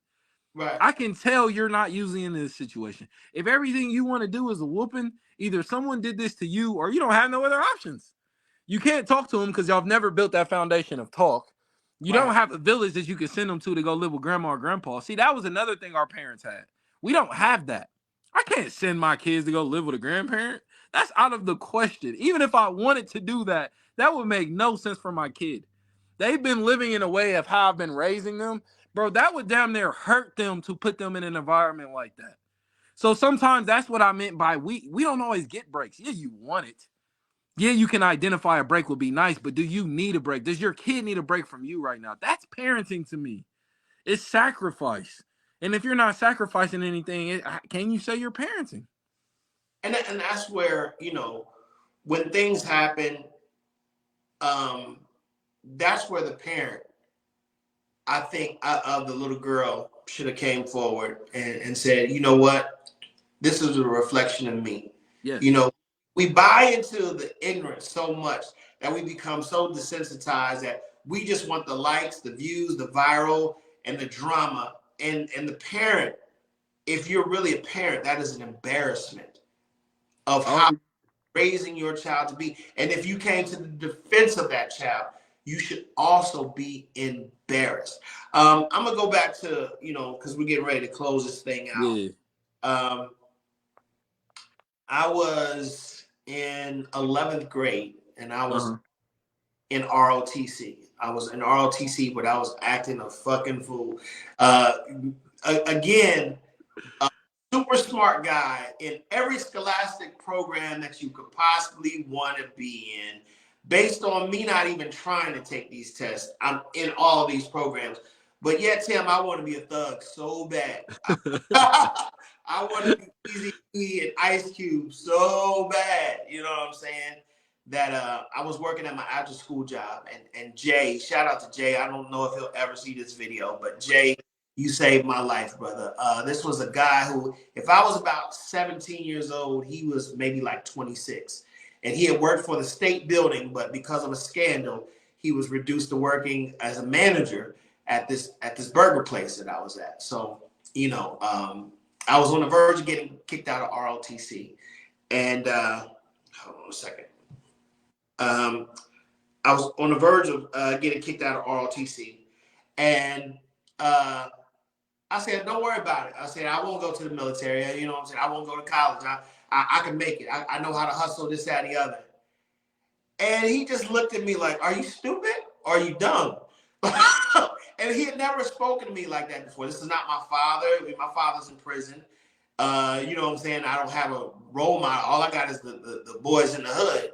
Right.
I can tell you're not usually in this situation. If everything you want to do is a whooping, either someone did this to you or you don't have no other options. You can't talk to them because y'all have never built that foundation of talk. You
Right.
don't have a village that you can send them to go live with grandma or grandpa. See, that was another thing our parents had. We don't have that. I can't send my kids to go live with a grandparent. That's out of the question. Even if I wanted to do that, that would make no sense for my kid. They've been living in a way of how I've been raising them. Bro, that would damn near hurt them to put them in an environment like that. So sometimes that's what I meant by we don't always get breaks. Yeah, you want it. Yeah, you can identify a break would be nice, but do you need a break? Does your kid need a break from you right now? That's parenting to me. It's sacrifice. And if you're not sacrificing anything, can you say you're parenting?
And that's where, you know, when things happen, that's where the parent, I think, of the little girl should have came forward and said, you know what, this is a reflection of me.
Yes.
You know, we buy into the ignorance so much that we become so desensitized that we just want the likes, the views, the viral, and the drama. And the parent, if you're really a parent, that is an embarrassment of how raising your child to be. And if you came to the defense of that child, you should also be embarrassed. I'm gonna go back to, you know, because we're getting ready to close this thing out.
Yeah.
I was in 11th grade and I was in ROTC. I was in ROTC, but I was acting a fucking fool. Again, a super smart guy in every scholastic program that you could possibly want to be in, based on me not even trying to take these tests. I'm in all of these programs. But yet, Tim, I want to be a thug so bad. I want to be Eazy-E and Ice Cube so bad. You know what I'm saying? That I was working at my after school job. And Jay, shout out to Jay. I don't know if he'll ever see this video, but Jay, you saved my life, brother. This was a guy who, if I was about 17 years old, he was maybe like 26. And he had worked for the state building, but because of a scandal, he was reduced to working as a manager at this burger place that I was at. So, you know, I was on the verge of getting kicked out of ROTC. And hold on a second. I was on the verge of getting kicked out of ROTC. And I said, don't worry about it. I said, I won't go to the military. You know what I'm saying? I won't go to college. I can make it. I know how to hustle, this, that, and the other. And he just looked at me like, are you stupid or are you dumb? And he had never spoken to me like that before. This is not my father. I mean, my father's in prison. You know what I'm saying? I don't have a role model. All I got is the boys in the hood.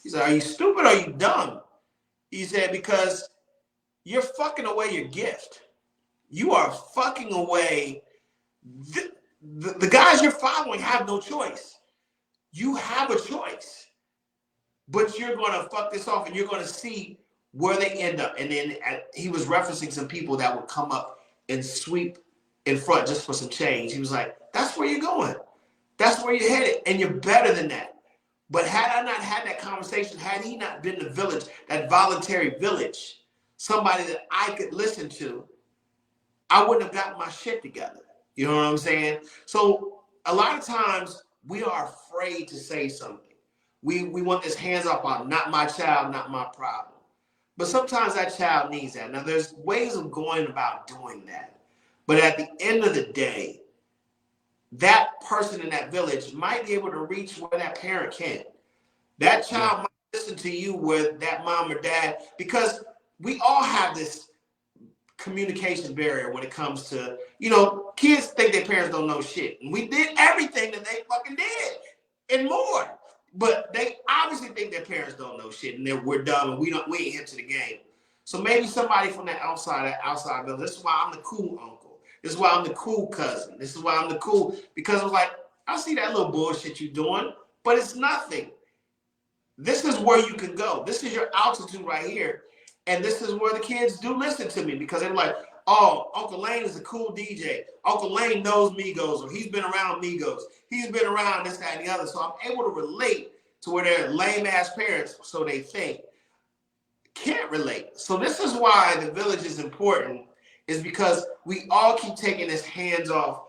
He said, are you stupid or are you dumb? He said, because you're fucking away your gift. You are fucking away. The guys you're following have no choice. You have a choice. But you're going to fuck this off and you're going to see where they end up. And then he was referencing some people that would come up and sweep in front just for some change. He was like, that's where you're going. That's where you're headed. And you're better than that. But had I not had that conversation, had he not been the village, that voluntary village, somebody that I could listen to, I wouldn't have gotten my shit together. You know what I'm saying? So a lot of times we are afraid to say something. We want this hands up on not my child, not my problem. But sometimes that child needs that. Now there's ways of going about doing that. But at the end of the day, that person in that village might be able to reach where that parent can't. That child might listen to you where that mom or dad, because we all have this communication barrier when it comes to, kids think their parents don't know shit. And we did everything that they fucking did and more. But they obviously think their parents don't know shit and we're dumb and we ain't hip to the game. So maybe somebody from that outside building, this is why I'm the cool uncle. This is why I'm the cool cousin. This is why I'm the cool, because I was like, I see that little bullshit you doing, but it's nothing. This is where you can go. This is your altitude right here. And this is where the kids do listen to me, because they're like, oh, Uncle Lane is a cool DJ. Uncle Lane knows Migos, or he's been around Migos. He's been around this, that, and the other. So I'm able to relate to where they're lame-ass parents, so they think, can't relate. So this is why the village is important, is because we all keep taking this hands-off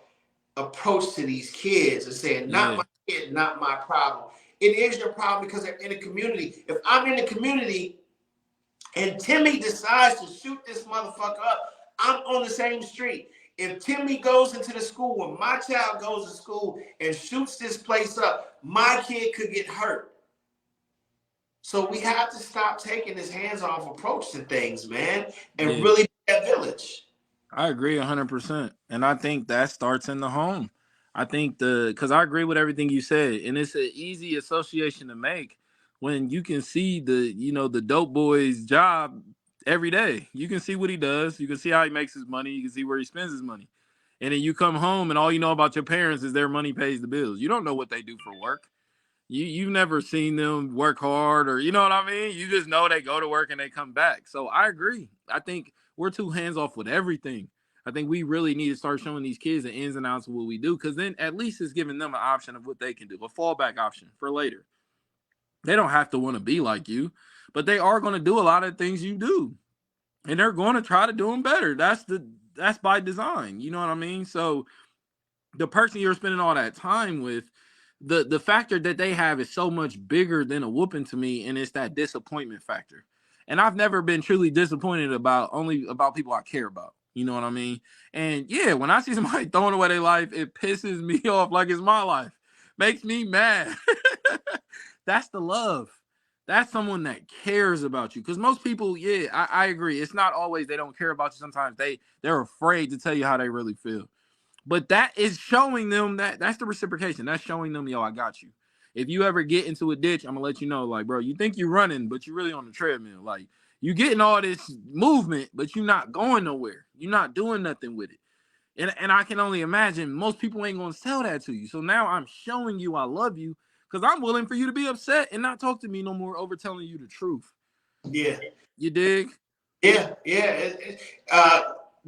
approach to these kids and saying, not my kid, not my problem. It is your problem because they're in a community. If I'm in the community and Timmy decides to shoot this motherfucker up, I'm on the same street. If Timmy goes into the school where my child goes to school and shoots this place up, my kid could get hurt. So we have to stop taking this hands-off approach to things, man, and really be that village.
I agree 100%. And I think that starts in the home. I think because I agree with everything you said. And it's an easy association to make when you can see the dope boy's job every day. You can see what he does. You can see how he makes his money. You can see where he spends his money. And then you come home and all you know about your parents is their money pays the bills. You don't know what they do for work. You've never seen them work hard, or you know what I mean? You just know they go to work and they come back. So I agree. I think we're too hands off with everything. I think we really need to start showing these kids the ins and outs of what we do, because then at least it's giving them an option of what they can do, a fallback option for later. They don't have to want to be like you, but they are going to do a lot of things you do, and they're going to try to do them better. That's by design. You know what I mean? So the person you're spending all that time with, the factor that they have is so much bigger than a whooping to me, and it's that disappointment factor. And I've never been truly disappointed about people I care about. You know what I mean? And yeah, when I see somebody throwing away their life, it pisses me off like it's my life. Makes me mad. That's the love. That's someone that cares about you. Because most people, I agree. It's not always they don't care about you. Sometimes they're afraid to tell you how they really feel. But that is showing them that's the reciprocation. That's showing them, yo, I got you. If you ever get into a ditch, I'm gonna let you know, like, bro, you think you're running, but you're really on the treadmill. Like, you getting all this movement, but you're not going nowhere. You're not doing nothing with it. And I can only imagine most people ain't gonna tell that to you. So now I'm showing you I love you, because I'm willing for you to be upset and not talk to me no more over telling you the truth.
Yeah.
You dig?
Yeah.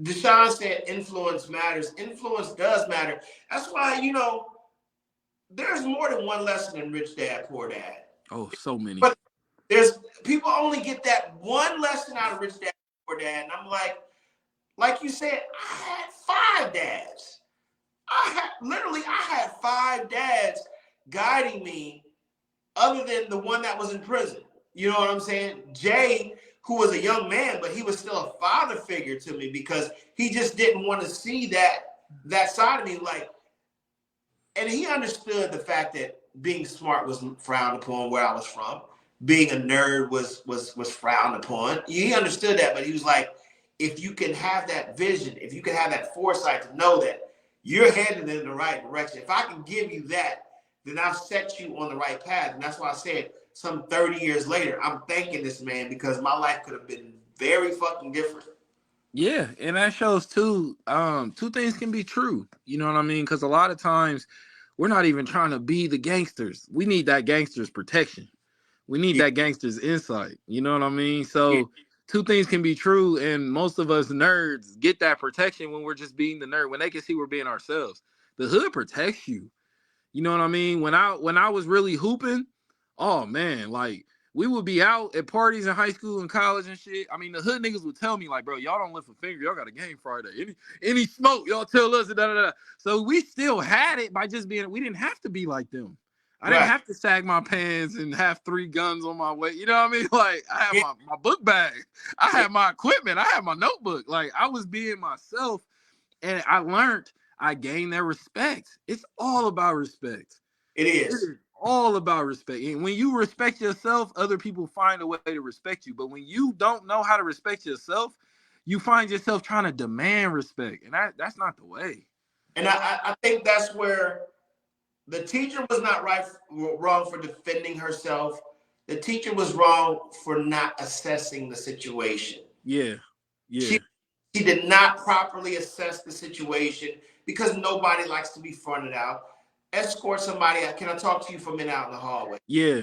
Deshaun said influence matters. Influence does matter. That's why, there's more than one lesson in Rich Dad, Poor Dad.
Oh, so many.
But there's people only get that one lesson out of Rich Dad, Poor Dad. And I'm like you said, I had 5 dads. I had 5 dads guiding me other than the one that was in prison. You know what I'm saying? Jay, who was a young man, but he was still a father figure to me, because he just didn't want to see that side of me. And he understood the fact that being smart was frowned upon where I was from. Being a nerd was frowned upon. He understood that, but he was like, if you can have that vision, if you can have that foresight to know that you're headed in the right direction, if I can give you that, then I've set you on the right path. And that's why I said, some 30 years later, I'm thanking this man, because my life could have been very fucking different.
Yeah, and that shows too. Two things can be true. You know what I mean? Because a lot of times we're not even trying to be the gangsters. We need that gangster's protection. We need that gangster's insight. You know what I mean? So two things can be true, and most of us nerds get that protection when we're just being the nerd. When they can see we're being ourselves, the hood protects you. You know what I mean? When I was really hooping, oh man, like We would be out at parties in high school and college and shit. I mean, the hood niggas would tell me like, bro, y'all don't lift a finger. Y'all got a game Friday. Any smoke, y'all tell us. Da, da, da. So we still had it by just being. We didn't have to be like them. I didn't
Right.
have to sag my pants and have 3 guns on my way. You know what I mean? Like I had my book bag. I had my equipment. I had my notebook. Like I was being myself, and I learned. I gained their respect. It's all about respect.
It
It
is.
is all about respect. And when you respect yourself, other people find a way to respect you. But when you don't know how to respect yourself, you find yourself trying to demand respect. And that's not the way.
And I think that's where the teacher was not wrong for defending herself. The teacher was wrong for not assessing the situation.
Yeah. Yeah.
She did not properly assess the situation because nobody likes to be fronted out. Escort somebody out. Can I talk to you for a minute out in the hallway?
Yeah.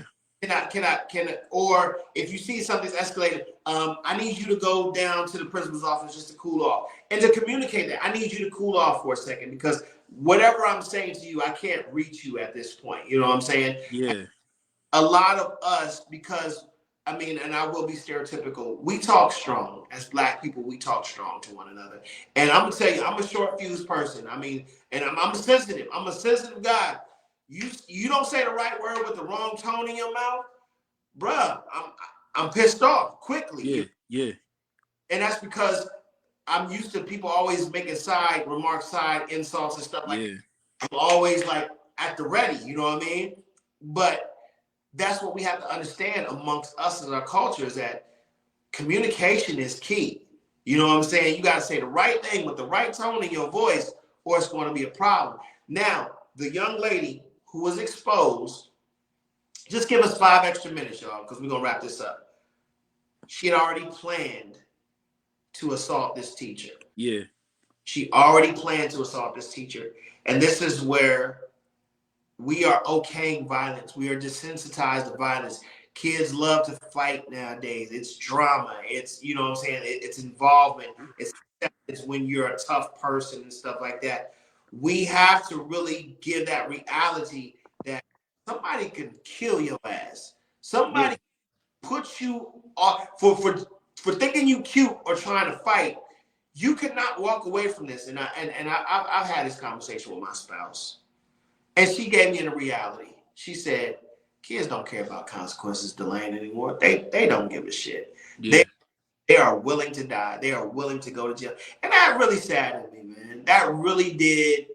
Or if you see something's escalated, I need you to go down to the principal's office just to cool off. And to communicate that, I need you to cool off for a second because whatever I'm saying to you, I can't reach you at this point. You know what I'm saying?
Yeah.
A lot of us, because I mean, and I will be stereotypical, we talk strong. As Black people, we talk strong to one another. And I'm gonna tell you, I'm a short fuse person. I mean, and I'm sensitive. I'm a sensitive guy. You don't say the right word with the wrong tone in your mouth, bruh. I'm pissed off quickly.
Yeah. Yeah.
And that's because I'm used to people always making side remarks, side insults and stuff like that. I'm always like at the ready, you know what I mean? But that's what we have to understand amongst us as our culture is that communication is key. You know what I'm saying? You got to say the right thing with the right tone in your voice or it's going to be a problem. Now, the young lady who was exposed, just give us 5 extra minutes, y'all, because we're going to wrap this up. She had already planned to assault this teacher.
Yeah.
She already planned to assault this teacher. And this is where we are okaying violence. We are desensitized to violence. Kids love to fight nowadays. It's drama. It's, you know what I'm saying? It's involvement. It's when you're a tough person and stuff like that. We have to really give that reality that somebody can kill your ass. Somebody put you off for thinking you cute or trying to fight. You cannot walk away from this. And I've had this conversation with my spouse. And she gave me the reality. She said, kids don't care about consequences delaying anymore. They don't give a shit.
Yeah.
They are willing to die. They are willing to go to jail. And that really saddened me, man. That really did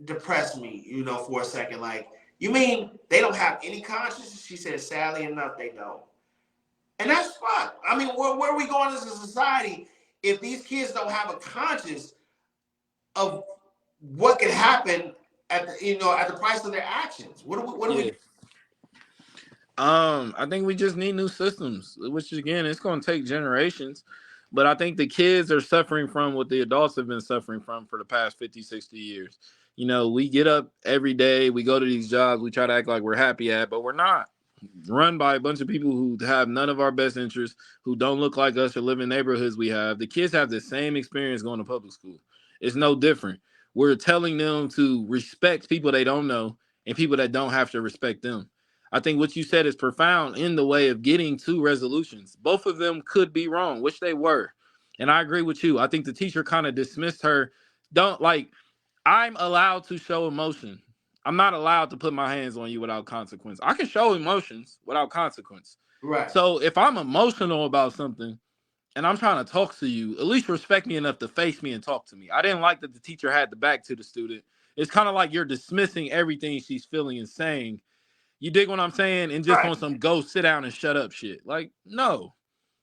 depress me, you know, for a second. Like, you mean they don't have any conscience? She said, sadly enough, they don't. And that's fucked. I mean, where are we going as a society if these kids don't have a conscience of what could happen at the price of their actions? What do we?
I think we just need new systems, which again, it's going to take generations. But I think the kids are suffering from what the adults have been suffering from for the past 50, 60 years. You know, we get up every day, we go to these jobs, we try to act like we're happy at, but we're not. Run by a bunch of people who have none of our best interests, who don't look like us or live in neighborhoods we have. The kids have the same experience going to public school. It's no different. We're telling them to respect people they don't know and people that don't have to respect them. I think what you said is profound in the way of getting to resolutions. Both of them could be wrong, which they were. And I agree with you. I think the teacher kind of dismissed her. I'm allowed to show emotion. I'm not allowed to put my hands on you without consequence. I can show emotions without consequence.
Right.
So if I'm emotional about something and I'm trying to talk to you, at least respect me enough to face me and talk to me. I didn't like that the teacher had the back to the student. It's kind of like you're dismissing everything she's feeling and saying. You dig what I'm saying? And just on some go sit down and shut up shit. Like, no.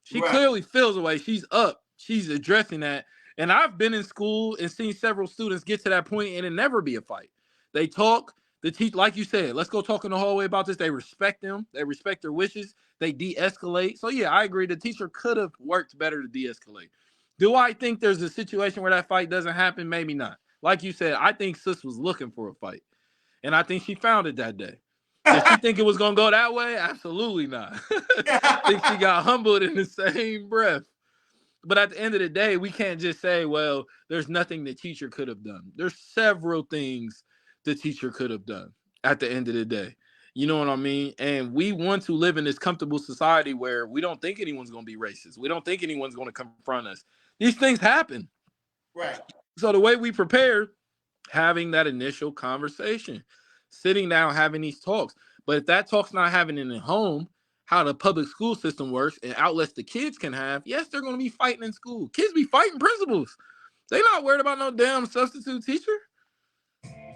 She clearly feels away. She's up. She's addressing that. And I've been in school and seen several students get to that point and it never be a fight. They talk, the teach, like you said, let's go talk in the hallway about this. They respect them. They respect their wishes. They de-escalate. So yeah, I agree. The teacher could have worked better to de-escalate. Do I think there's a situation where that fight doesn't happen? Maybe not. Like you said, I think sis was looking for a fight. And I think she found it that day. Did she think it was going to go that way? Absolutely not. I think she got humbled in the same breath. But at the end of the day, we can't just say, well, there's nothing the teacher could have done. There's several things the teacher could have done at the end of the day. You know what I mean? And we want to live in this comfortable society where we don't think anyone's going to be racist. We don't think anyone's going to confront us. These things happen.
Right.
So the way we prepare, having that initial conversation, sitting down, having these talks. But if that talk's not happening in the home, how the public school system works and outlets the kids can have, yes, they're going to be fighting in school. Kids be fighting principals. They not worried about no damn substitute teacher.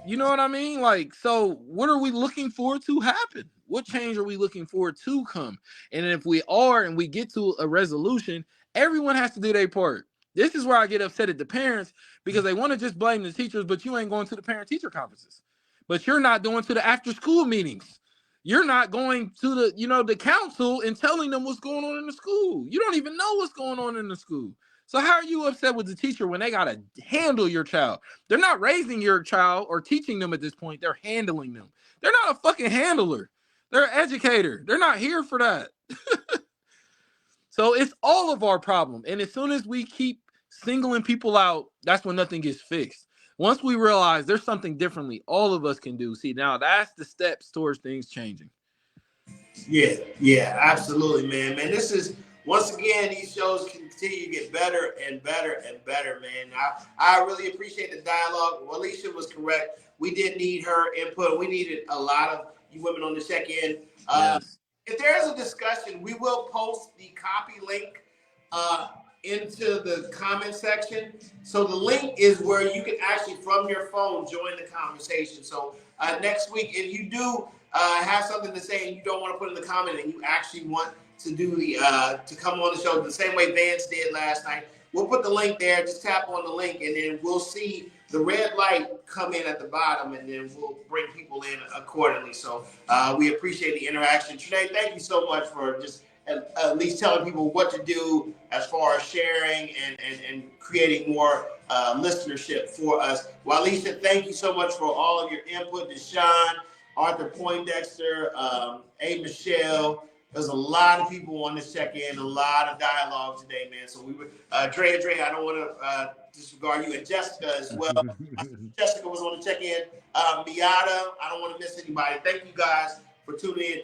You know what I mean? Like, so what are we looking for to happen? What change are we looking for to come? And if we are and we get to a resolution, everyone has to do their part. This is where I get upset at the parents because they want to just blame the teachers, but you ain't going to the parent-teacher conferences. But you're not going to the after-school meetings. You're not going to the, the council and telling them what's going on in the school. You don't even know what's going on in the school. So how are you upset with the teacher when they got to handle your child? They're not raising your child or teaching them at this point. They're handling them. They're not a fucking handler. They're an educator. They're not here for that. So it's all of our problem. And as soon as we keep singling people out, that's when nothing gets fixed. Once we realize there's something differently all of us can do, see, now that's the steps towards things changing.
Yeah, absolutely, man. This is, once again, these shows continue to get better and better and better, man. I really appreciate the dialogue. Alicia was correct. We did need her input. We needed a lot of you women on the check-in.
Yes.
If there is a discussion, we will post the copy link into the comment section. So the link is where you can actually, from your phone, join the conversation. So next week, if you do have something to say and you don't want to put in the comment and you actually want to do to come on the show the same way Vance did last night, we'll put the link there. Just tap on the link and then we'll see the red light come in at the bottom and then we'll bring people in accordingly. So we appreciate the interaction. Trinae, thank you so much for just at least telling people what to do as far as sharing and creating more listenership for us. Walisha, thank you so much for all of your input. Deshaun, Arthur Poindexter, A. Michelle. There's a lot of people on this check-in, a lot of dialogue today, man. So we were, Dre, I don't want to disregard you, and Jessica as well. Jessica was on the check-in. Miata, I don't want to miss anybody. Thank you guys for tuning in.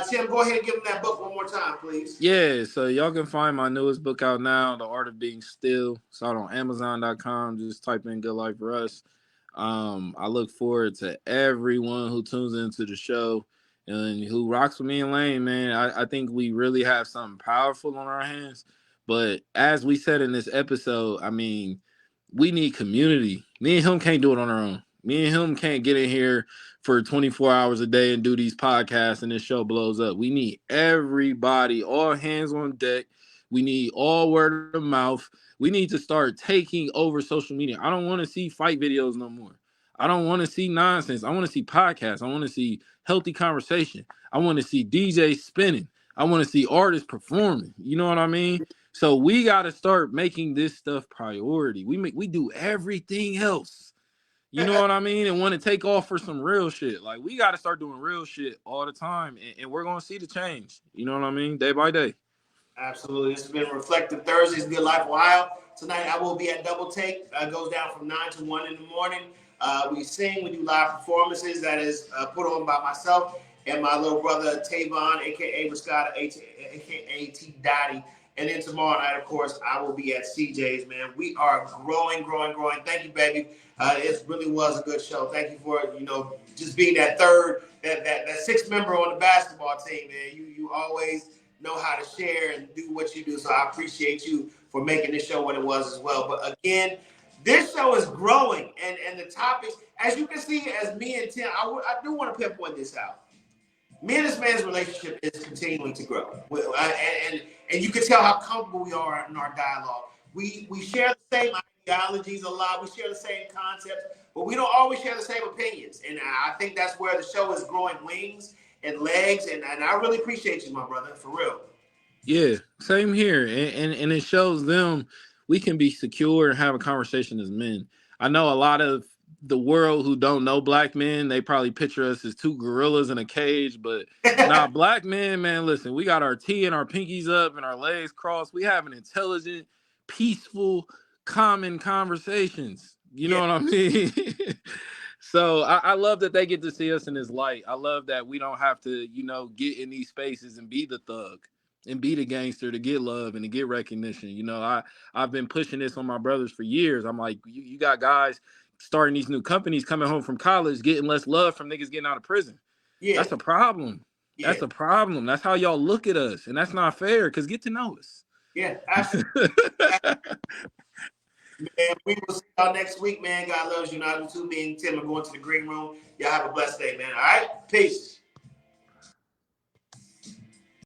Tim, go ahead and give them that book one more time, please.
Yeah, so y'all can find my newest book out now, The Art of Being Still. It's out on Amazon.com. Just type in Good Life for Us. I look forward to everyone who tunes into the show and who rocks with me and Lane, man. I think we really have something powerful on our hands. But as we said in this episode, I mean, we need community. Me and him can't do it on our own. Me and him can't get in here for 24 hours a day and do these podcasts and this show blows up. We need everybody, all hands on deck. We need all word of mouth. We need to start taking over social media. I don't want to see fight videos no more. I don't want to see nonsense. I want to see podcasts. I want to see healthy conversation. I want to see DJs spinning. I want to see artists performing. You know what I mean? So we got to start making this stuff priority. We do everything else. You know what I mean? And want to take off for some real shit. Like, we got to start doing real shit all the time. And we're going to see the change. You know what I mean? Day by day.
Absolutely. This has been Reflective Thursdays, Good Life Wild. Tonight, I will be at Double Take. Goes down from 9 to 1 in the morning. We sing. We do live performances. That is put on by myself and my little brother, Tavon, a.k.a. Muscata, a.k.a. T. Dottie. And then tomorrow night, of course, I will be at CJ's, man. We are growing. Thank you, baby. It really was a good show. Thank you for, just being that third, that sixth member on the basketball team, man. You always know how to share and do what you do. So I appreciate you for making this show what it was as well. But again, this show is growing. And the topics, as you can see, as me and Tim, I do want to pinpoint this out. Me and this man's relationship is continuing to grow. And you can tell how comfortable we are in our dialogue. We share the same ideologies a lot. We share the same concepts, but we don't always share the same opinions. And I think that's where the show is growing wings and legs. And I really appreciate you, my brother, for real.
Yeah, same here. And it shows them we can be secure and have a conversation as men. I know a lot of the world who don't know black men, they probably picture us as two gorillas in a cage, but black men, man, listen, we got our T and our pinkies up and our legs crossed. We have an intelligent, peaceful, common conversations. You know what I mean? So I love that they get to see us in this light. I love that we don't have to, get in these spaces and be the thug and be the gangster to get love and to get recognition. I've been pushing this on my brothers for years. I'm like, you got guys starting these new companies coming home from college, getting less love from niggas getting out of prison.
Yeah,
That's a problem.
yeah,
That's a problem. That's how y'all look at us. And that's not fair, because get to know us.
yeah. Absolutely. Man, we will see y'all next week, man. God loves you. Now, too. Me and Tim are going to the green room. Y'all have a blessed day, man. All right? Peace.